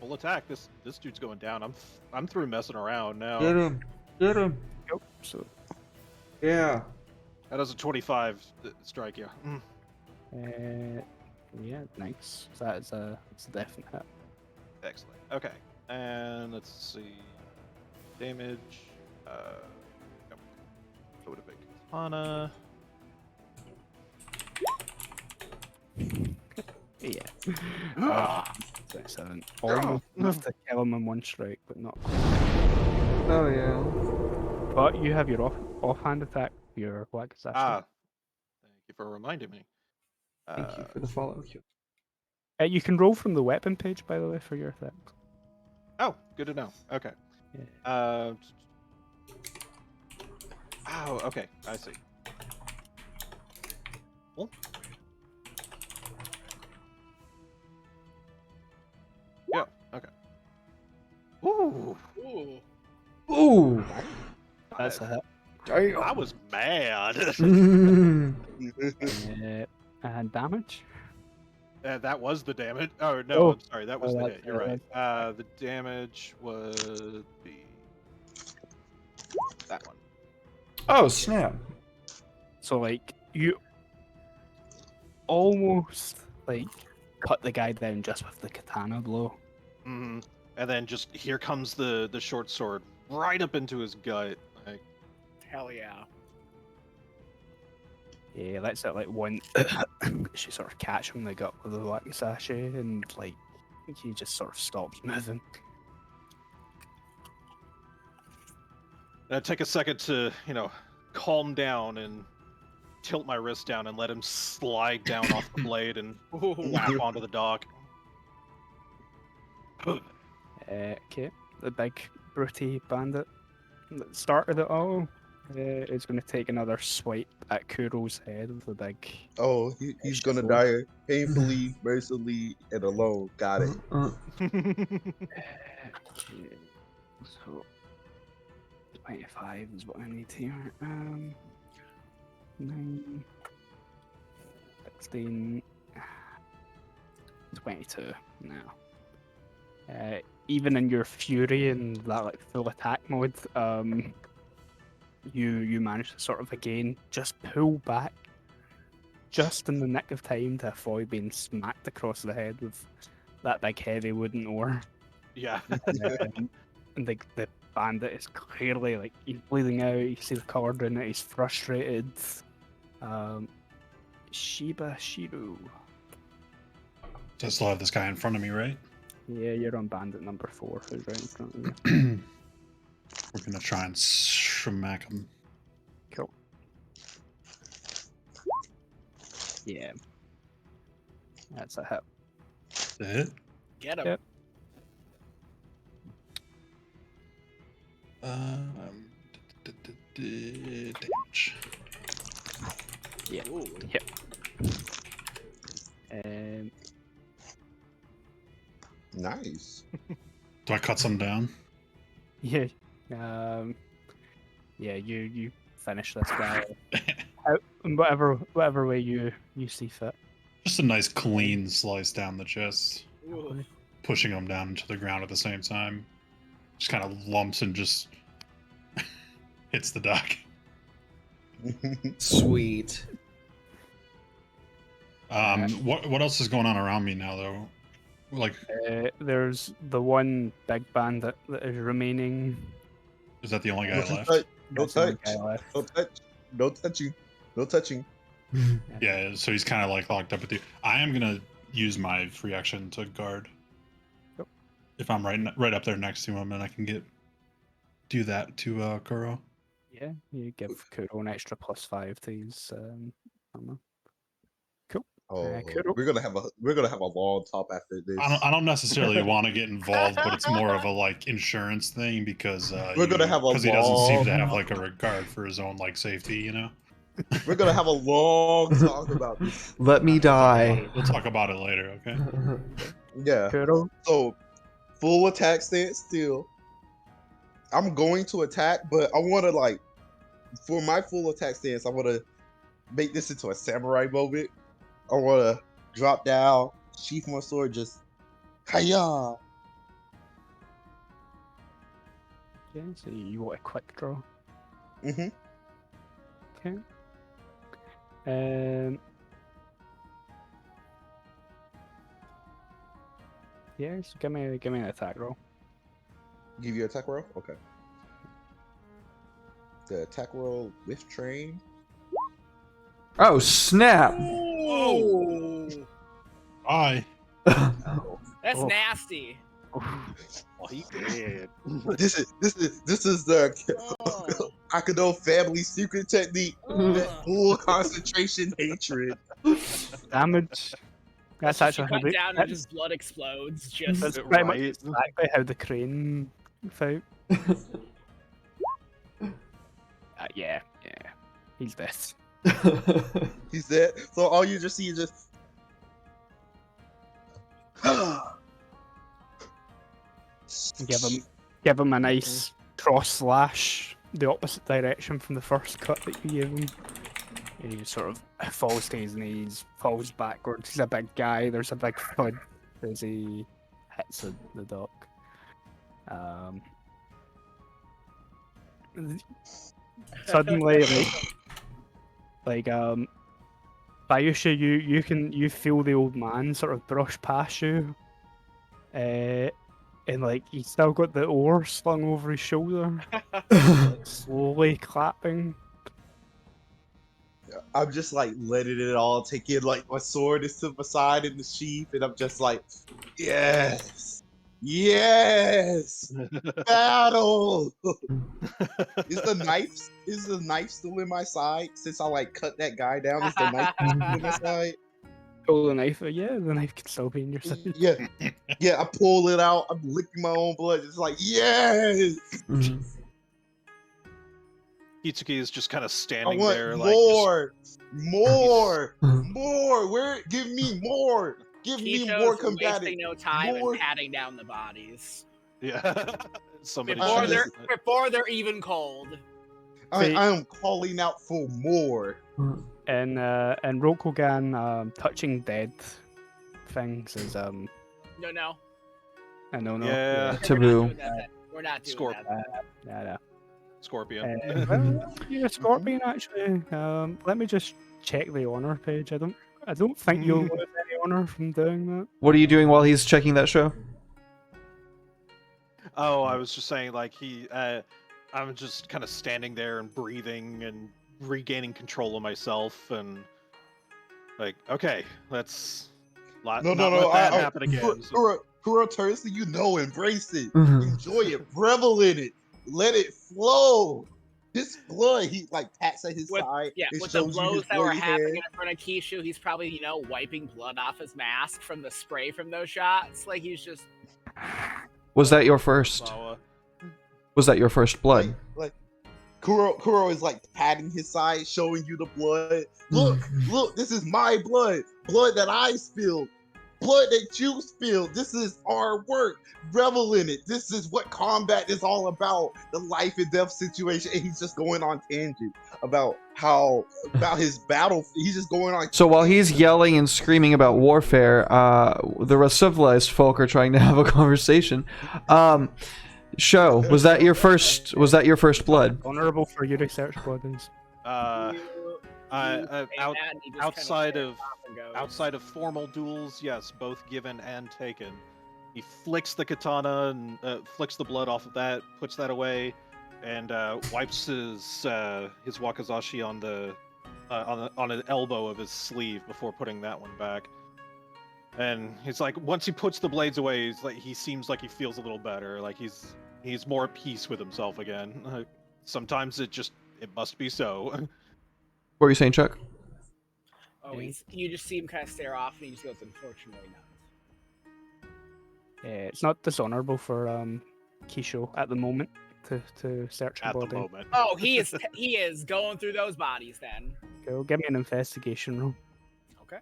Speaker 5: Full attack. This dude's going down. I'm through messing around now.
Speaker 3: him. Get him.
Speaker 6: Yep. So
Speaker 3: Yeah.
Speaker 5: How does a 25 strike you?
Speaker 6: yeah, nice. It's a definite hit.
Speaker 5: Excellent. Okay. And let's see. Damage. Yep. Go with a big katana.
Speaker 6: Yeah. 27. Almost enough to kill him in one strike, but not.
Speaker 3: Oh yeah.
Speaker 6: But you have your offhand attack, your black assassin.
Speaker 5: Thank you for reminding me.
Speaker 3: Thank you for the follow.
Speaker 6: You can roll from the weapon page, by the way, for your attack.
Speaker 5: Oh, good to know. Okay.
Speaker 6: Yeah.
Speaker 5: Oh, okay. I see. Cool. Yeah. Okay. Ooh.
Speaker 3: Ooh.
Speaker 6: That's a hit.
Speaker 5: I was mad.
Speaker 6: And damage?
Speaker 5: That was the damage. Oh no,
Speaker 6: Oh.
Speaker 5: I'm sorry. That was
Speaker 6: Oh,
Speaker 5: the
Speaker 6: that's-
Speaker 5: hit. You're right. The damage would be that one.
Speaker 3: Oh snap.
Speaker 6: So, like, you almost, like, cut the guy down just with the katana blow.
Speaker 5: And then just here comes the short sword right up into his gut. Like,
Speaker 2: Hell yeah.
Speaker 6: Yeah, that's it. Like, one, she sort of catch him in the gut with the black sachet, and, like, he just sort of stops moving.
Speaker 5: and I take a second to calm down and tilt my wrist down and let him slide down off the blade and whap onto the dock.
Speaker 6: Okay, the big broody bandit that started it all is going to take another swipe at Kuro's head with the big.
Speaker 1: Oh, he's gonna die painfully, mercilessly, and alone. Got it.
Speaker 6: So 25 is what I need here. 9, 16, 22 now. Even in your fury and that like full attack mode, you manage to sort of again just pull back just in the nick of time to avoid being smacked across the head with that big heavy wooden oar.
Speaker 5: Yeah.
Speaker 6: And the bandit is clearly like he's bleeding out. You see the colour in it. He's frustrated. Shiba Shiru.
Speaker 4: So I still have this guy in front of me, right?
Speaker 6: Yeah, you're on bandit number 4, who's right in front of you.
Speaker 4: We're gonna try and smack him.
Speaker 6: Cool. Yeah. That's a hit.
Speaker 4: The hit?
Speaker 2: Get him.
Speaker 6: Yep.
Speaker 4: Damage.
Speaker 6: Yeah.
Speaker 2: Ooh.
Speaker 6: Yep.
Speaker 1: Nice.
Speaker 4: Do I cut some down?
Speaker 6: Yeah. Yeah. You finish this guy. In whatever way you see fit.
Speaker 4: Just a nice clean slice down the chest,
Speaker 2: Ooh.
Speaker 4: pushing him down into the ground at the same time. Just kind of lumps and just hits the dock.
Speaker 3: Sweet.
Speaker 4: What else is going on around me now, though? Like,
Speaker 6: There's the one big bandit that is remaining.
Speaker 4: is that the only guy left?
Speaker 1: No
Speaker 6: That's the only
Speaker 1: touch.
Speaker 6: guy left.
Speaker 1: No touch. No touching. No touching.
Speaker 4: Yeah, so he's kind of like locked up with you. I am gonna use my free action to guard.
Speaker 6: Yep.
Speaker 4: If I'm right up there next to him, and I can get do that to Kuro?
Speaker 6: Yeah, you give Kuro an extra +5 to his armor. Cool.
Speaker 1: Oh,
Speaker 6: Kuro.
Speaker 1: we're gonna have a long talk after this.
Speaker 4: I don't necessarily want to get involved, but it's more of a like insurance thing because
Speaker 1: We're gonna have a
Speaker 4: he doesn't seem to have
Speaker 1: long-
Speaker 4: like a regard for his own like safety, you know.
Speaker 1: We're gonna have a long talk about this.
Speaker 3: Let me die.
Speaker 4: We'll talk about it later, okay?
Speaker 1: Yeah.
Speaker 6: Kuro.
Speaker 1: So, full attack stance still. I'm going to attack, but I want to like, for my full attack stance, I want to make this into a samurai moment. I want to drop down, sheath my sword, just hiya.
Speaker 6: Yeah, so you want a quick draw.
Speaker 1: Mhm.
Speaker 6: Okay. Um. Yeah, so give me an attack roll.
Speaker 1: Give you attack roll. Okay. The attack roll with train.
Speaker 3: Oh snap!
Speaker 2: Oh,
Speaker 4: Bye.
Speaker 2: that's
Speaker 6: Oh.
Speaker 2: nasty.
Speaker 5: Well, he did.
Speaker 1: This is the
Speaker 2: Oh.
Speaker 1: Akado family secret technique.
Speaker 2: Ugh.
Speaker 1: Full concentration hatred.
Speaker 6: Damage. That's
Speaker 2: You
Speaker 6: actually how
Speaker 2: cut
Speaker 6: they,
Speaker 2: down and
Speaker 6: that's,
Speaker 2: just blood explodes. Just
Speaker 6: that's pretty much
Speaker 5: Right.
Speaker 6: exactly how the crane fight. Yeah. He's this.
Speaker 1: He said. So all you just see is just.
Speaker 6: Give him a nice cross slash the opposite direction from the first cut that you gave him. He sort of falls to his knees, falls backwards. He's a big guy. There's a big thud as he hits the dock. Suddenly, Bayusha, you feel the old man sort of brush past you, and like he's still got the oar slung over his shoulder, slowly clapping.
Speaker 1: I'm just like letting it all take in. Like my sword is to my side in the sheath, and I'm just like, yes, battle. Is the knife still in my side? Since I like cut that guy down, is the knife still in my side?
Speaker 6: Pull the knife. Yeah, the knife can still be in your side.
Speaker 1: Yeah. I pull it out. I'm licking my own blood. It's like yes.
Speaker 3: Mhm.
Speaker 5: Itsuki is just kind of
Speaker 1: I
Speaker 5: standing
Speaker 1: want
Speaker 5: there, like just-
Speaker 1: more. Where? Give me more. Give me
Speaker 2: Kisho's
Speaker 1: more
Speaker 2: wasting
Speaker 1: combative.
Speaker 2: no time
Speaker 1: More-
Speaker 2: and patting down the bodies
Speaker 5: yeah. Somebody
Speaker 2: before
Speaker 5: should-
Speaker 2: they're even cold.
Speaker 1: I
Speaker 6: See-
Speaker 1: am calling out for more.
Speaker 6: And Rokugan touching dead things is
Speaker 2: No.
Speaker 6: I don't know.
Speaker 5: Yeah.
Speaker 3: Taboo.
Speaker 2: We're not doing
Speaker 5: Scorp-
Speaker 2: that.
Speaker 6: Yeah.
Speaker 5: Scorpion.
Speaker 6: Well, you're a scorpion actually. Let me just check the honor page. I don't think you'll lose any honor from doing that.
Speaker 3: What are you doing while he's checking that show?
Speaker 5: Oh, I was just saying, like I'm just kind of standing there and breathing and regaining control of myself, and like, okay, let's not let that happen again. So-
Speaker 1: Kuro turns to you, embrace it,
Speaker 3: Mhm.
Speaker 1: enjoy it, revel in it, let it flow. This blood, he like pats at his side.
Speaker 2: Yeah,
Speaker 1: it
Speaker 2: with the
Speaker 1: shows you his
Speaker 2: blows that were
Speaker 1: bloody hair.
Speaker 2: happening in front of Kishu, he's probably, wiping blood off his mask from the spray from those shots. Like, he's just...
Speaker 3: Was that your first?
Speaker 5: Sawa.
Speaker 3: Was that your first blood?
Speaker 1: Like Kuro is like patting his side, showing you the blood. Look, this is my blood that I spilled, blood that you spilled. This is our work. Revel in it. This is what combat is all about. The life and death situation. And he's just going on tangent about his battle. He's just going on.
Speaker 3: So while he's yelling and screaming about warfare, the rest civilized folk are trying to have a conversation. Show, was that your first blood?
Speaker 6: Honorable for your research bodies.
Speaker 5: Outside of formal duels, yes, both given and taken. He flicks the katana and flicks the blood off of that, puts that away, and wipes his wakizashi on an elbow of his sleeve before putting that one back. And he's like, once he puts the blades away, he seems like he feels a little better. Like he He's more at peace with himself again. Sometimes it must be so.
Speaker 3: What were you saying, Chuck?
Speaker 2: Oh, you just see him kind of stare off, and he just goes, "Unfortunately not."
Speaker 6: It's not dishonorable for Kisho at the moment to search her
Speaker 5: At the
Speaker 6: body.
Speaker 5: moment.
Speaker 2: Oh, he is going through those bodies then.
Speaker 6: Go, give me an investigation roll.
Speaker 2: Okay.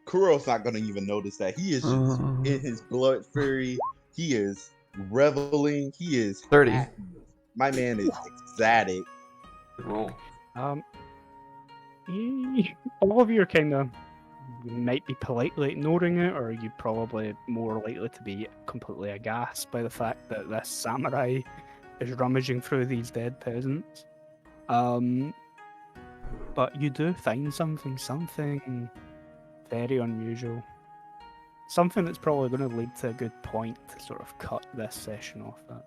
Speaker 1: Kuro's not gonna even notice that. He is just in his blood fury. He is reveling. He is
Speaker 3: 30.
Speaker 1: happy. My man is ecstatic.
Speaker 3: Good roll.
Speaker 6: All of you are kind of might be politely ignoring it, or you probably more likely to be completely aghast by the fact that this samurai is rummaging through these dead peasants. But you do find something very unusual. Something that's probably going to lead to a good point to sort of cut this session off at.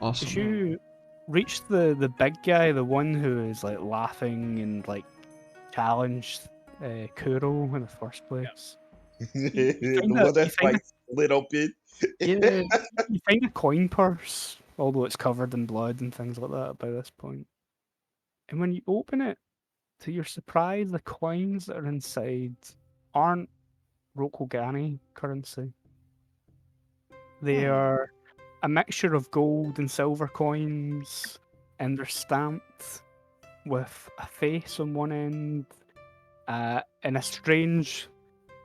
Speaker 3: Awesome.
Speaker 6: As you reach the big guy, the one who is like laughing and like challenged Kuro in the first place.
Speaker 1: The one that's like split open.
Speaker 6: Yeah, you find a coin purse, although it's covered in blood and things like that by this point. And when you open it, to your surprise, the coins that are inside aren't Rokugani currency. They are a mixture of gold and silver coins, and they're stamped with a face on one end, and a strange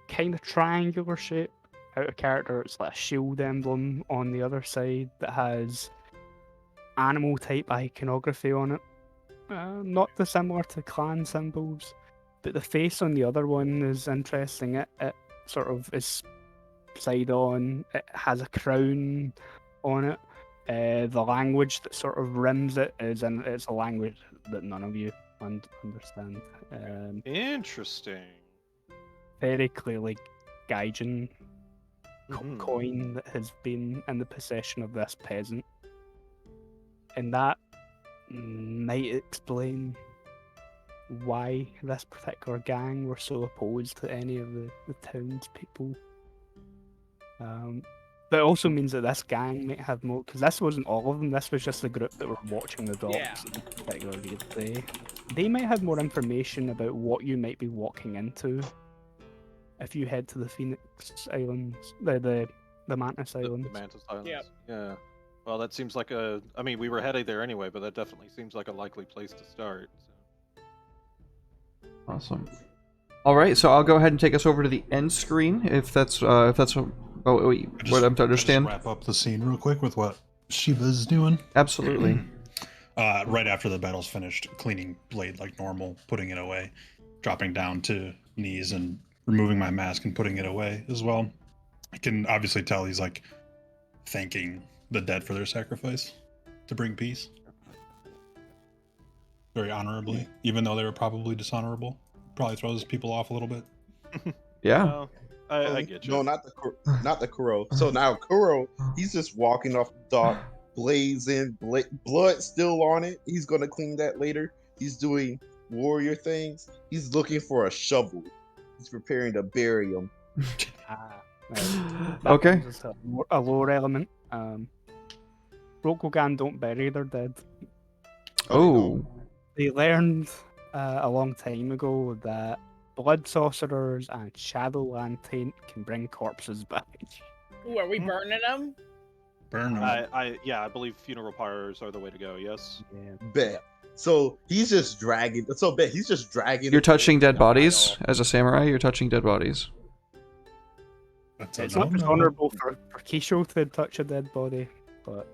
Speaker 6: kind of triangular shape out of character. It's like a shield emblem on the other side that has animal type iconography on it. Not dissimilar to clan symbols, but the face on the other one is interesting. It sort of is side on. It has a crown on it. The language that sort of rims it it's a language that none of you understand.
Speaker 5: Interesting.
Speaker 6: Very clearly Gaijin
Speaker 5: Mhm.
Speaker 6: coin that has been in the possession of this peasant. And that might explain why this particular gang were so opposed to any of the townspeople. But it also means that this gang might have more, because this wasn't all of them, this was just the group that were watching the docks
Speaker 2: Yeah.
Speaker 6: on a particular day. They might have more information about what you might be walking into if you head to the Phoenix Islands, the Mantis
Speaker 5: The
Speaker 6: Islands.
Speaker 5: Mantis Islands.
Speaker 2: Yep.
Speaker 5: Yeah. Well, that seems like I mean, we were headed there anyway, but that definitely seems like a likely place to start. So.
Speaker 3: Awesome. All right, so I'll go ahead and take us over to the end screen, if that's what I'm to understand.
Speaker 4: Just wrap up the scene real quick with what Shiba's doing.
Speaker 3: Absolutely.
Speaker 4: Right after the battle's finished, cleaning Blade like normal, putting it away, dropping down to knees and removing my mask and putting it away as well. I can obviously tell he's like thanking the dead for their sacrifice to bring peace. Very honorably, even though they were probably dishonorable. Probably throws people off a little bit.
Speaker 3: Yeah.
Speaker 5: Well, I get you.
Speaker 1: No, not the Kuro. So now Kuro, he's just walking off the dock, blazing, blood still on it. He's gonna clean that later. He's doing warrior things. He's looking for a shovel. He's preparing to bury him.
Speaker 6: That
Speaker 3: Okay.
Speaker 6: brings us to a lower element. Rokugan don't bury their dead.
Speaker 3: Oh.
Speaker 6: They learned a long time ago that blood sorcerers and Shadowland Taint can bring corpses back.
Speaker 2: Ooh, are we burning them?
Speaker 4: Burn him.
Speaker 5: I believe funeral pyres are the way to go. Yes.
Speaker 6: Yeah.
Speaker 1: Bet. So he's just dragging. So bet he's just dragging.
Speaker 3: You're
Speaker 1: it
Speaker 3: touching dead
Speaker 1: down
Speaker 3: bodies as a samurai. You're touching dead bodies.
Speaker 4: That's a
Speaker 6: It's not
Speaker 4: no-no.
Speaker 6: dishonorable for Kisho to touch a dead body, but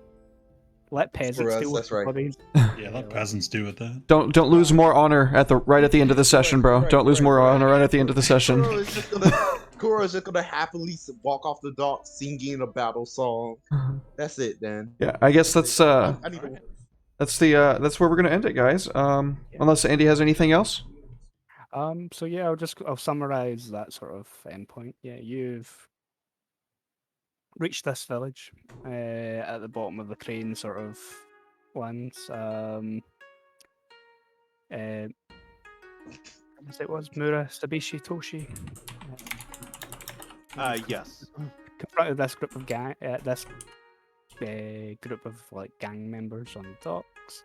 Speaker 6: let peasants
Speaker 1: us,
Speaker 6: deal
Speaker 1: that's
Speaker 6: with
Speaker 1: right.
Speaker 6: bodies.
Speaker 4: Yeah, let peasants do with that.
Speaker 3: Don't lose more honor right at the end of the session, bro. Don't lose more honor right at the end of the session.
Speaker 1: Kuro is just gonna happily walk off the dock singing a battle song. That's it, then.
Speaker 3: Yeah, I guess that's
Speaker 1: I need to.
Speaker 3: that's where we're gonna end it, guys. Unless Andy has anything else.
Speaker 6: So yeah, I'll summarize that sort of endpoint. Yeah, you've reached this village at the bottom of the crane sort of lands. As it was Mura Sabishi Toshi.
Speaker 5: Yes.
Speaker 6: Confronted this group of group of like gang members on the docks.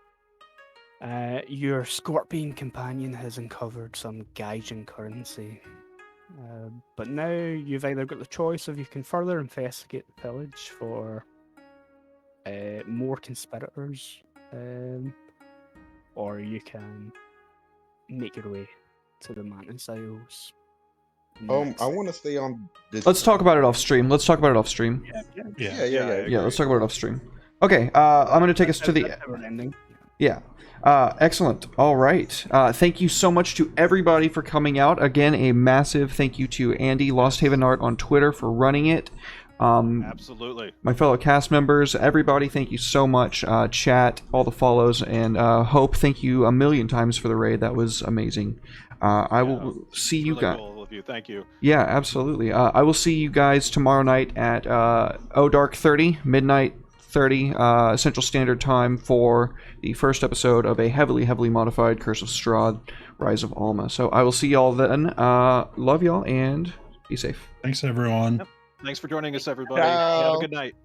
Speaker 6: Your scorpion companion has uncovered some Gaijin currency. But now you've either got the choice of you can further investigate the village for more conspirators, or you can make your way to the Mantis Isles.
Speaker 1: I want to stay on this.
Speaker 3: Let's talk about it off stream. Let's talk about it off stream.
Speaker 4: Yeah.
Speaker 3: Yeah, let's talk about it off stream. Okay, I'm going to take us to the...
Speaker 6: ending.
Speaker 3: Yeah. Excellent. All right. Thank you so much to everybody for coming out. Again, a massive thank you to Andy, Lost Haven Art on Twitter for running it.
Speaker 5: Absolutely.
Speaker 3: My fellow cast members, everybody, thank you so much. Chat, all the follows, and Hope, thank you a million times for the raid. That was amazing. I will see you guys.
Speaker 5: Cool of you. Thank you.
Speaker 3: Yeah, absolutely. I will see you guys tomorrow night at Dark 30, midnight 30 Central Standard Time for the first episode of a heavily modified Curse of Strahd, Rise of Alma. So I will see y'all then. Love y'all and be safe.
Speaker 4: Thanks, everyone.
Speaker 5: Thanks for joining us, everybody.
Speaker 1: Ciao.
Speaker 5: Have a good night.